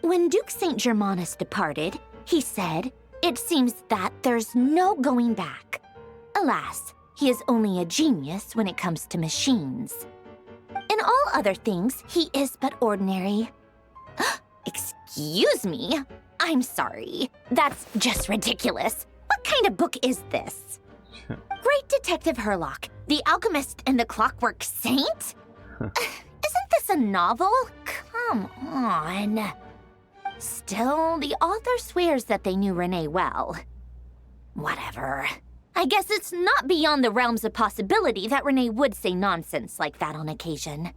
When Duke St. Germanus departed, he said, "It seems that there's no going back." Alas, he is only a genius when it comes to machines. In all other things, he is but ordinary. Excuse me? I'm sorry. That's just ridiculous. What kind of book is this? Great Detective Herlock, the Alchemist and the Clockwork Saint? Isn't this a novel? Come on. Still, the author swears that they knew Renee well. Whatever. I guess it's not beyond the realms of possibility that Renee would say nonsense like that on occasion.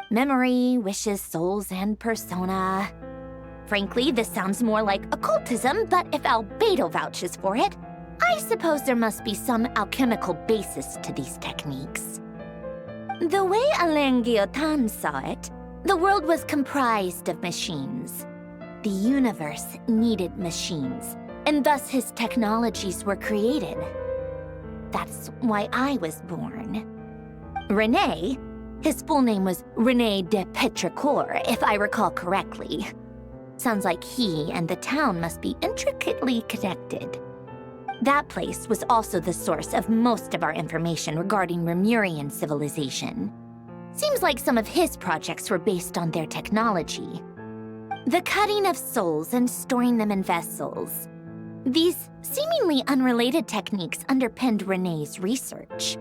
Memory, wishes, souls, and persona. Frankly, this sounds more like occultism, but if Albedo vouches for it, I suppose there must be some alchemical basis to these techniques. The way Alain Guillotin saw it, the world was comprised of machines. The universe needed machines, and thus his technologies were created. That's why I was born. René, his full name was René de Petrichor, if I recall correctly. Sounds like he and the town must be intricately connected. That place was also the source of most of our information regarding Remurian civilization. Seems like some of his projects were based on their technology. The cutting of souls and storing them in vessels. These seemingly unrelated techniques underpinned Renee's research.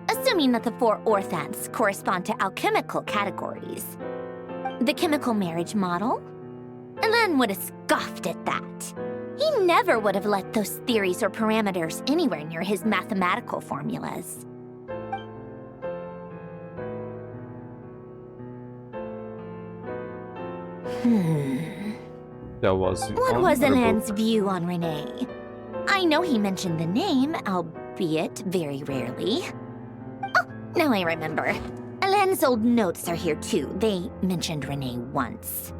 Assuming that the 4 orthants correspond to alchemical categories. The chemical marriage model? Elen would have scoffed at that. He never would have let those theories or parameters anywhere near his mathematical formulas. That was What was Elen's view on Renee? I know he mentioned the name, albeit very rarely. Oh, now I remember. Elen's old notes are here too. They mentioned Renee once.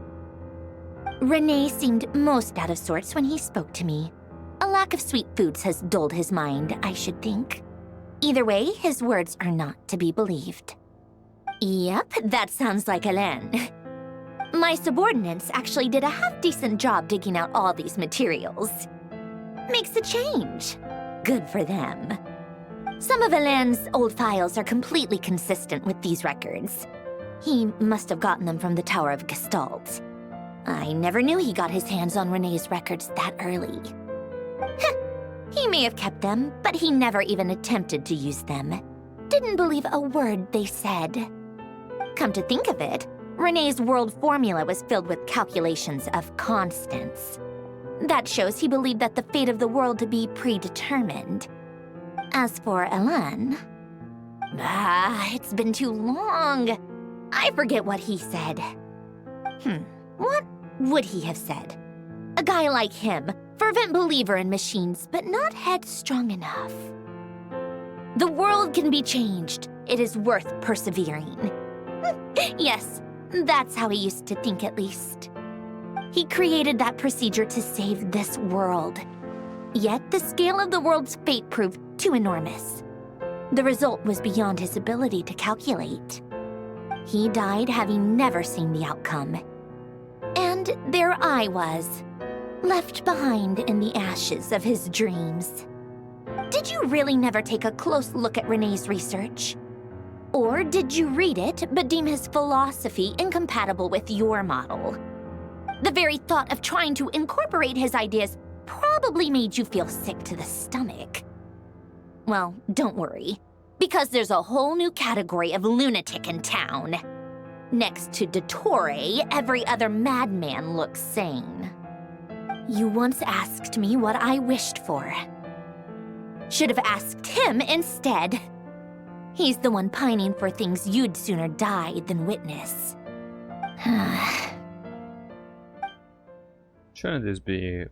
Renee seemed most out of sorts when he spoke to me. A lack of sweet foods has dulled his mind, I should think. Either way, his words are not to be believed. Yep, that sounds like Elen. My subordinates actually did a half-decent job digging out all these materials. Makes a change. Good for them. Some of Elen's old files are completely consistent with these records. He must have gotten them from the Tower of Gestalt. I never knew he got his hands on Renee's records that early. He may have kept them, but he never even attempted to use them. Didn't believe a word they said. Come to think of it, Renee's world formula was filled with calculations of constants. That shows he believed that the fate of the world to be predetermined. As for Elen... it's been too long. I forget what he said. What would he have said? A guy like him, fervent believer in machines, but not headstrong enough. The world can be changed. It is worth persevering. Yes, that's how he used to think at least. He created that procedure to save this world. Yet the scale of the world's fate proved too enormous. The result was beyond his ability to calculate. He died having never seen the outcome. And there I was, left behind in the ashes of his dreams. Did you really never take a close look at Renee's research? Or did you read it but deem his philosophy incompatible with your model? The very thought of trying to incorporate his ideas probably made you feel sick to the stomach. Well, don't worry, because there's a whole new category of lunatic in town. Next to Dottore, every other madman looks sane. You once asked me what I wished for. Should have asked him instead. He's the one pining for things you'd sooner die than witness. Shouldn't this be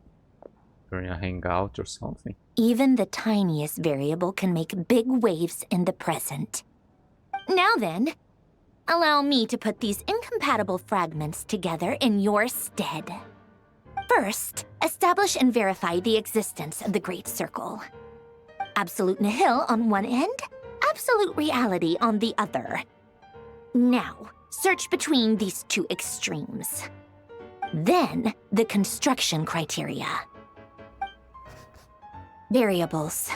during a hangout or something? Even the tiniest variable can make big waves in the present. Now then, allow me to put these incompatible fragments together in your stead. First, establish and verify the existence of the Great Circle. Absolute nihil on one end, absolute reality on the other. Now, search between these two extremes. Then, the construction criteria. Variables.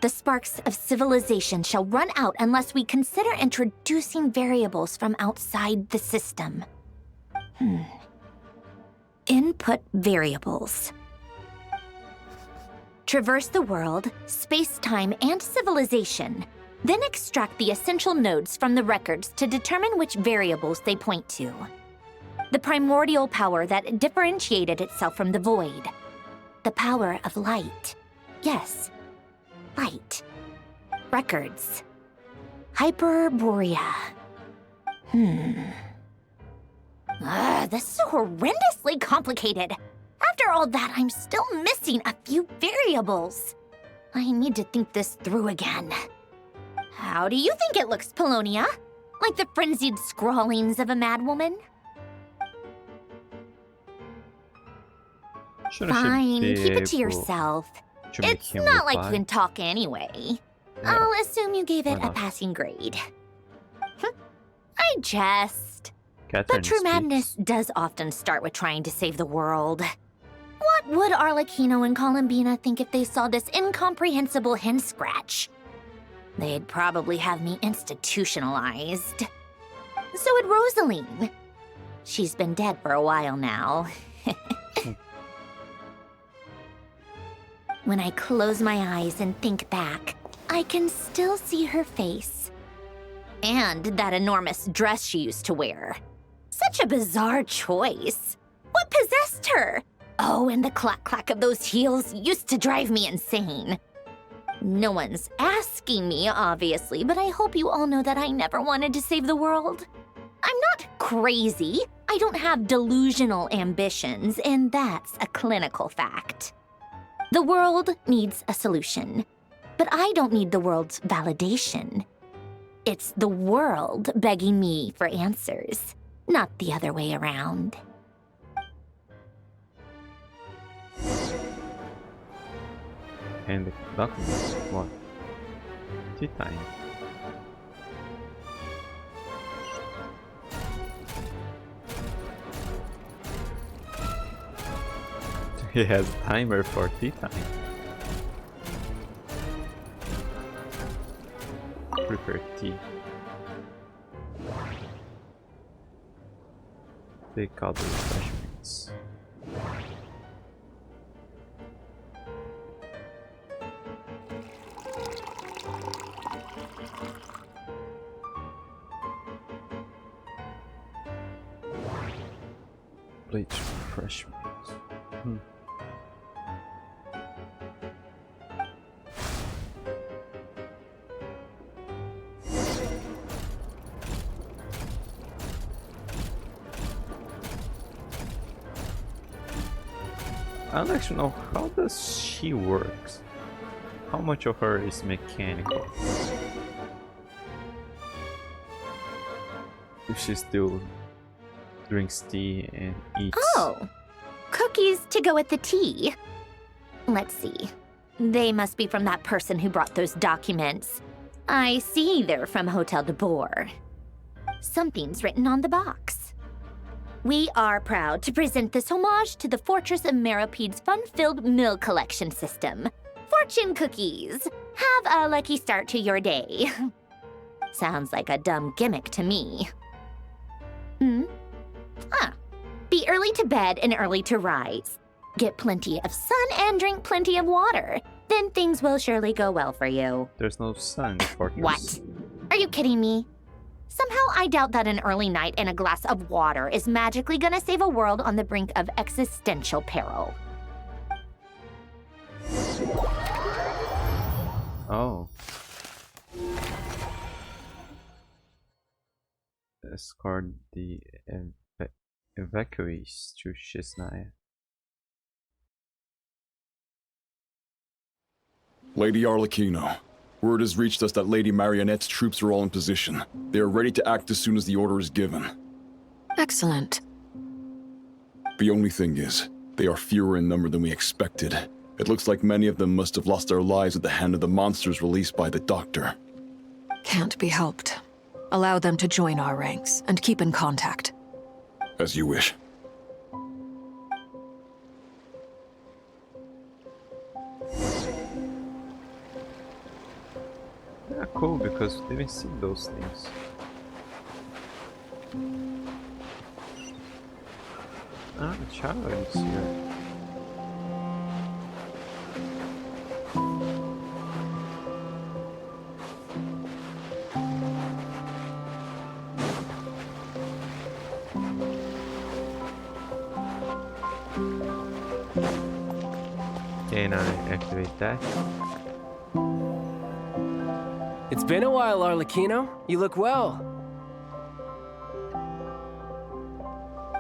The sparks of civilization shall run out unless we consider introducing variables from outside the system. Input variables. Traverse the world, space-time, and civilization, then extract the essential nodes from the records to determine which variables they point to. The primordial power that differentiated itself from the void. The power of light. Yes, light. Records. Hyperborea. This is horrendously complicated. After all that, I'm still missing a few variables. I need to think this through again. How do you think it looks, Polonia? Like the frenzied scrawlings of a madwoman? Fine, keep it to yourself. It's not like you can talk anyway. I'll assume you gave it a passing grade. I jest. But true madness does often start with trying to save the world. What would Arlecchino and Columbina think if they saw this incomprehensible hen scratch? They'd probably have me institutionalized. So would Rosaline. She's been dead for a while now. When I close my eyes and think back, I can still see her face. And that enormous dress she used to wear. Such a bizarre choice. What possessed her? Oh, and the clack-clack of those heels used to drive me insane. No one's asking me, obviously, but I hope you all know that I never wanted to save the world. I'm not crazy. I don't have delusional ambitions, and that's a clinical fact. The world needs a solution, but I don't need the world's validation. It's the world begging me for answers, not the other way around. And the documents, what? Tea time. He has a timer for tea time. Prepare tea. Take out the refreshments. Plate refreshments. I don't actually know, how does she works? How much of her is mechanical? If she still drinks tea and eats. Oh, cookies to go with the tea. Let's see. They must be from that person who brought those documents. I see they're from Hotel de Boer. Something's written on the box. We are proud to present this homage to the Fortress of Meropede's fun-filled meal collection system. Fortune cookies. Have a lucky start to your day. Sounds like a dumb gimmick to me. Be early to bed and early to rise. Get plenty of sun and drink plenty of water. Then things will surely go well for you. There's no sun in the fortress. What? Are you kidding me? Somehow I doubt that an early night and a glass of water is magically gonna save a world on the brink of existential peril. Oh. Escort the evacuees to Shisnaya. Lady Arlecchino, word has reached us that Lady Marionette's troops are all in position. They are ready to act as soon as the order is given. Excellent. The only thing is, they are fewer in number than we expected. It looks like many of them must have lost their lives at the hand of the monsters released by the Doctor. Can't be helped. Allow them to join our ranks and keep in contact. As you wish. Yeah, cool, because we didn't see those things. Ah, the child is here. Can I activate that? It's been a while, Arlecchino. You look well.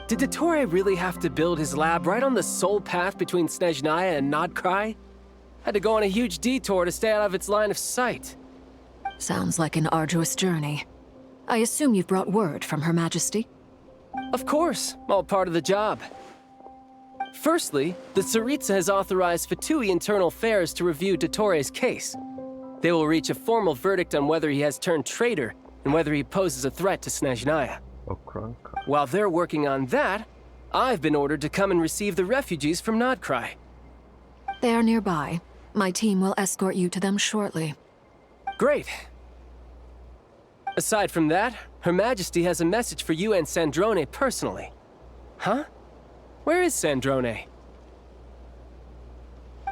Did Dottore really have to build his lab right on the sole path between Snezhnaya and Nod-krai? Had to go on a huge detour to stay out of its line of sight. Sounds like an arduous journey. I assume you've brought word from Her Majesty? Of course, all part of the job. Firstly, the Tsaritsa has authorized Fatui Internal Affairs to review Dottore's case. They will reach a formal verdict on whether he has turned traitor and whether he poses a threat to Snezhnaya. While they're working on that, I've been ordered to come and receive the refugees from Nod-krai. They are nearby. My team will escort you to them shortly. Great. Aside from that, Her Majesty has a message for you and Sandrone personally. Huh? Where is Sandrone?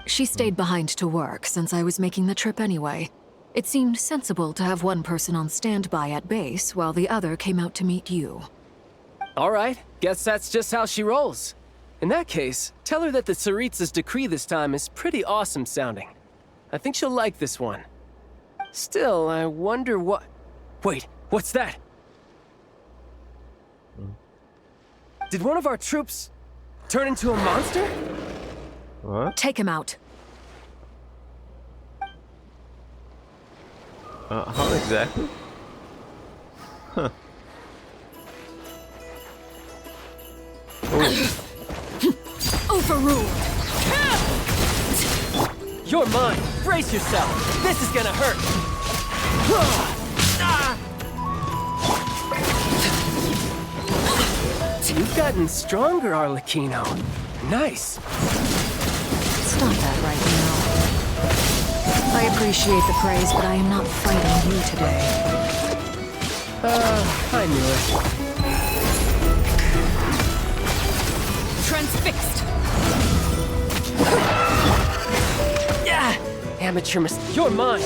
She stayed behind to work since I was making the trip anyway. It seemed sensible to have one person on standby at base while the other came out to meet you. All right, guess that's just how she rolls. In that case, tell her that the Tsaritsa's decree this time is pretty awesome sounding. I think she'll like this one. Still, I wonder what... Wait, what's that? Did one of our troops turn into a monster? What? Take him out. How exactly? Huh. Overruled. You're mine. Brace yourself. This is gonna hurt. You've gotten stronger, Arlecchino. Nice. Stop that right now. I appreciate the praise, but I am not fighting you today. I knew it. Transfixed. Yeah, amateur You're mine.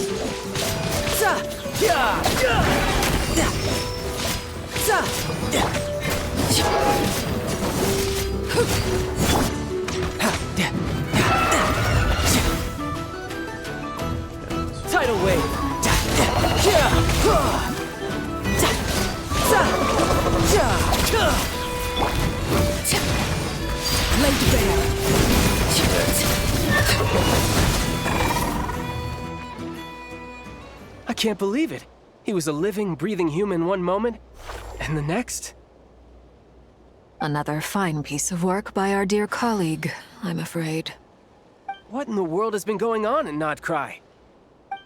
Tidal wave. Laid bare. I can't believe it. He was a living, breathing human one moment, and the next... Another fine piece of work by our dear colleague, I'm afraid. What in the world has been going on in nod-krai?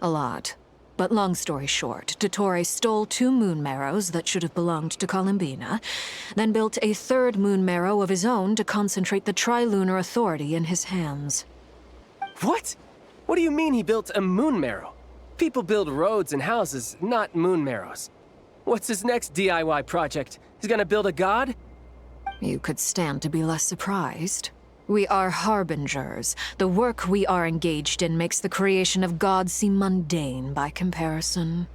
A lot. But long story short, Dottore stole 2 moon marrows that should have belonged to Columbina, then built a 3rd moon marrow of his own to concentrate the Tri-Lunar Authority in his hands. What? What do you mean he built a moon marrow? People build roads and houses, not moon marrows. What's his next DIY project? He's gonna build a god? You could stand to be less surprised. We are harbingers. The work we are engaged in makes the creation of gods seem mundane by comparison.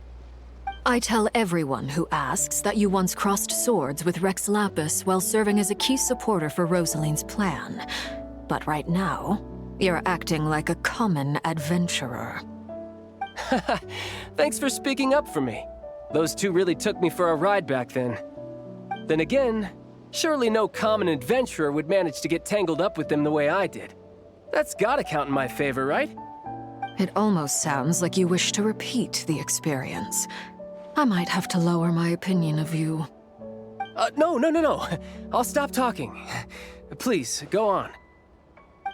I tell everyone who asks that you once crossed swords with Rex Lapis while serving as a key supporter for Rosaline's plan. But right now, you're acting like a common adventurer. Thanks for speaking up for me. Those 2 really took me for a ride back then. Then again, surely no common adventurer would manage to get tangled up with them the way I did. That's gotta count in my favor, right? It almost sounds like you wish to repeat the experience. I might have to lower my opinion of you. No. I'll stop talking. Please, go on.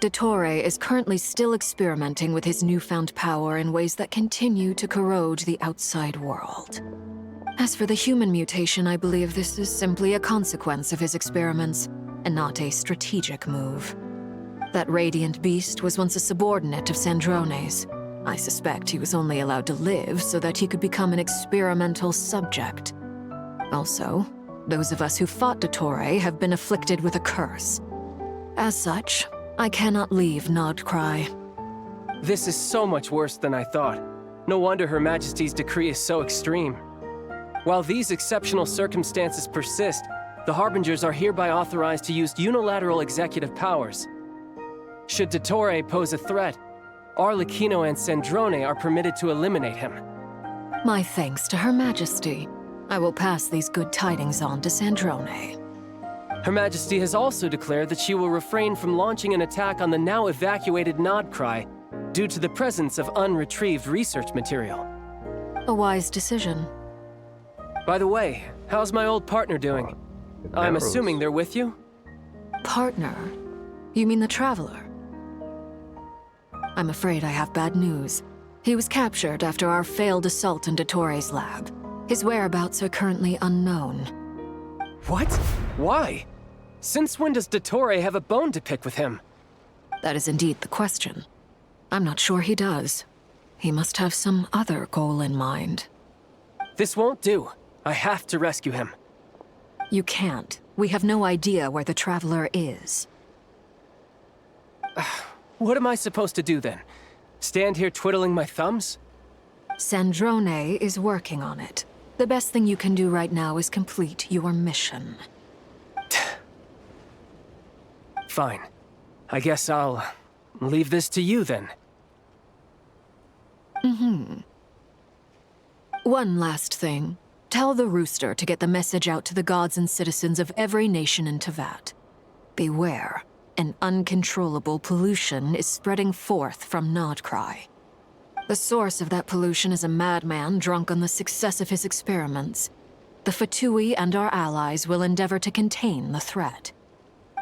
Dottore is currently still experimenting with his newfound power in ways that continue to corrode the outside world. As for the human mutation, I believe this is simply a consequence of his experiments, and not a strategic move. That radiant beast was once a subordinate of Sandrone's. I suspect he was only allowed to live so that he could become an experimental subject. Also, those of us who fought Dottore have been afflicted with a curse. As such, I cannot leave nod-krai. This is so much worse than I thought. No wonder Her Majesty's decree is so extreme. While these exceptional circumstances persist, the Harbingers are hereby authorized to use unilateral executive powers. Should Dottore pose a threat, Arlecchino and Sandrone are permitted to eliminate him. My thanks to Her Majesty. I will pass these good tidings on to Sandrone. Her Majesty has also declared that she will refrain from launching an attack on the now evacuated nod-krai due to the presence of unretrieved research material. A wise decision. By the way, how's my old partner doing? I'm assuming they're with you? Partner? You mean the Traveler? I'm afraid I have bad news. He was captured after our failed assault in Dottore's lab. His whereabouts are currently unknown. What? Why? Since when does Dottore have a bone to pick with him? That is indeed the question. I'm not sure he does. He must have some other goal in mind. This won't do. I have to rescue him. You can't. We have no idea where the Traveler is. What am I supposed to do then? Stand here twiddling my thumbs? Sandrone is working on it. The best thing you can do right now is complete your mission. Fine. I guess I'll leave this to you then. One last thing. Tell the rooster to get the message out to the gods and citizens of every nation in Teyvat. Beware. An uncontrollable pollution is spreading forth from nod-krai. The source of that pollution is a madman drunk on the success of his experiments. The Fatui and our allies will endeavor to contain the threat.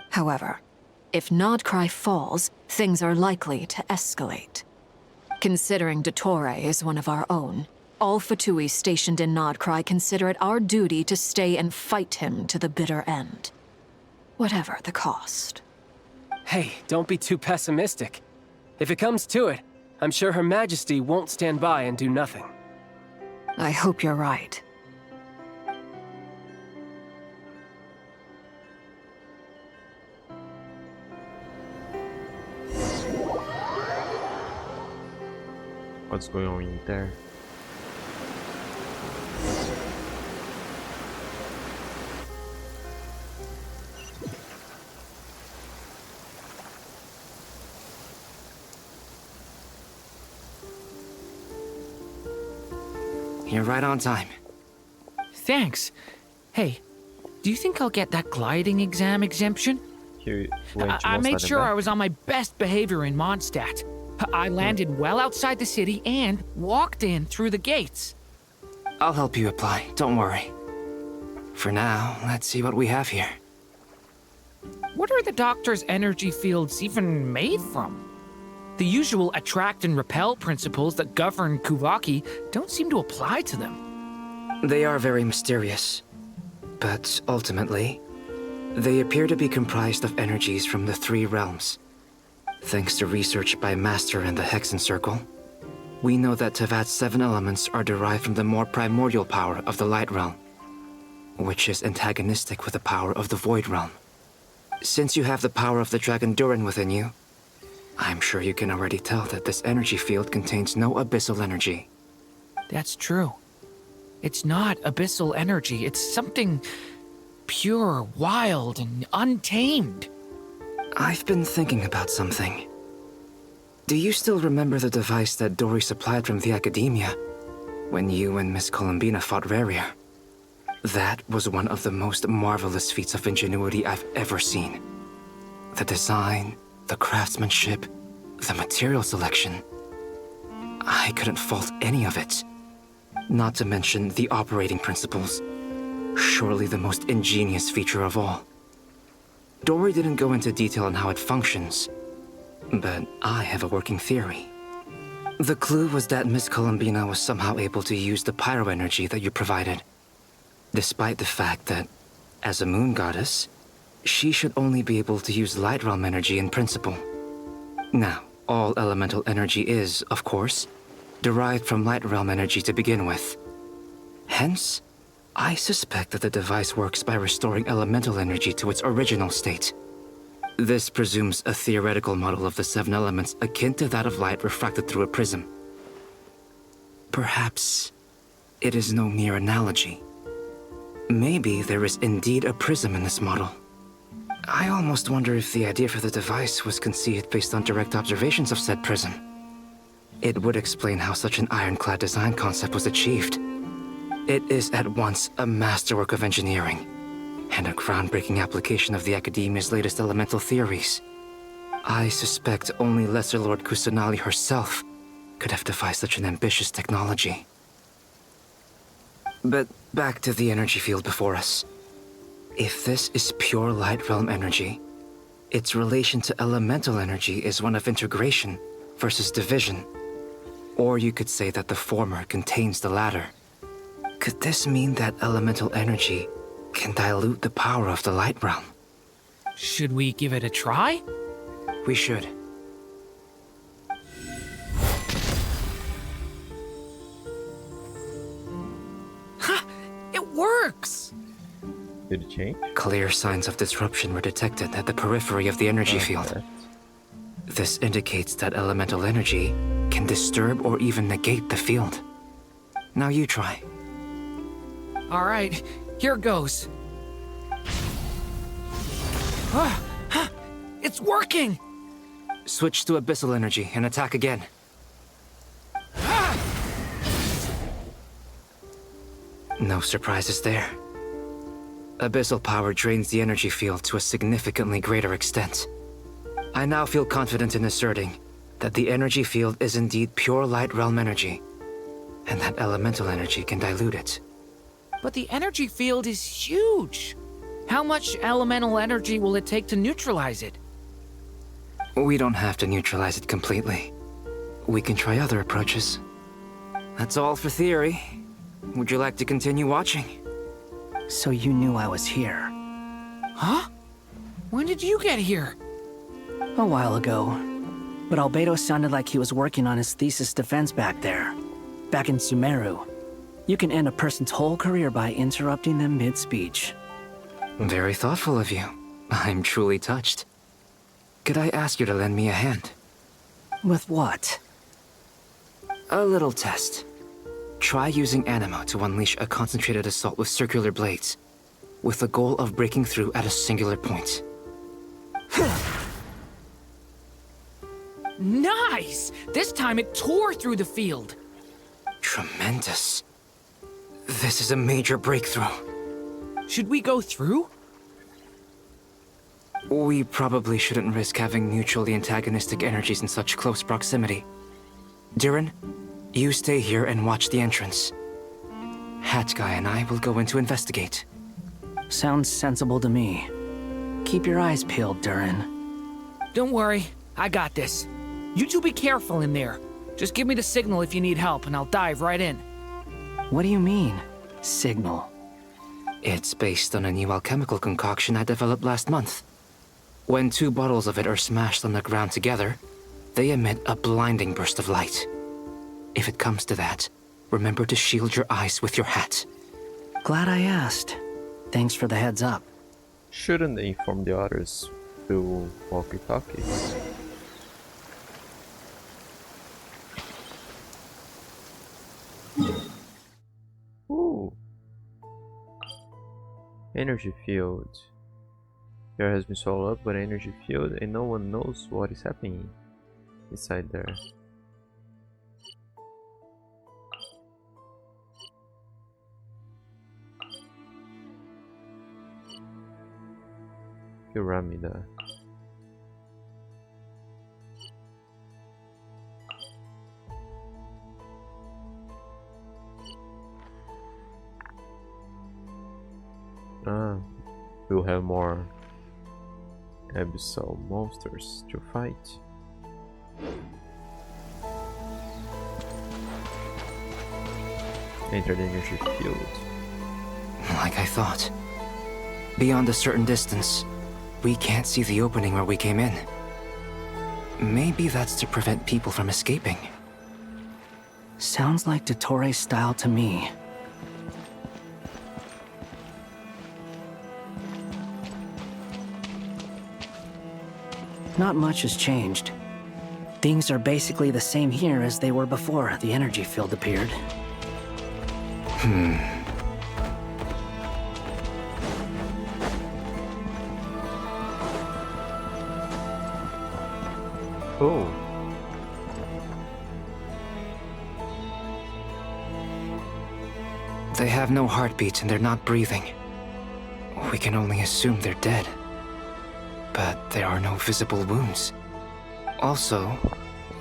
However, if nod-krai falls, things are likely to escalate. Considering Dottore is one of our own, all Fatui stationed in nod-krai consider it our duty to stay and fight him to the bitter end. Whatever the cost. Hey, don't be too pessimistic. If it comes to it, I'm sure Her Majesty won't stand by and do nothing. I hope you're right. What's going on in there? You're right on time. Thanks. Hey, do you think I'll get that gliding exam exemption? I made sure I was on my best behavior in Mondstadt. I landed well outside the city and walked in through the gates. I'll help you apply, don't worry. For now, let's see what we have here. What are the doctor's energy fields even made from? The usual attract and repel principles that govern Kuvaki don't seem to apply to them. They are very mysterious. But ultimately, they appear to be comprised of energies from the three realms. Thanks to research by Master in the Hexen Circle, we know that Teyvat's 7 elements are derived from the more primordial power of the Light Realm, which is antagonistic with the power of the Void Realm. Since you have the power of the Dragon Durin within you, I'm sure you can already tell that this energy field contains no abyssal energy. That's true. It's not abyssal energy, it's something pure, wild, and untamed. I've been thinking about something. Do you still remember the device that Dory supplied from the Academia when you and Miss Columbina fought Raria? That was one of the most marvelous feats of ingenuity I've ever seen. The design, the craftsmanship, the material selection. I couldn't fault any of it. Not to mention the operating principles. Surely the most ingenious feature of all. Dory didn't go into detail on how it functions, but I have a working theory. The clue was that Miss Columbina was somehow able to use the pyro energy that you provided, despite the fact that, as a moon goddess, she should only be able to use Light Realm energy in principle. Now, all elemental energy is, of course, derived from Light Realm energy to begin with. Hence, I suspect that the device works by restoring elemental energy to its original state. This presumes a theoretical model of the 7 elements akin to that of light refracted through a prism. Perhaps it is no mere analogy. Maybe there is indeed a prism in this model. I almost wonder if the idea for the device was conceived based on direct observations of said prism. It would explain how such an ironclad design concept was achieved. It is at once a masterwork of engineering and a groundbreaking application of the Academia's latest elemental theories. I suspect only Lesser Lord Kusanali herself could have devised such an ambitious technology. But back to the energy field before us. If this is pure Light Realm energy, its relation to elemental energy is one of integration versus division. Or you could say that the former contains the latter. Could this mean that elemental energy can dilute the power of the Light Realm? Should we give it a try? We should. Ha! It works! Did it change? Clear signs of disruption were detected at the periphery of the energy field. This indicates that elemental energy can disturb or even negate the field. Now you try. Alright, here goes. It's working! Switch to abyssal energy and attack again. No surprises there. Abyssal power drains the energy field to a significantly greater extent. I now feel confident in asserting that the energy field is indeed pure light realm energy, and that elemental energy can dilute it. But the energy field is huge! How much elemental energy will it take to neutralize it? We don't have to neutralize it completely. We can try other approaches. That's all for theory. Would you like to continue watching? So you knew I was here? Huh? When did you get here? A while ago. But Albedo sounded like he was working on his thesis defense back there. Back in Sumeru. You can end a person's whole career by interrupting them mid-speech. Very thoughtful of you. I'm truly touched. Could I ask you to lend me a hand? With what? A little test. Try using Animo to unleash a concentrated assault with circular blades, with the goal of breaking through at a singular point. Nice! This time it tore through the field. Tremendous. This is a major breakthrough. Should we go through? We probably shouldn't risk having mutually antagonistic energies in such close proximity. Durin, you stay here and watch the entrance. Hat Guy and I will go in to investigate. Sounds sensible to me. Keep your eyes peeled, Durin. Don't worry, I got this. You two be careful in there. Just give me the signal if you need help and I'll dive right in. What do you mean, signal? It's based on a new alchemical concoction I developed last month. When 2 bottles of it are smashed on the ground together, they emit a blinding burst of light. If it comes to that, remember to shield your eyes with your hat. Glad I asked. Thanks for the heads up. Shouldn't they inform the others through walkie-talkies? Ooh. Energy field. There has been swallowed up by an energy field and no one knows what is happening inside there. Pyramida. We'll have more abyssal monsters to fight. Enter the energy field. Like I thought. Beyond a certain distance, we can't see the opening where we came in. Maybe that's to prevent people from escaping. Sounds like Dottore style to me. Not much has changed. Things are basically the same here as they were before the energy field appeared. Oh. They have no heartbeat and they're not breathing. We can only assume they're dead. But there are no visible wounds. Also,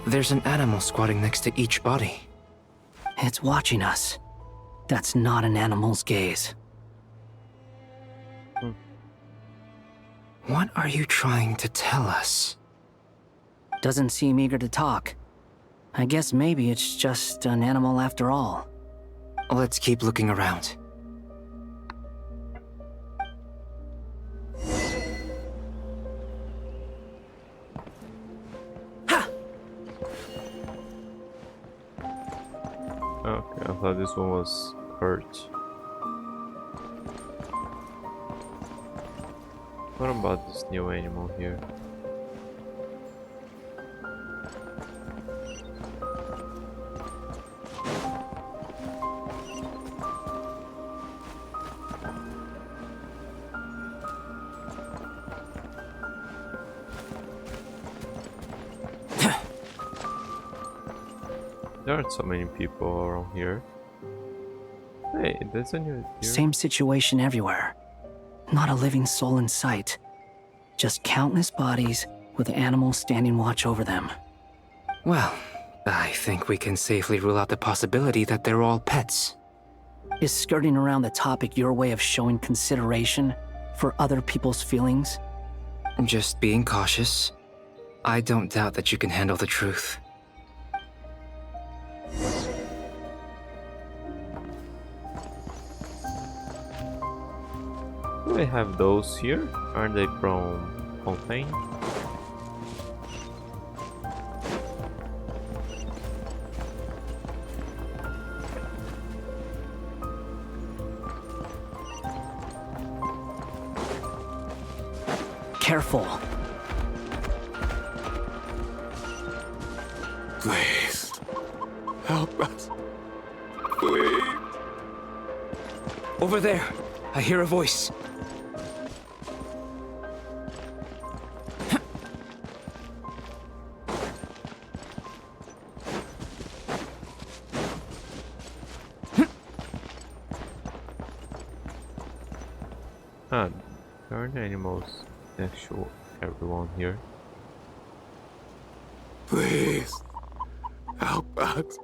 there's an animal squatting next to each body. It's watching us. That's not an animal's gaze. What are you trying to tell us? Doesn't seem eager to talk. I guess maybe it's just an animal after all. Let's keep looking around. thought this one was hurt. What about this new animal here? There aren't so many people around here. Hey, that's a new... Same situation everywhere. Not a living soul in sight. Just countless bodies with animals standing watch over them. Well, I think we can safely rule out the possibility that they're all pets. Is skirting around the topic your way of showing consideration for other people's feelings? Just being cautious. I don't doubt that you can handle the truth. Do we have those here? Aren't they from Fontaine? Careful. Please. Help us. Please. Over there. I hear a voice. Ah, there aren't animals next to everyone here. Please. Help us.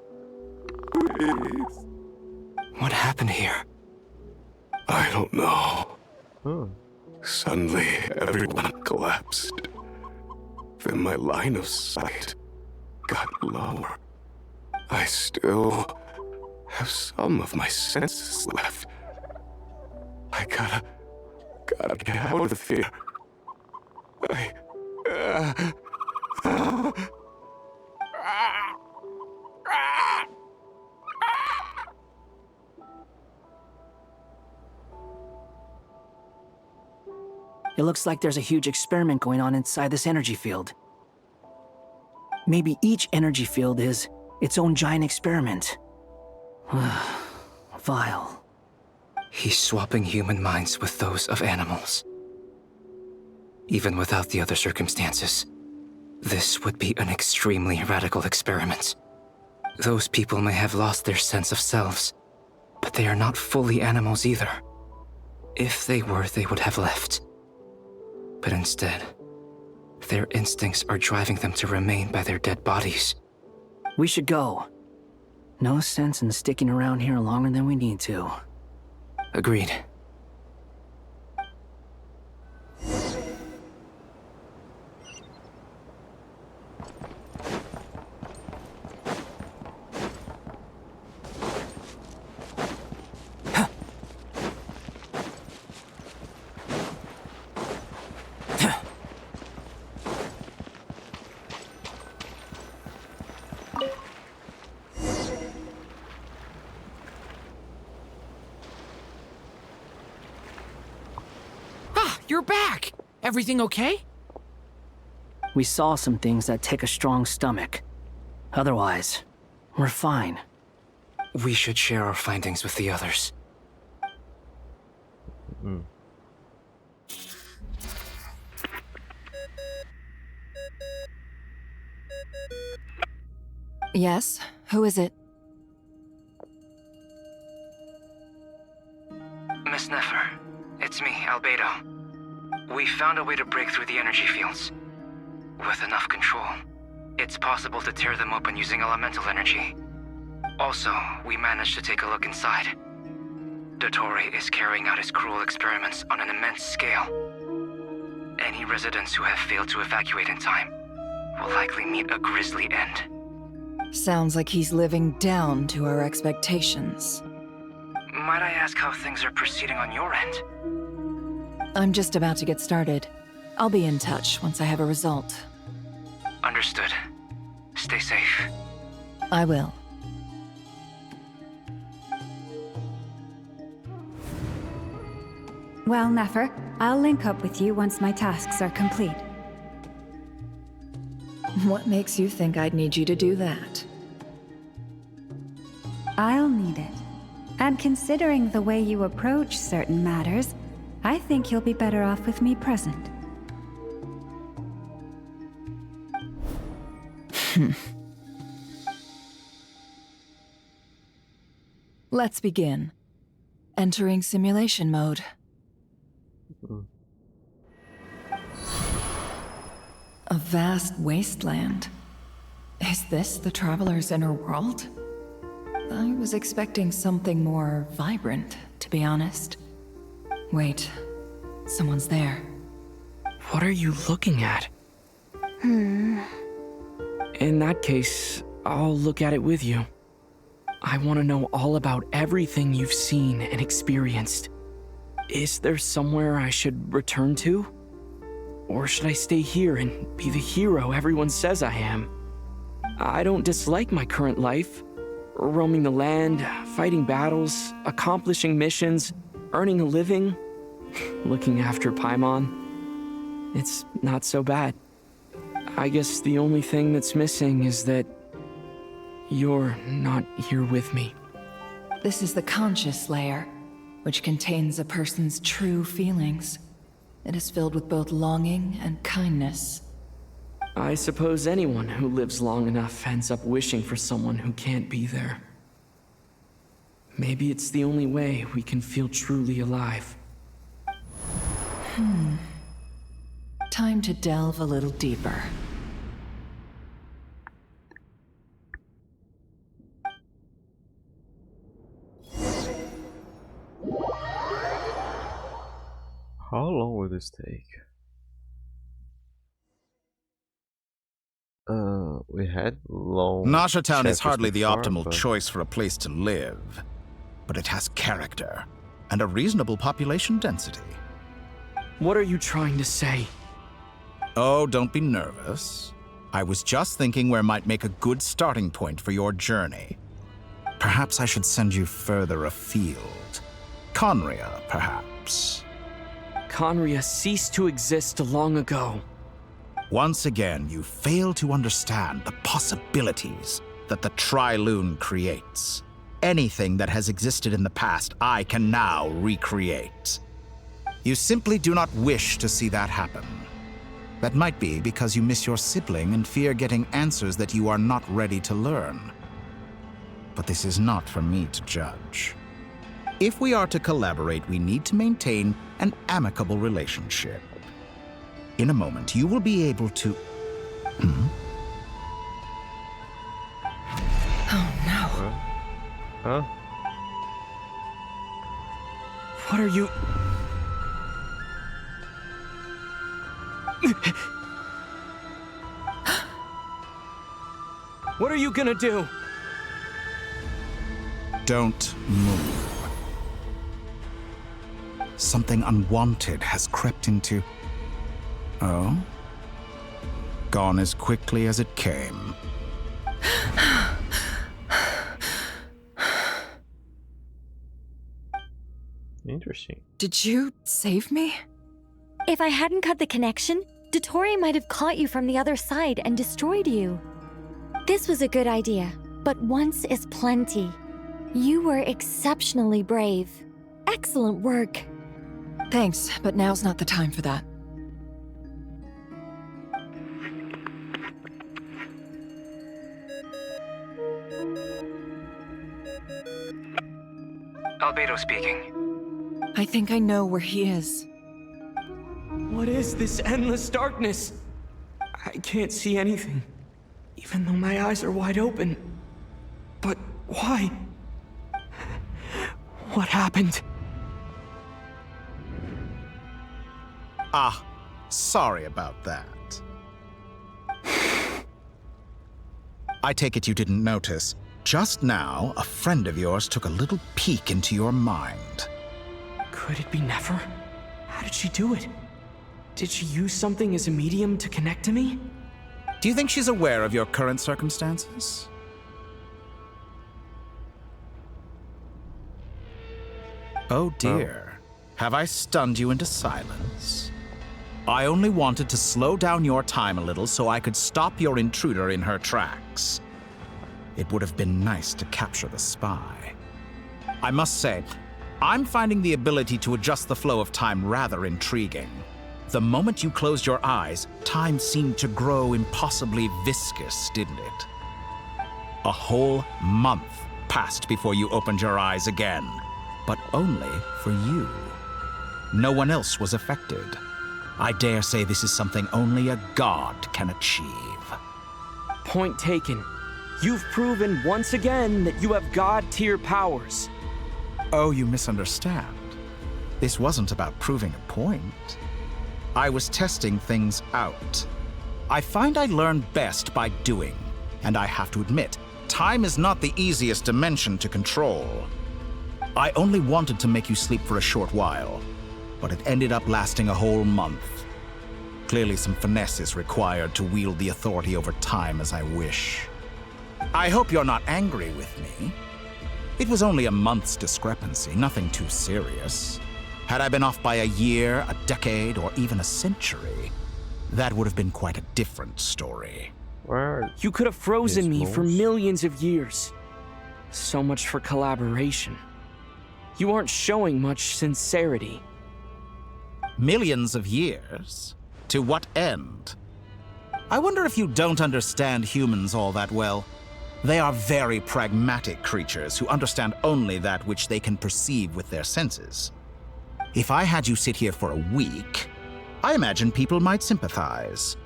Please. What happened here? I don't know. Oh. Suddenly, everyone collapsed. Then my line of sight got lower. I still have some of my senses left. I gotta get out of here. It looks like there's a huge experiment going on inside this energy field. Maybe each energy field is its own giant experiment. Vile. He's swapping human minds with those of animals. Even without the other circumstances, this would be an extremely radical experiment. Those people may have lost their sense of selves, but they are not fully animals either. If they were, they would have left. But instead, their instincts are driving them to remain by their dead bodies. We should go. No sense in sticking around here longer than we need to. Agreed. You're back! Everything okay? We saw some things that take a strong stomach. Otherwise, we're fine. We should share our findings with the others. Yes? Who is it? Miss Nefer, it's me, Albedo. We found a way to break through the energy fields. With enough control, it's possible to tear them open using elemental energy. Also, we managed to take a look inside. Dottore is carrying out his cruel experiments on an immense scale. Any residents who have failed to evacuate in time will likely meet a grisly end. Sounds like he's living down to our expectations. Might I ask how things are proceeding on your end? I'm just about to get started. I'll be in touch once I have a result. Understood. Stay safe. I will. Well, Nefer, I'll link up with you once my tasks are complete. What makes you think I'd need you to do that? I'll need it. And considering the way you approach certain matters, I think you'll be better off with me present. Let's begin. Entering simulation mode. A vast wasteland. Is this the Traveler's inner world? I was expecting something more vibrant, to be honest. Wait, someone's there. What are you looking at? In that case, I'll look at it with you. I want to know all about everything you've seen and experienced. Is there somewhere I should return to? Or should I stay here and be the hero everyone says I am? I don't dislike my current life. Roaming the land, fighting battles, accomplishing missions, earning a living, looking after Paimon. It's not so bad. I guess the only thing that's missing is that you're not here with me. This is the conscious layer, which contains a person's true feelings. It is filled with both longing and kindness. I suppose anyone who lives long enough ends up wishing for someone who can't be there. Maybe it's the only way we can feel truly alive. Time to delve a little deeper. How long will this take? We had long Nasha Town is chapters hardly the before, optimal but- choice for a place to live, but it has character and a reasonable population density. What are you trying to say? Oh, don't be nervous. I was just thinking where might make a good starting point for your journey. Perhaps I should send you further afield. Conria, perhaps. Conria ceased to exist long ago. Once again, you fail to understand the possibilities that the Tri-Lune creates. Anything that has existed in the past, I can now recreate. You simply do not wish to see that happen. That might be because you miss your sibling and fear getting answers that you are not ready to learn. But this is not for me to judge. If we are to collaborate, we need to maintain an amicable relationship. In a moment, you will be able to... Oh no. Huh? What are you... What are you gonna do? Don't move. Something unwanted has crept into... Oh? Gone as quickly as it came. Interesting. Did you save me? If I hadn't cut the connection, Dottore might have caught you from the other side and destroyed you. This was a good idea, but once is plenty. You were exceptionally brave. Excellent work. Thanks, but now's not the time for that. Albedo speaking. I think I know where he is. What is this endless darkness? I can't see anything, even though my eyes are wide open. But why? What happened? Ah, sorry about that. I take it you didn't notice. Just now, a friend of yours took a little peek into your mind. Could it be Nefer? How did she do it? Did she use something as a medium to connect to me? Do you think she's aware of your current circumstances? Oh dear. Have I stunned you into silence? I only wanted to slow down your time a little so I could stop your intruder in her tracks. It would have been nice to capture the spy. I must say, I'm finding the ability to adjust the flow of time rather intriguing. The moment you closed your eyes, time seemed to grow impossibly viscous, didn't it? A whole month passed before you opened your eyes again, but only for you. No one else was affected. I dare say this is something only a god can achieve. Point taken. You've proven once again that you have god-tier powers. Oh, you misunderstand. This wasn't about proving a point. I was testing things out. I find I learn best by doing, and I have to admit, time is not the easiest dimension to control. I only wanted to make you sleep for a short while, but it ended up lasting a whole month. Clearly some finesse is required to wield the authority over time as I wish. I hope you're not angry with me. It was only a month's discrepancy, nothing too serious. Had I been off by a year, a decade, or even a century, that would have been quite a different story. You could have frozen me for millions of years. So much for collaboration. You aren't showing much sincerity. Millions of years? To what end? I wonder if you don't understand humans all that well. They are very pragmatic creatures who understand only that which they can perceive with their senses. If I had you sit here for a week, I imagine people might sympathize.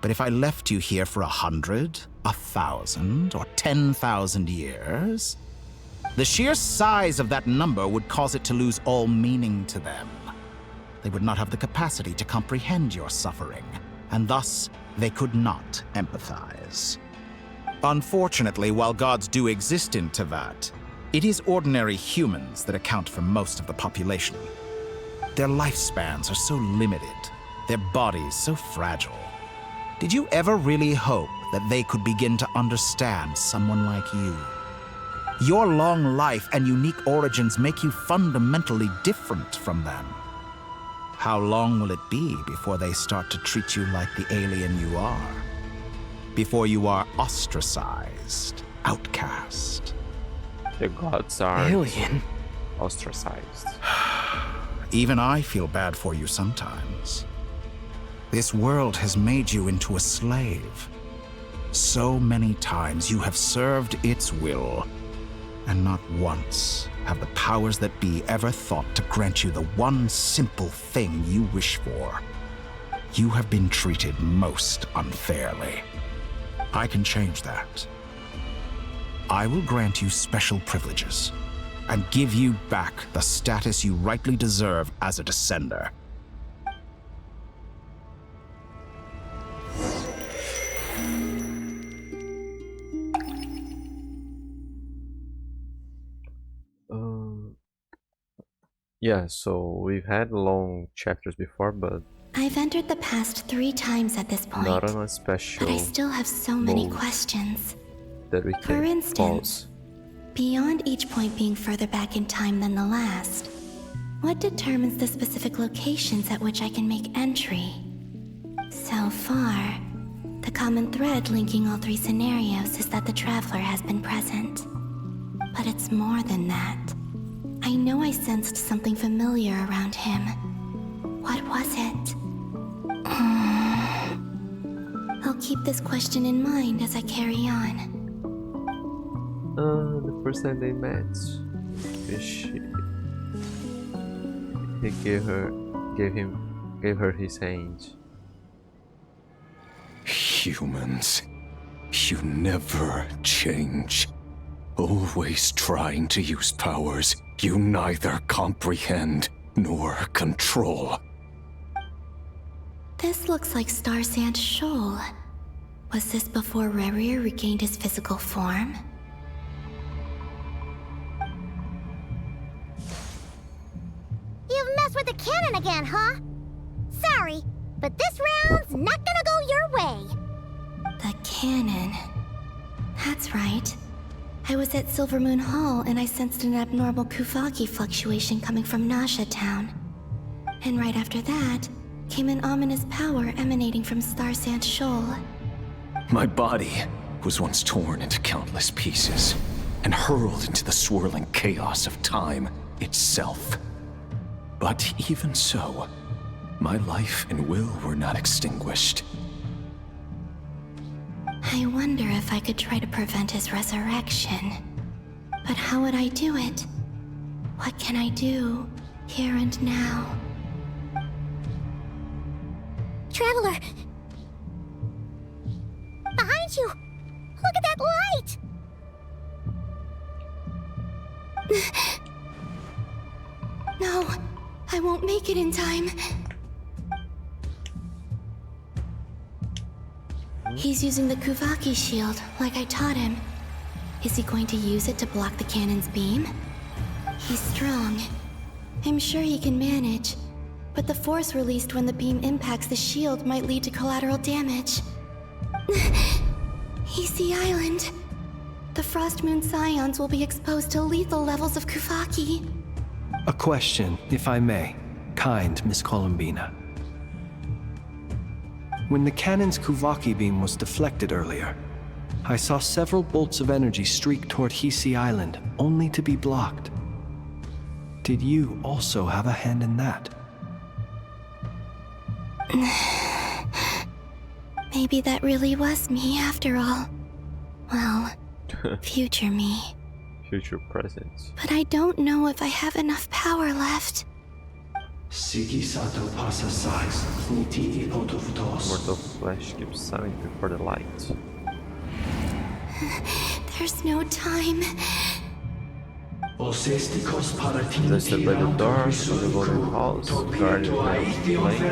But if I left you here for 100, 1,000, or 10,000 years, the sheer size of that number would cause it to lose all meaning to them. They would not have the capacity to comprehend your suffering, and thus they could not empathize. Unfortunately, while gods do exist in Tevat, it is ordinary humans that account for most of the population. Their lifespans are so limited, their bodies so fragile. Did you ever really hope that they could begin to understand someone like you? Your long life and unique origins make you fundamentally different from them. How long will it be before they start to treat you like the alien you are? Before you are ostracized, outcast? The gods are alien. Ostracized. Even I feel bad for you sometimes. This world has made you into a slave. So many times you have served its will, and not once have the powers that be ever thought to grant you the one simple thing you wish for. You have been treated most unfairly. I can change that. I will grant you special privileges and give you back the status you rightly deserve as a descender. Yeah, so we've had long chapters before, but I've entered the past 3 times at this point, not on a special but I still have so many mode questions. that we For can instance, beyond each point being further back in time than the last, what determines the specific locations at which I can make entry? So far, the common thread linking all 3 scenarios is that the Traveler has been present. But it's more than that. I know I sensed something familiar around him. What was it? I'll keep this question in mind as I carry on. the first time they met, he gave her his hand. Humans, you never change. Always trying to use powers you neither comprehend nor control. This looks like Star Sand Shoal. Was this before Rerir regained his physical form? You've messed with the cannon again, huh? Sorry, but this round's not gonna go your way. The cannon. That's right. I was at Silver Moon Hall and I sensed an abnormal Kuvaki fluctuation coming from Nasha Town. And right after that, came an ominous power emanating from Star Sand Shoal. My body was once torn into countless pieces and hurled into the swirling chaos of time itself. But even so, my life and will were not extinguished. I wonder if I could try to prevent his resurrection. But how would I do it? What can I do, here and now? Traveler! Behind you! Look at that light! No, I won't make it in time. He's using the Kuvaki shield, like I taught him. Is he going to use it to block the cannon's beam? He's strong. I'm sure he can manage. But the force released when the beam impacts the shield might lead to collateral damage. Easy Island. The Frost Moon Scions will be exposed to lethal levels of Kuvaki. A question, if I may. Kind Miss Columbina. When the cannon's Kuvaki beam was deflected earlier, I saw several bolts of energy streak toward Hisi Island, only to be blocked. Did you also have a hand in that? Maybe that really was me after all. Well, future me. Future present. But I don't know if I have enough power left. Mortal flesh keeps silent before the light. There's no time. Tested by the doors of the golden halls, guarded by flame.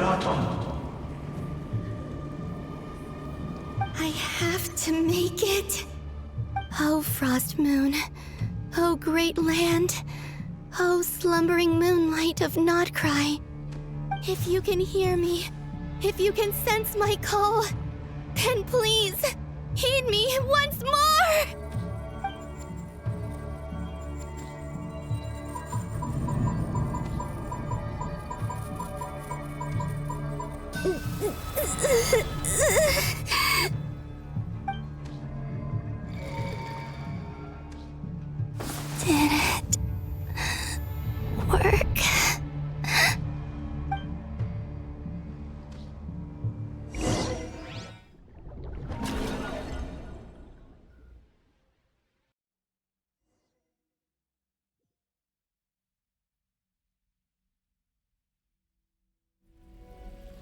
I have to make it. Oh, Frost Moon. Oh, great land. Oh, slumbering moonlight of Nod-krai. If you can hear me, if you can sense my call, then please, heed me once more! Did it work?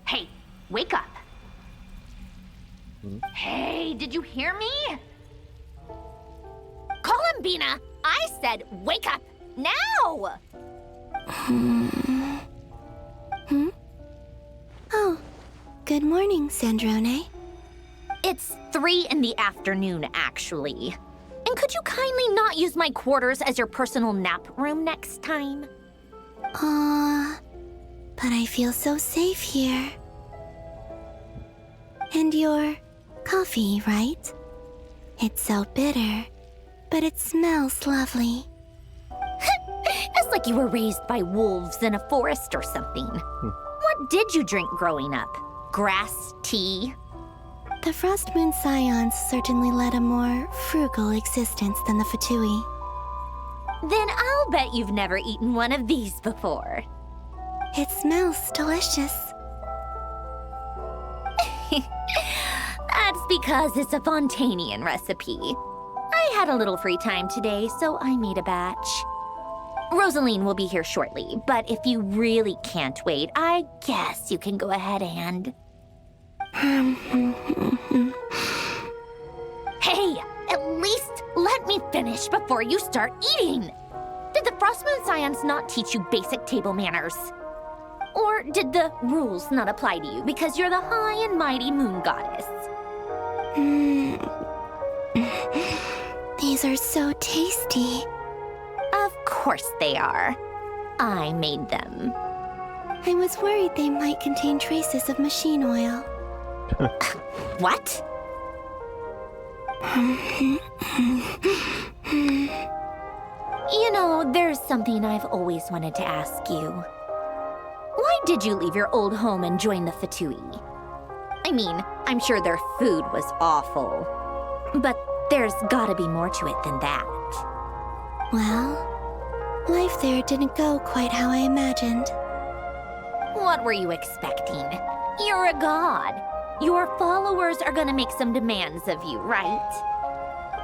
Hey, wake up. Hey, did you hear me? Columbina, I said wake up now! Oh, good morning, Sandrone. It's 3 in the afternoon, actually. And could you kindly not use my quarters as your personal nap room next time? But I feel so safe here. And your coffee, right? It's so bitter, but it smells lovely. It's like you were raised by wolves in a forest or something. What did you drink growing up? Grass tea? The Frost Moon Scions certainly led a more frugal existence than the Fatui. Then I'll bet you've never eaten one of these before. It smells delicious. That's because it's a Fontanian recipe. I had a little free time today, so I made a batch. Rosaline will be here shortly, but if you really can't wait, I guess you can go ahead and... Hey, at least let me finish before you start eating! Did the Frost Moon Scions not teach you basic table manners? Or did the rules not apply to you because you're the high and mighty moon goddess? These are so tasty. Of course they are. I made them. I was worried they might contain traces of machine oil. What? You know, there's something I've always wanted to ask you. Why did you leave your old home and join the Fatui? I mean, I'm sure their food was awful. But there's gotta be more to it than that. Well, life there didn't go quite how I imagined. What were you expecting? You're a god. Your followers are gonna make some demands of you, right?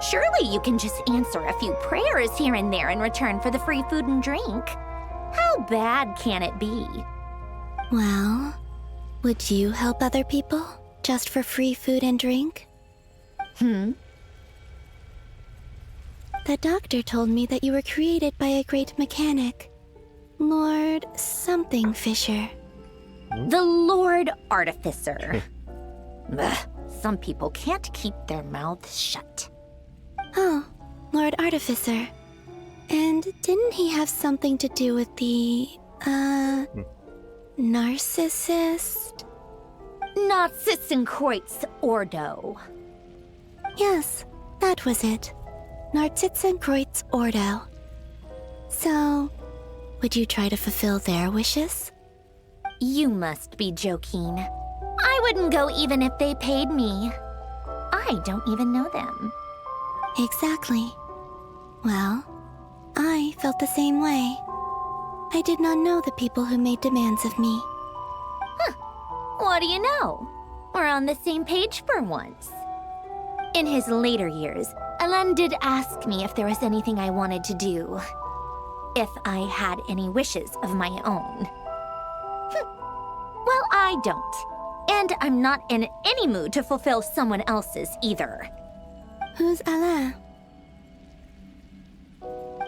Surely you can just answer a few prayers here and there in return for the free food and drink. How bad can it be? Well, would you help other people just for free food and drink? The doctor told me that you were created by a great mechanic, Lord something Fisher. The Lord Artificer. Ugh, some people can't keep their mouths shut. Oh, Lord Artificer. And didn't he have something to do with the, narcissist? Narcissenkreuz Ordo. Yes, that was it. Narcissenkreuz Ordo. So, would you try to fulfill their wishes? You must be joking. I wouldn't go even if they paid me. I don't even know them. Exactly. Well, I felt the same way. I did not know the people who made demands of me. What do you know? We're on the same page for once. In his later years, Alan did ask me if there was anything I wanted to do. If I had any wishes of my own. Well, I don't. And I'm not in any mood to fulfill someone else's either. Who's Alain?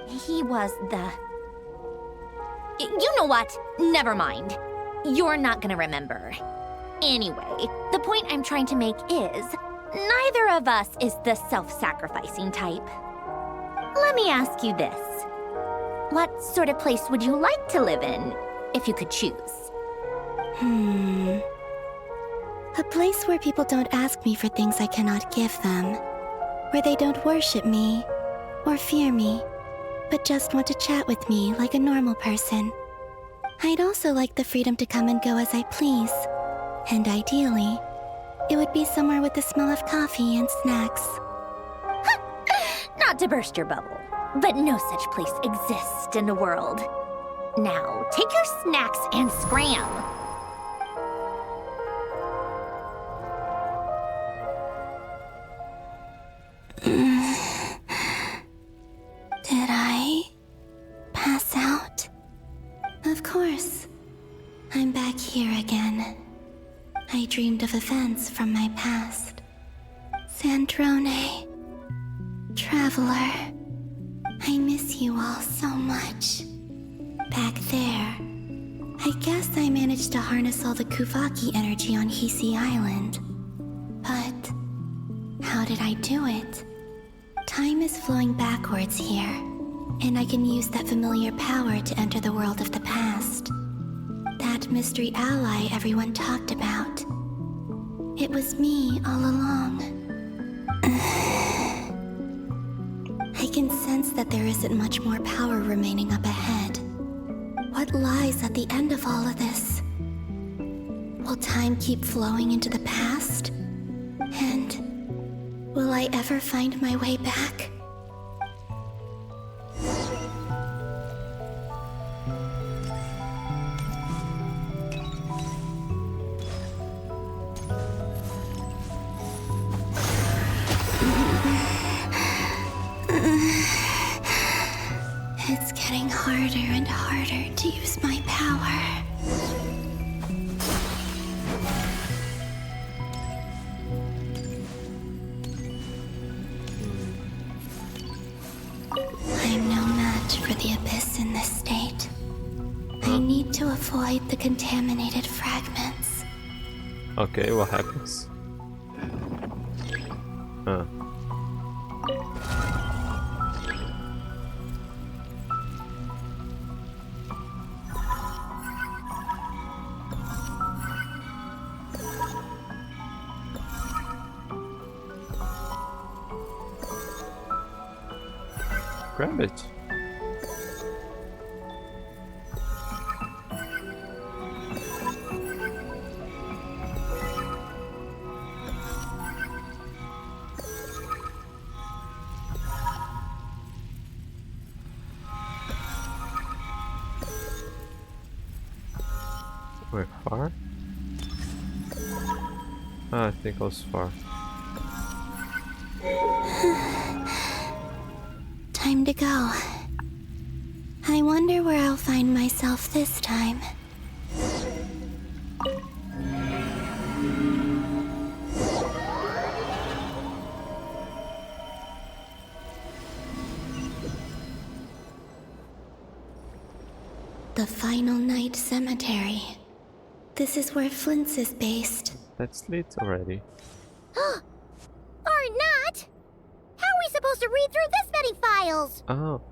He was the... You know what? Never mind. You're not gonna remember. Anyway, the point I'm trying to make is, neither of us is the self-sacrificing type. Let me ask you this. What sort of place would you like to live in, if you could choose? A place where people don't ask me for things I cannot give them. Where they don't worship me, or fear me, but just want to chat with me like a normal person. I'd also like the freedom to come and go as I please. And ideally, it would be somewhere with the smell of coffee and snacks. Not to burst your bubble, but no such place exists in the world. Now, take your snacks and scram. Did I pass out? Of course. I'm back here again. I dreamed of events from my past. Sandrone. Traveler. I miss you all so much. Back there, I guess I managed to harness all the Kuvaki energy on Hisi Island. But how did I do it? Time is flowing backwards here, and I can use that familiar power to enter the world of the past. That mystery ally everyone talked about. It was me all along. I can sense that there isn't much more power remaining up ahead. What lies at the end of all of this? Will time keep flowing into the past? And will I ever find my way back? It's getting harder and harder to use my power. I'm no match for the Abyss in this state. I need to avoid the contaminated fragments. Okay, what happens? grab it. We're far? Ah, I think I was far. Time to go. I wonder where I'll find myself this time. The Final Night Cemetery. This is where Flint's is based. That's lit already. Or not! How are we supposed to read through this many files? Oh.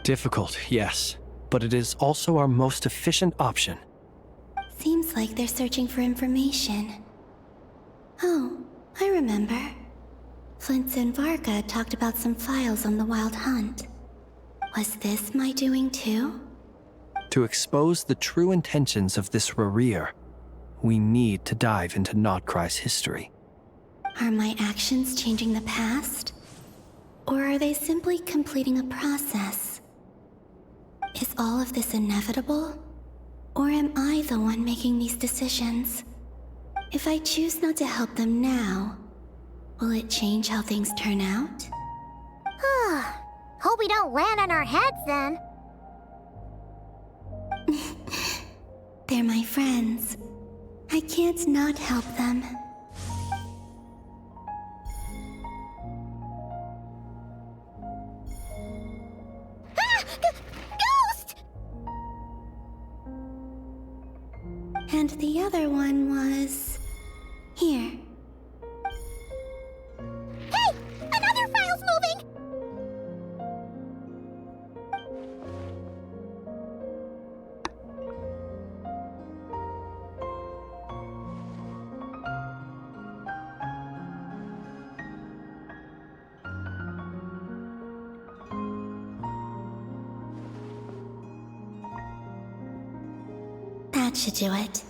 Difficult, yes, but it is also our most efficient option. Seems like they're searching for information. Oh, I remember. Flint and Varga talked about some files on the Wild Hunt. Was this my doing too? To expose the true intentions of this Rarir, we need to dive into nod-krai's history. Are my actions changing the past? Or are they simply completing a process? Is all of this inevitable? Or am I the one making these decisions? If I choose not to help them now, will it change how things turn out? Hope we don't land on our heads then. They're my friends. I can't not help them. Ghost! And the other one was... here. Hey! Another file's moving! That should do it.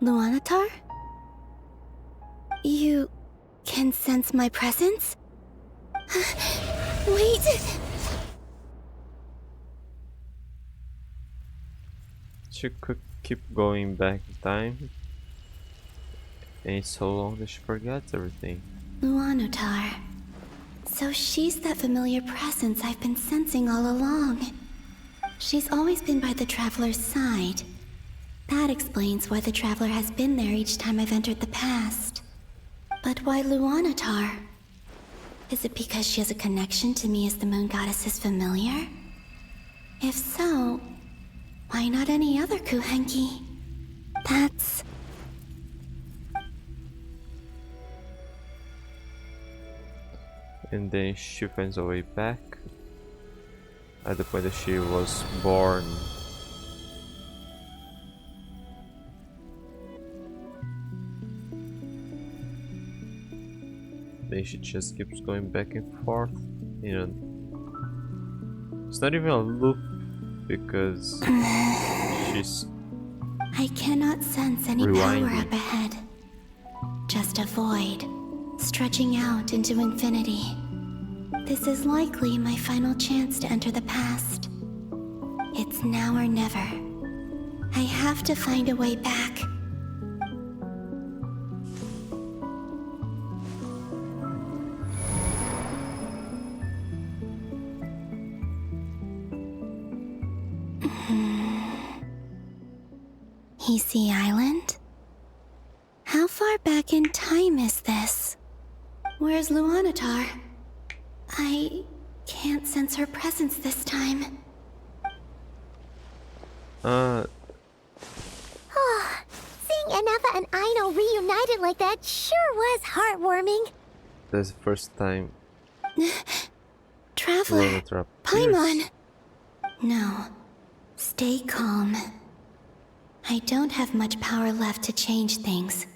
Luanatar? You can sense my presence? Wait! She could keep going back in time. And so long that she forgets everything. Luanatar. So she's that familiar presence I've been sensing all along. She's always been by the Traveler's side. That explains why the Traveler has been there each time I've entered the past. But why Luanatar? Is it because she has a connection to me as the Moon Goddess's familiar? If so, why not any other Kuhenki? That's... And then she finds a way back at the point that she was born. Then she just keeps going back and forth. You know, it's not even a loop because she's I cannot sense any rewinding. power up ahead. Just a void, stretching out into infinity. This is likely my final chance to enter the past. It's now or never. I have to find a way back. Hisi Island? How far back in time is this? Where's Luanatar? I can't sense her presence this time. Seeing Anafa and Aino reunited like that sure was heartwarming. That's the first time. Traveler, Paimon. No, stay calm. I don't have much power left to change things.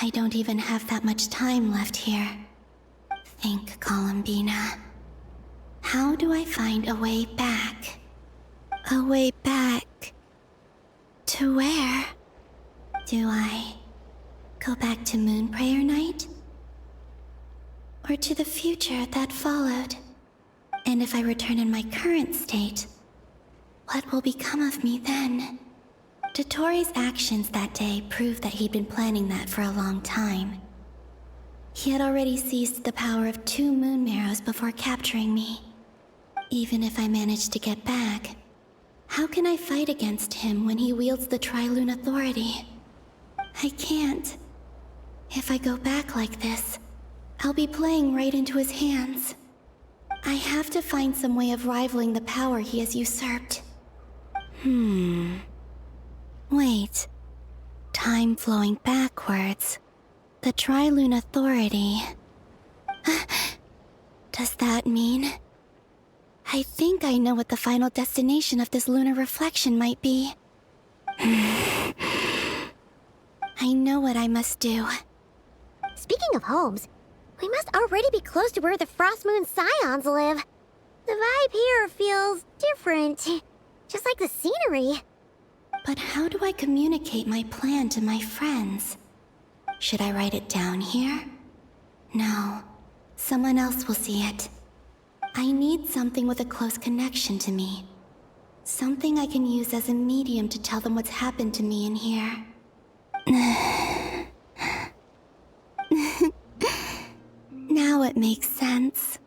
I don't even have that much time left here. Think, Columbina. How do I find a way back? A way back... to where? Do I go back to Moon Prayer Night? Or to the future that followed? And if I return in my current state, what will become of me then? Dotori's actions that day proved that he'd been planning that for a long time. He had already seized the power of 2 moon marrows before capturing me. Even if I managed to get back, how can I fight against him when he wields the Tri-Lune authority? I can't. If I go back like this, I'll be playing right into his hands. I have to find some way of rivaling the power he has usurped. Wait. Time flowing backwards. The Tri-Lune authority. Does that mean... I think I know what the final destination of this lunar reflection might be. I know what I must do. Speaking of homes, we must already be close to where the Frost Moon Scions live. The vibe here feels different, just like the scenery. But how do I communicate my plan to my friends? Should I write it down here? No, someone else will see it. I need something with a close connection to me. Something I can use as a medium to tell them what's happened to me in here. Now it makes sense.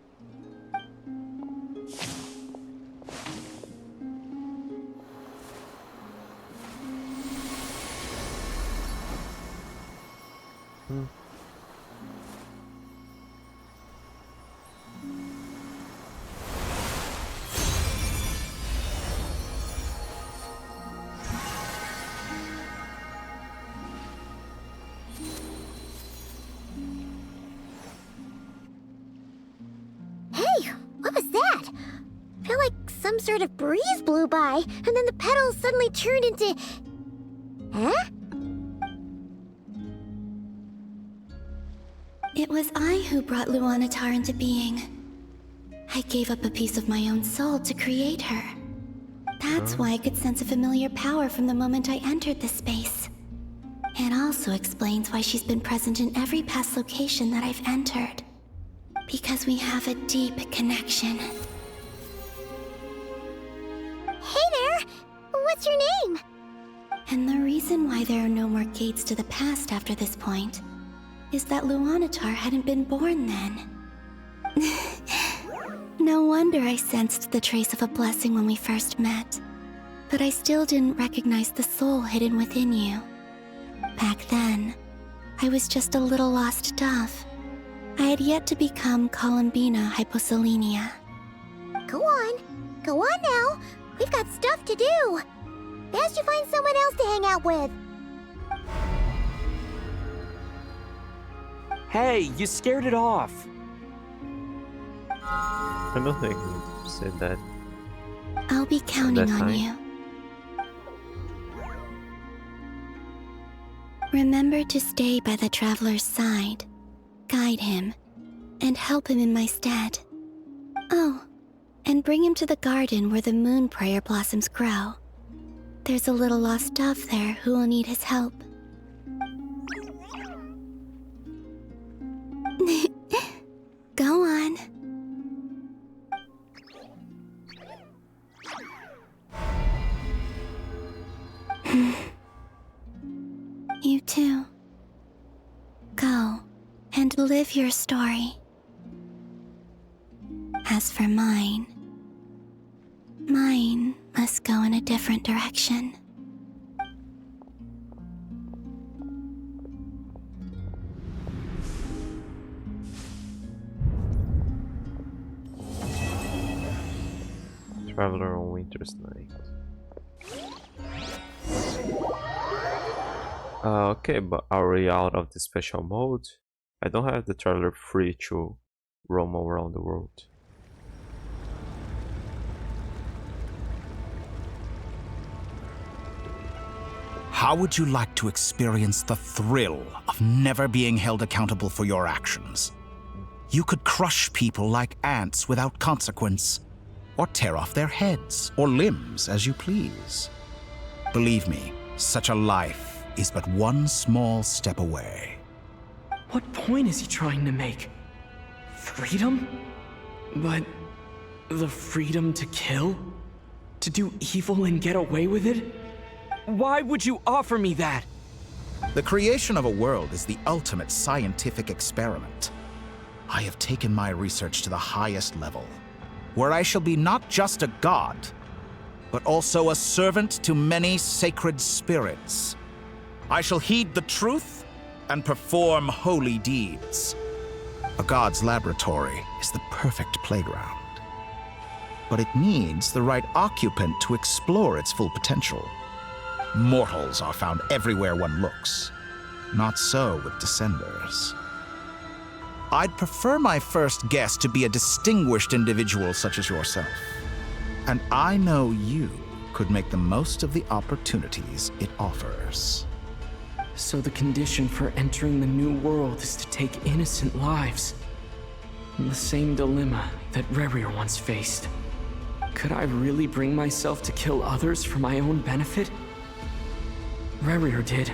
Some sort of breeze blew by, and then the petals suddenly turned into... Huh? It was I who brought Luanatar into being. I gave up a piece of my own soul to create her. That's why I could sense a familiar power from the moment I entered this space. It also explains why she's been present in every past location that I've entered. Because we have a deep connection. Hey there! What's your name? And the reason why there are no more gates to the past after this point is that Luanatar hadn't been born then. No wonder I sensed the trace of a blessing when we first met. But I still didn't recognize the soul hidden within you. Back then, I was just a little lost dove. I had yet to become Columbina Hyposelenia. Go on now. We've got stuff to do. Best you find someone else to hang out with. Hey, you scared it off. I don't think you said that. I'll be counting on you. Remember to stay by the traveler's side, guide him, and help him in my stead. Oh, and bring him to the garden where the moon prayer blossoms grow. There's a little lost dove there who will need his help. Go on. You too. Go and live your story. As for mine must go in a different direction. Traveler on Winter's Night. Okay, but are we out of the special mode? I don't have the traveler free to roam around the world. How would you like to experience the thrill of never being held accountable for your actions? You could crush people like ants without consequence, or tear off their heads or limbs as you please. Believe me, such a life is but one small step away. What point is he trying to make? Freedom? But the freedom to kill? To do evil and get away with it? Why would you offer me that? The creation of a world is the ultimate scientific experiment. I have taken my research to the highest level, where I shall be not just a god, but also a servant to many sacred spirits. I shall heed the truth and perform holy deeds. A god's laboratory is the perfect playground. But it needs the right occupant to explore its full potential. Mortals are found everywhere one looks. Not so with Descenders. I'd prefer my first guest to be a distinguished individual such as yourself. And I know you could make the most of the opportunities it offers. So the condition for entering the new world is to take innocent lives. The same dilemma that Rerir once faced. Could I really bring myself to kill others for my own benefit? Rerir did.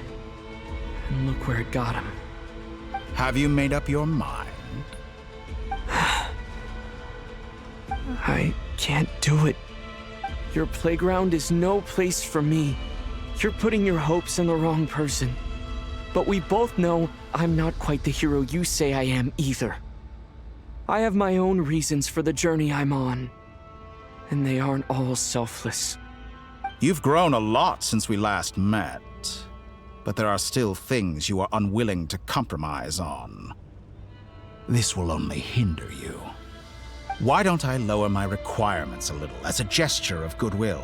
And look where it got him. Have you made up your mind? I can't do it. Your playground is no place for me. You're putting your hopes in the wrong person. But we both know I'm not quite the hero you say I am either. I have my own reasons for the journey I'm on. And they aren't all selfless. You've grown a lot since we last met. But there are still things you are unwilling to compromise on. This will only hinder you. Why don't I lower my requirements a little as a gesture of goodwill?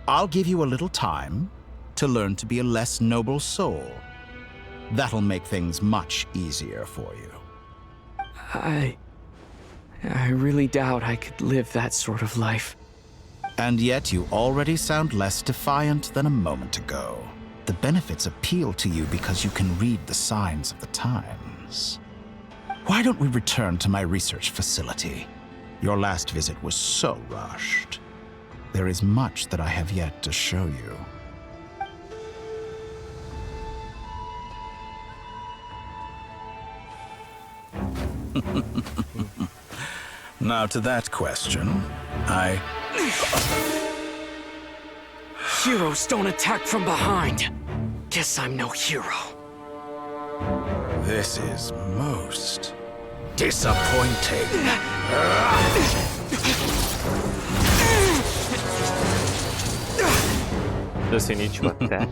I'll give you a little time to learn to be a less noble soul. That'll make things much easier for you. I really doubt I could live that sort of life. And yet you already sound less defiant than a moment ago. The benefits appeal to you because you can read the signs of the times. Why don't we return to my research facility? Your last visit was so rushed. There is much that I have yet to show you. Now to that question, Heroes don't attack from behind. Guess I'm no hero. This is most disappointing. Does he need to attack?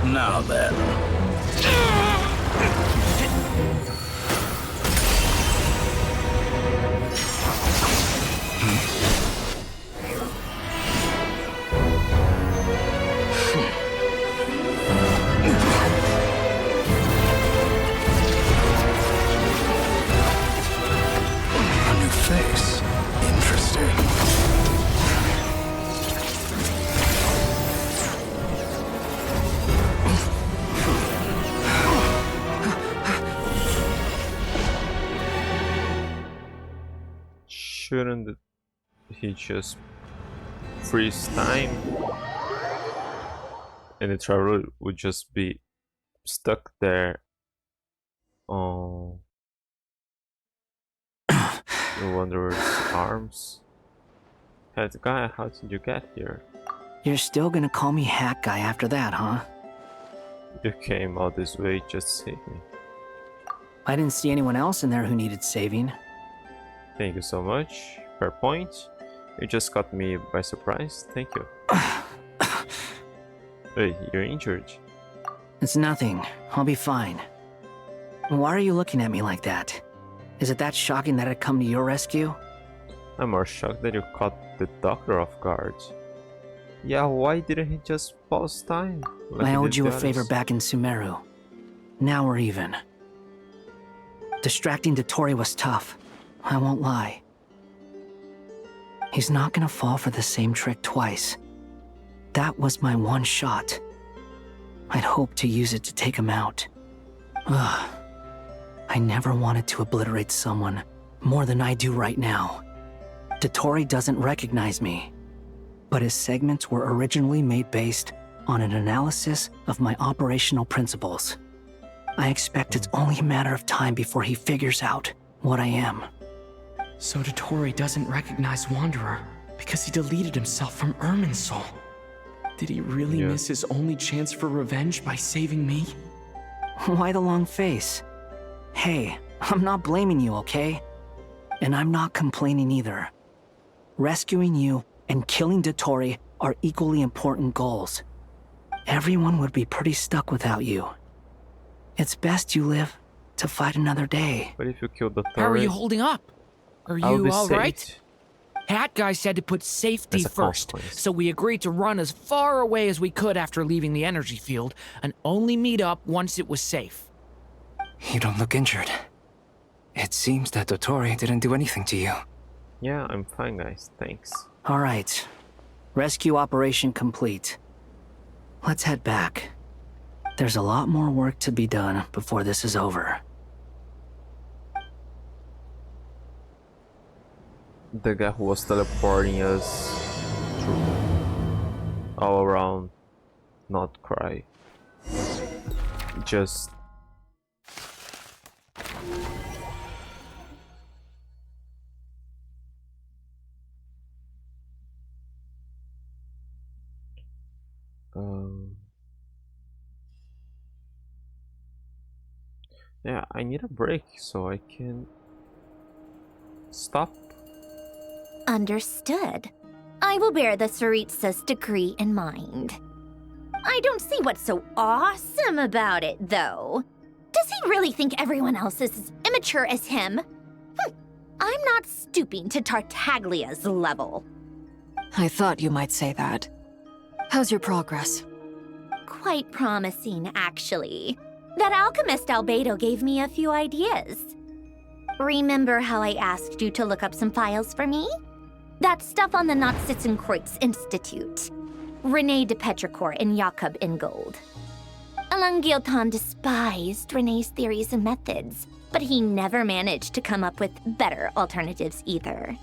Now then. A new face. Interesting. Shouldn't he just freeze time? And the traveler would just be stuck there. Oh, the Wanderer's arms. Hey, guy, how did you get here? You're still gonna call me Hack Guy after that, huh? You came all this way just to save me. I didn't see anyone else in there who needed saving. Thank you so much. Fair point. You just caught me by surprise. Thank you. Hey, you're injured. It's nothing. I'll be fine. Why are you looking at me like that? Is it that shocking that I'd come to your rescue? I'm more shocked that you caught the doctor off guard. Yeah, why didn't he just pause time? I owed you a favor back in Sumeru. Now we're even. Distracting Dotori was tough. I won't lie. He's not gonna fall for the same trick twice. That was my one shot. I'd hoped to use it to take him out. Ugh. I never wanted to obliterate someone more than I do right now. Dotori doesn't recognize me, but his segments were originally made based on an analysis of my operational principles. I expect it's only a matter of time before he figures out what I am. So Dotori doesn't recognize Wanderer because he deleted himself from Irminsul. Did he really miss his only chance for revenge by saving me? Why the long face? Hey, I'm not blaming you, okay? And I'm not complaining either. Rescuing you and killing Dotori are equally important goals. Everyone would be pretty stuck without you. It's best you live to fight another day. But if you kill Dotori... How are you holding up? Are you alright? Hat Guy said to put safety first, so we agreed to run as far away as we could after leaving the energy field, and only meet up once it was safe. You don't look injured. It seems that Dotori didn't do anything to you. Yeah, I'm fine, guys. Thanks. Alright. Rescue operation complete. Let's head back. There's a lot more work to be done before this is over. The guy who was teleporting us all around nod-krai. Just... yeah, I need a break so I can stop. Understood. I will bear the Tsaritsa's decree in mind. I don't see what's so awesome about it, though. Does he really think everyone else is as immature as him? I'm not stooping to Tartaglia's level. I thought you might say that. How's your progress? Quite promising, actually. That alchemist Albedo gave me a few ideas. Remember how I asked you to look up some files for me? That stuff on the Nazi-Kreuz Institute. René de Petrichor and Jakob Ingold. Alain Guillotin despised René's theories and methods, but he never managed to come up with better alternatives either.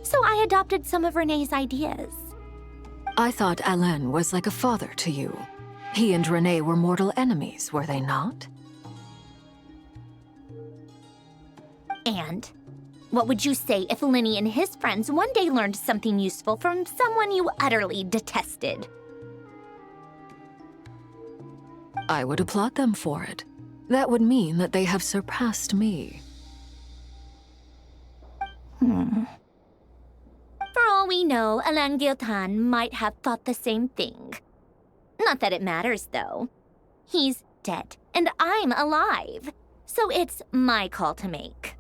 So I adopted some of René's ideas. I thought Alain was like a father to you. He and René were mortal enemies, were they not? And what would you say if Linny and his friends one day learned something useful from someone you utterly detested? I would applaud them for it. That would mean that they have surpassed me. For all we know, Alain Guillotin might have thought the same thing. Not that it matters, though. He's dead, and I'm alive. So it's my call to make.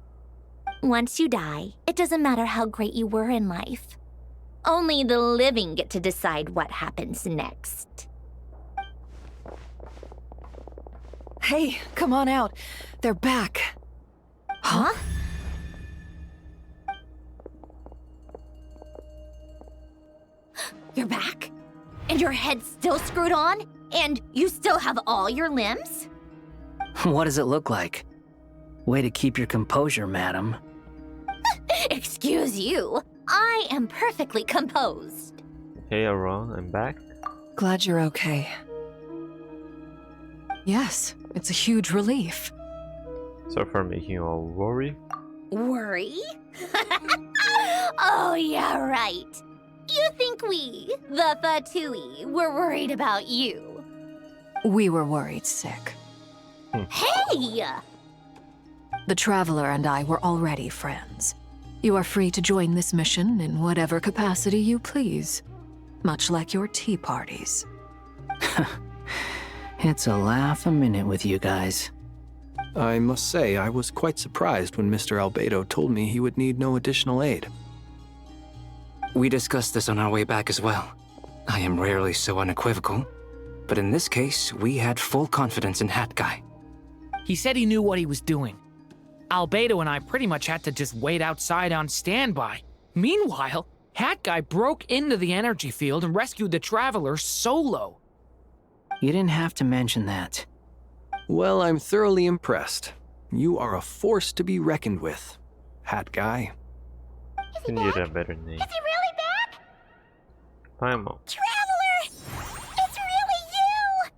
Once you die, it doesn't matter how great you were in life. Only the living get to decide what happens next. Hey, come on out. They're back. Huh? You're back? And your head's still screwed on? And you still have all your limbs? What does it look like? Way to keep your composure, madam. Excuse you. I am perfectly composed. Hey, Aaron, I'm back. Glad you're okay. Yes, it's a huge relief. Sorry for making you all worry. Worry? Oh, yeah, right. You think we, the Fatui, were worried about you? We were worried sick. Hey! The Traveler and I were already friends. You are free to join this mission in whatever capacity you please, much like your tea parties. It's a laugh a minute with you guys. I must say, I was quite surprised when Mr. Albedo told me he would need no additional aid. We discussed this on our way back as well. I am rarely so unequivocal, but in this case, we had full confidence in Hat Guy. He said he knew what he was doing. Albedo and I pretty much had to just wait outside on standby. Meanwhile, Hat Guy broke into the energy field and rescued the Traveler solo. You didn't have to mention that. Well, I'm thoroughly impressed. You are a force to be reckoned with, Hat Guy. You need a better name. Is he really back? Paimon. Traveler! It's really you!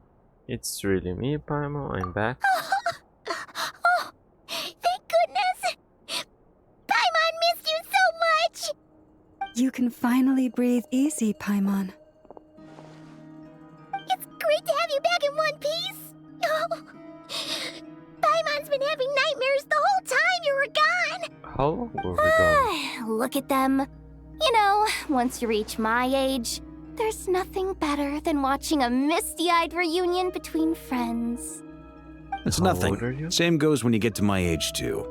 It's really me, Paimon. I'm back. Oh, thank goodness! Paimon missed you so much! You can finally breathe easy, Paimon. It's great to have you back in one piece! Oh. Paimon's been having nightmares the whole time you were gone! How long were we gone? Look at them. You know, once you reach my age, there's nothing better than watching a misty-eyed reunion between friends. It's How nothing. old are you? Same goes when you get to my age, too.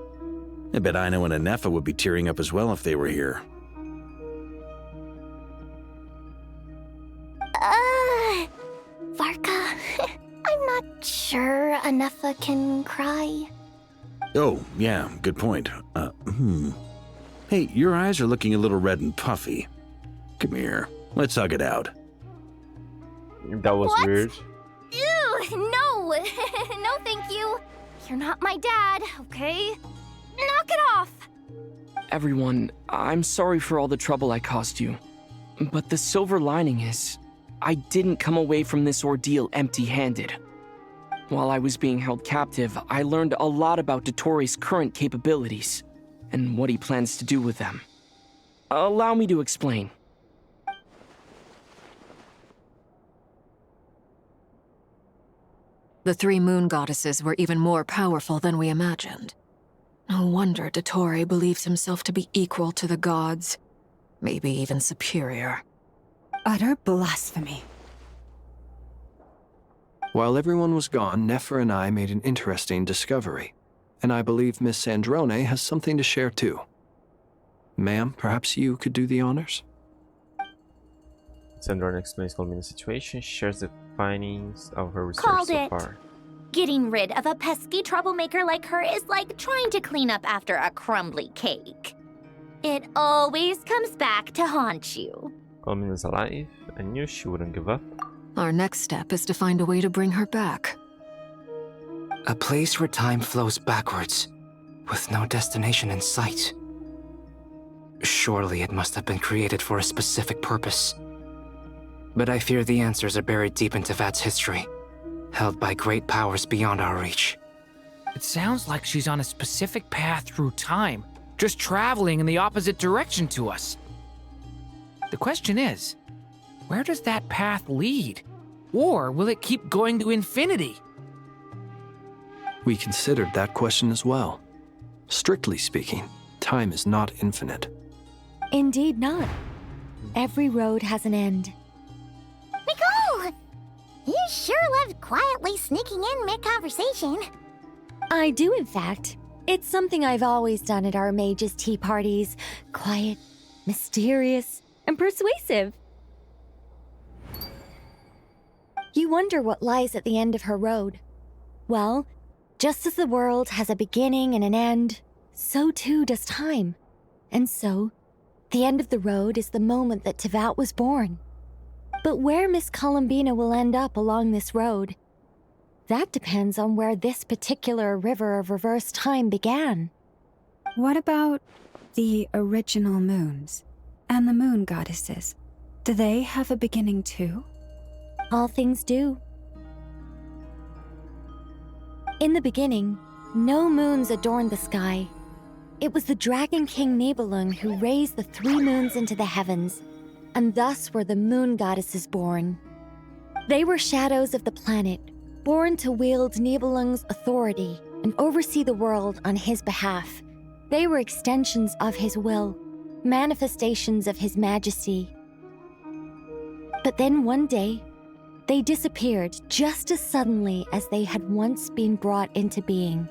I bet Ino and Anefa would be tearing up as well if they were here. Varka, I'm not sure Anefa can cry. Oh, yeah, good point. Hey, your eyes are looking a little red and puffy. Come here, let's hug it out. That was What? weird. Ew, no! No, thank you. You're not my dad, okay? Knock it off! Everyone, I'm sorry for all the trouble I caused you. But the silver lining is, I didn't come away from this ordeal empty-handed. While I was being held captive, I learned a lot about Dottoro's current capabilities, and what he plans to do with them. Allow me to explain. The three moon goddesses were even more powerful than we imagined. No wonder Dottore believes himself to be equal to the gods, maybe even superior. Utter blasphemy. While everyone was gone, Nefer and I made an interesting discovery, and I believe Miss Sandrone has something to share too. Ma'am, perhaps you could do the honors? Sandrone explains Colmina's situation, shares the findings of her research Called so it. far. Getting rid of a pesky troublemaker like her is like trying to clean up after a crumbly cake. It always comes back to haunt you. Colmina's alive. I knew she wouldn't give up. Our next step is to find a way to bring her back. A place where time flows backwards, with no destination in sight. Surely it must have been created for a specific purpose. But I fear the answers are buried deep in Tevat's history, held by great powers beyond our reach. It sounds like she's on a specific path through time, just traveling in the opposite direction to us. The question is, where does that path lead? Or will it keep going to infinity? We considered that question as well. Strictly speaking, time is not infinite. Indeed not. Every road has an end. Nicole! You sure loved quietly sneaking in mid-conversation. I do, in fact. It's something I've always done at our mages' tea parties. Quiet, mysterious, and persuasive. You wonder what lies at the end of her road. Well, just as the world has a beginning and an end, so too does time. And so, the end of the road is the moment that Tevat was born. But where Miss Columbina will end up along this road, that depends on where this particular river of reverse time began. What about the original moons and the moon goddesses? Do they have a beginning too? All things do. In the beginning, no moons adorned the sky. It was the Dragon King Nibelung who raised the three moons into the heavens, and thus were the moon goddesses born. They were shadows of the planet, born to wield Nibelung's authority and oversee the world on his behalf, They were extensions of his will, manifestations of his majesty. But then one day, they disappeared just as suddenly as they had once been brought into being.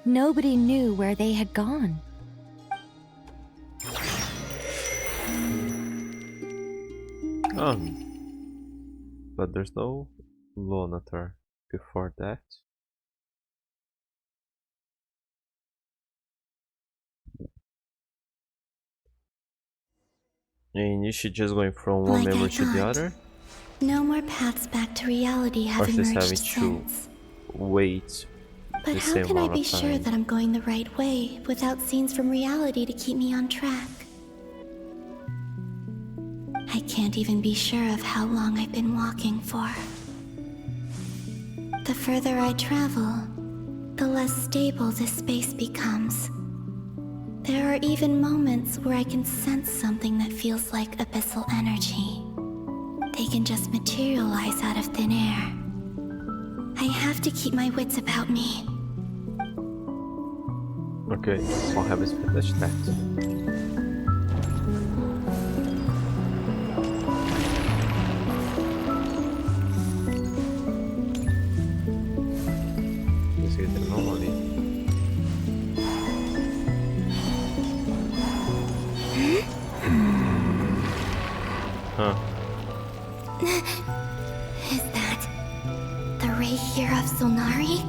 Nobody knew where they had gone. But there's no Lonatar before that. And is she just going from one Like memory I to the thought. other? No more paths back to reality have Or she's emerged having since. to wait But the how same can I amount be of sure time? that I'm going the right way without scenes from reality to keep me on track? I can't even be sure of how long I've been walking for. The further I travel, the less stable this space becomes. There are even moments where I can sense something that feels like abyssal energy. They can just materialize out of thin air. I have to keep my wits about me. Okay, I'll have us finish that. Huh. Is that the ray here of Solnari?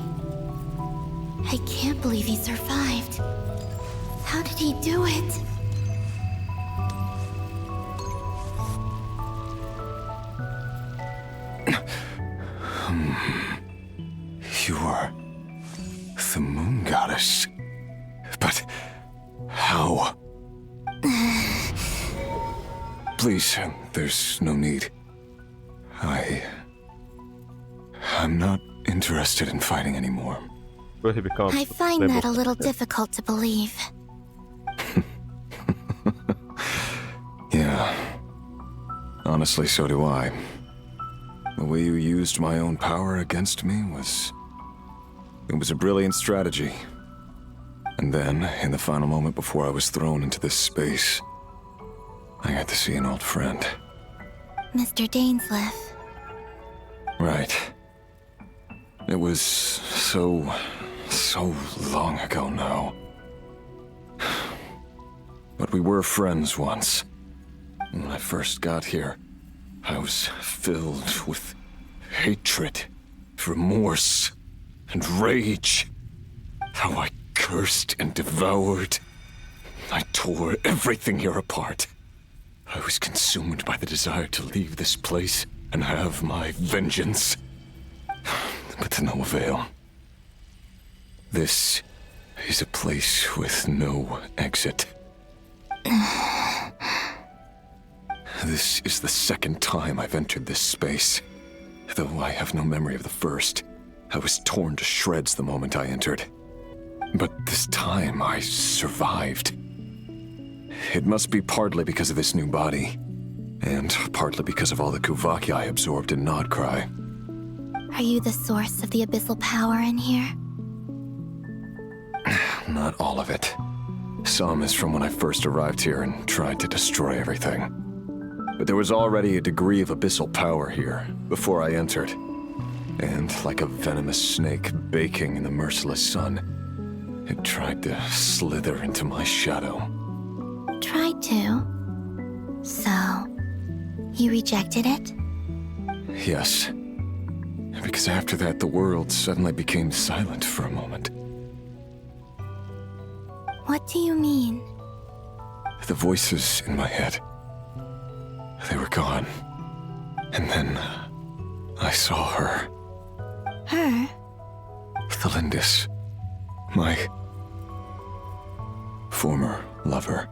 I can't believe he survived. How did he do it? You are the moon goddess. But how? Please, there's no need. I'm not interested in fighting anymore. Will he become I find that a little difficult to believe. Yeah. Honestly, so do I. The way you used my own power against me was... It was a brilliant strategy. And then, in the final moment before I was thrown into this space, I got to see an old friend. Mr. Dainsleif. Right. It was so long ago now. But we were friends once. When I first got here, I was filled with hatred, remorse, and rage. How I cursed and devoured. I tore everything here apart. I was consumed by the desire to leave this place and have my vengeance. But to no avail. This is a place with no exit. This is the second time I've entered this space. Though I have no memory of the first. I was torn to shreds the moment I entered. But this time I survived. It must be partly because of this new body, and partly because of all the Kuvaki I absorbed in nod-krai. Are you the source of the abyssal power in here? Not all of it. Some is from when I first arrived here and tried to destroy everything. But there was already a degree of abyssal power here before I entered. And like a venomous snake baking in the merciless sun, it tried to slither into my shadow. Tried to. So, you rejected it? Yes. Because after that, the world suddenly became silent for a moment. What do you mean? The voices in my head, they were gone. And then I saw her. Her? Thelindis. My former lover.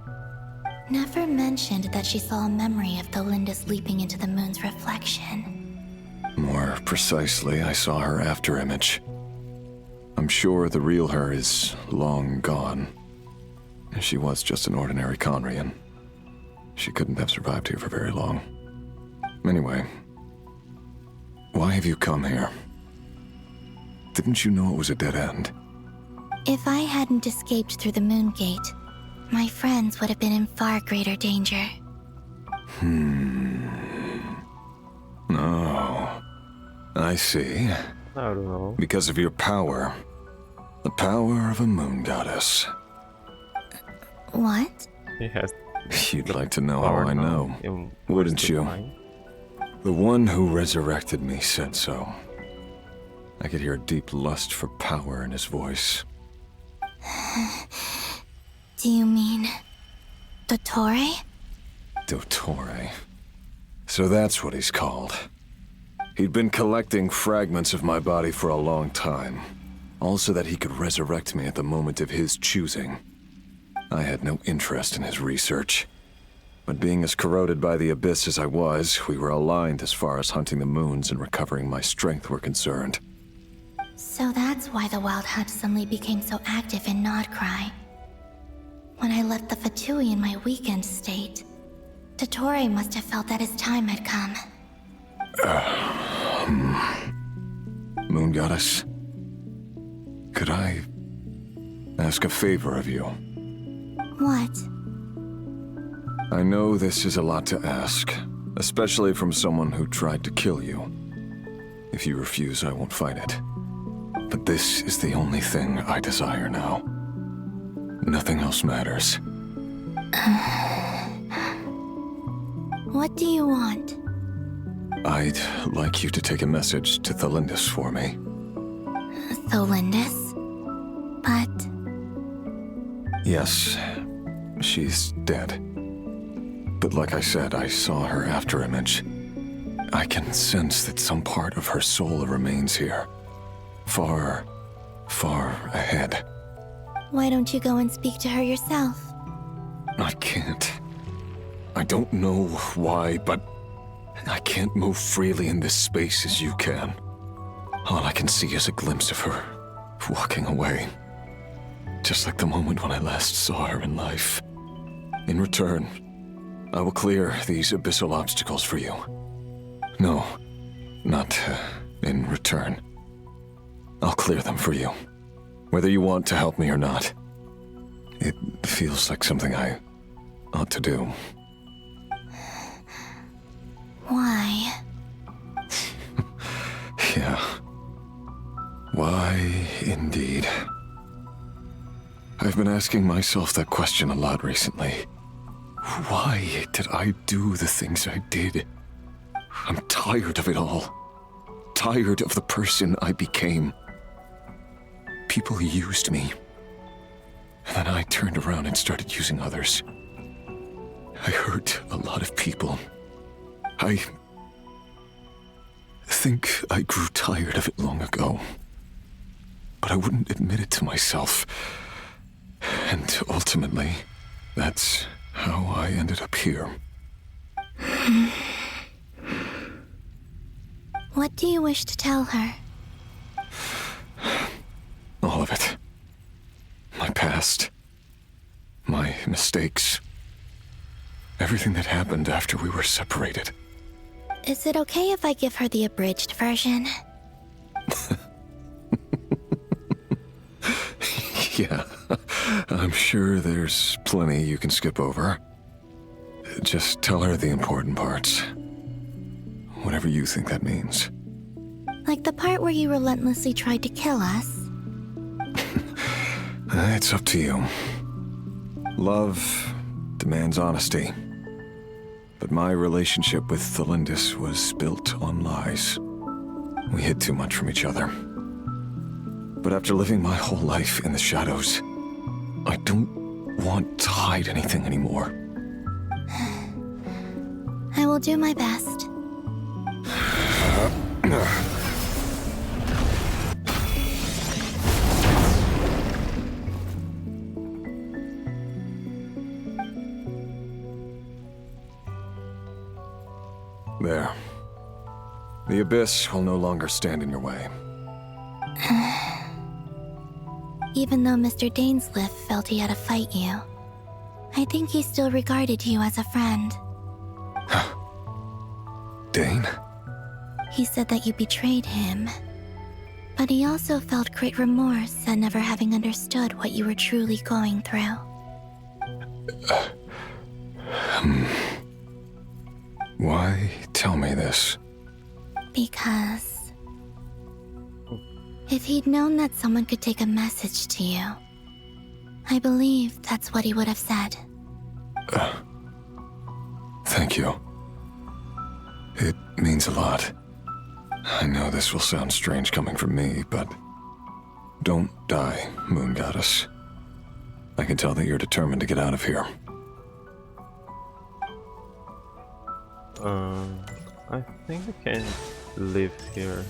Never mentioned that she saw a memory of Thelindis leaping into the moon's reflection. More precisely, I saw her afterimage. I'm sure the real her is long gone. She was just an ordinary Conrian. She couldn't have survived here for very long. Anyway, why have you come here? Didn't you know it was a dead end? If I hadn't escaped through the Moon Gate, my friends would have been in far greater danger. Oh, I see. I don't know. Because of your power. The power of a moon goddess. What? He has. You'd like to know how Power I now. know, In wouldn't you? Fine. The one who resurrected me said so. I could hear a deep lust for power in his voice. Do you mean... Dottore? Dottore. So that's what he's called. He'd been collecting fragments of my body for a long time. All so that he could resurrect me at the moment of his choosing. I had no interest in his research. But being as corroded by the abyss as I was, we were aligned as far as hunting the moons and recovering my strength were concerned. So that's why the Wild Hunt suddenly became so active in nod-krai. When I left the Fatui in my weakened state, Dottore must have felt that his time had come. Moon Goddess, could I ask a favor of you? What? I know this is a lot to ask, especially from someone who tried to kill you. If you refuse, I won't fight it. But this is the only thing I desire now. Nothing else matters. What do you want? I'd like you to take a message to Thelindis for me. Thelindis? But... Yes, she's dead. But like I said, I saw her afterimage. I can sense that some part of her soul remains here. Far, far ahead. Why don't you go and speak to her yourself? I can't. I don't know why, but I can't move freely in this space as you can. All I can see is a glimpse of her, walking away. Just like the moment when I last saw her in life. In return, I will clear these abyssal obstacles for you. No, not in return. I'll clear them for you, whether you want to help me or not. It feels like something I ought to do. Why? Yeah. Why, indeed. I've been asking myself that question a lot recently. Why did I do the things I did? I'm tired of it all. Tired of the person I became. People used me. And then I turned around and started using others. I hurt a lot of people. I think I grew tired of it long ago. But I wouldn't admit it to myself. And ultimately, that's how I ended up here. What do you wish to tell her? All of it. My past. My mistakes. Everything that happened after we were separated. Is it okay if I give her the abridged version? Yeah, I'm sure there's plenty you can skip over. Just tell her the important parts. Whatever you think that means. Like the part where you relentlessly tried to kill us? It's up to you. Love demands honesty. But my relationship with Thelindis was built on lies. We hid too much from each other. But after living my whole life in the shadows, I don't want to hide anything anymore. I will do my best. There. The abyss will no longer stand in your way. Even though Mr. Dainsliff felt he had to fight you, I think he still regarded you as a friend. Dane? He said that you betrayed him, But he also felt great remorse at never having understood what you were truly going through. Why tell me this? Because if he'd known that someone could take a message to you, I believe that's what he would have said. Thank you. It means a lot. I know this will sound strange coming from me, but don't die, Moon Goddess. I can tell that you're determined to get out of here. I think I can live here.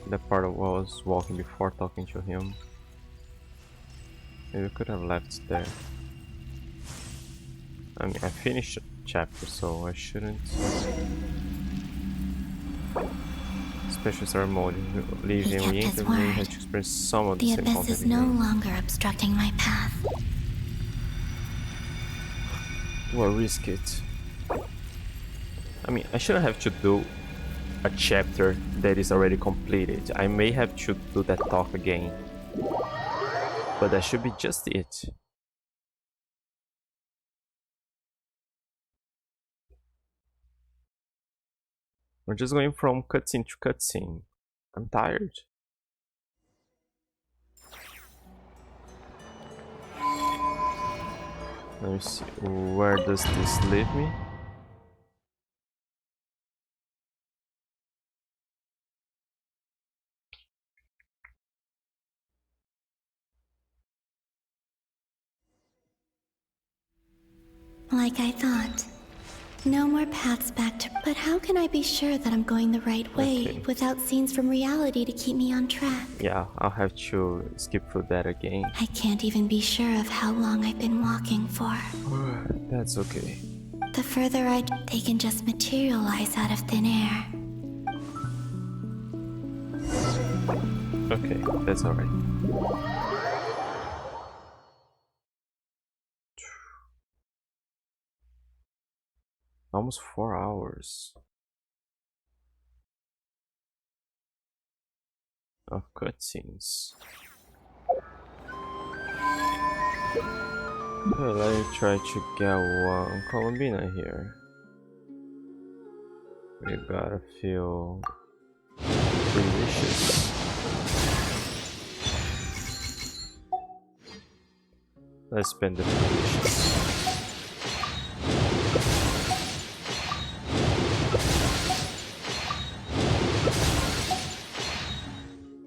The part of what I was walking before talking to him. Maybe I could have left there. I mean, I finished the chapter, so I shouldn't. Special ceremony. Leaves and re-enter. We had to experience some of the same abyss is no longer obstructing my path. Well, risk it. I mean, I shouldn't have to do a chapter that is already completed. I may have to do that talk again. But that should be just it. We're just going from cutscene to cutscene. I'm tired. Let me see. Where does this leave me? Like I thought. No more paths back to... But how can I be sure that I'm going the right way without scenes from reality to keep me on track? Yeah, I'll have to skip through that again. I can't even be sure of how long I've been walking for. That's okay. The further they can just materialize out of thin air. Okay, that's alright. Almost 4 hours of cutscenes. Okay, let me try to get one Columbina here. We gotta feel delicious. Let's spend the delicious.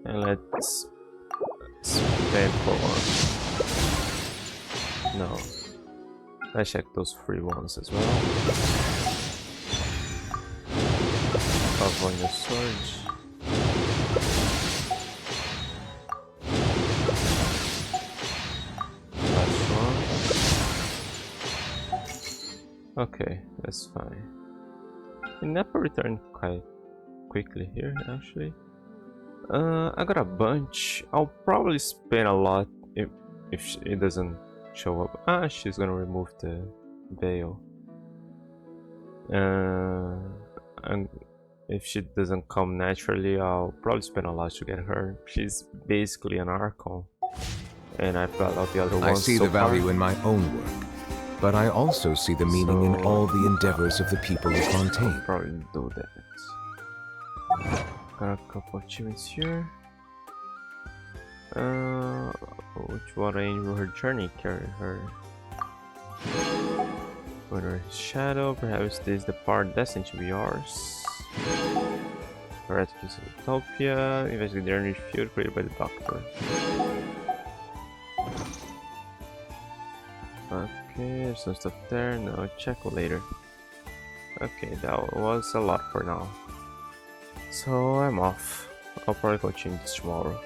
And let's spend for one. No. Let's check those free ones as well. Avoid the surge. Last one. Okay, that's fine. The Nappa returned quite quickly here, actually. I got a bunch. I'll probably spend a lot if it doesn't show up. She's gonna remove the veil. And if she doesn't come naturally, I'll probably spend a lot to get her. She's basically an Archon, and I've got all the other ones. I see so the value far. in my own work, but I also see the meaning in all the endeavors of the people of Fontaine. I'll probably do that. Got a couple of achievements here. Which one range will her journey carry her? Whether his shadow, perhaps this is the part destined to be yours. Heretics of Utopia, investigate the energy field created by the Doctor. Okay, there's some stuff there. No, check later. Okay, that was a lot for now. So I'm off. I'll probably continue this tomorrow.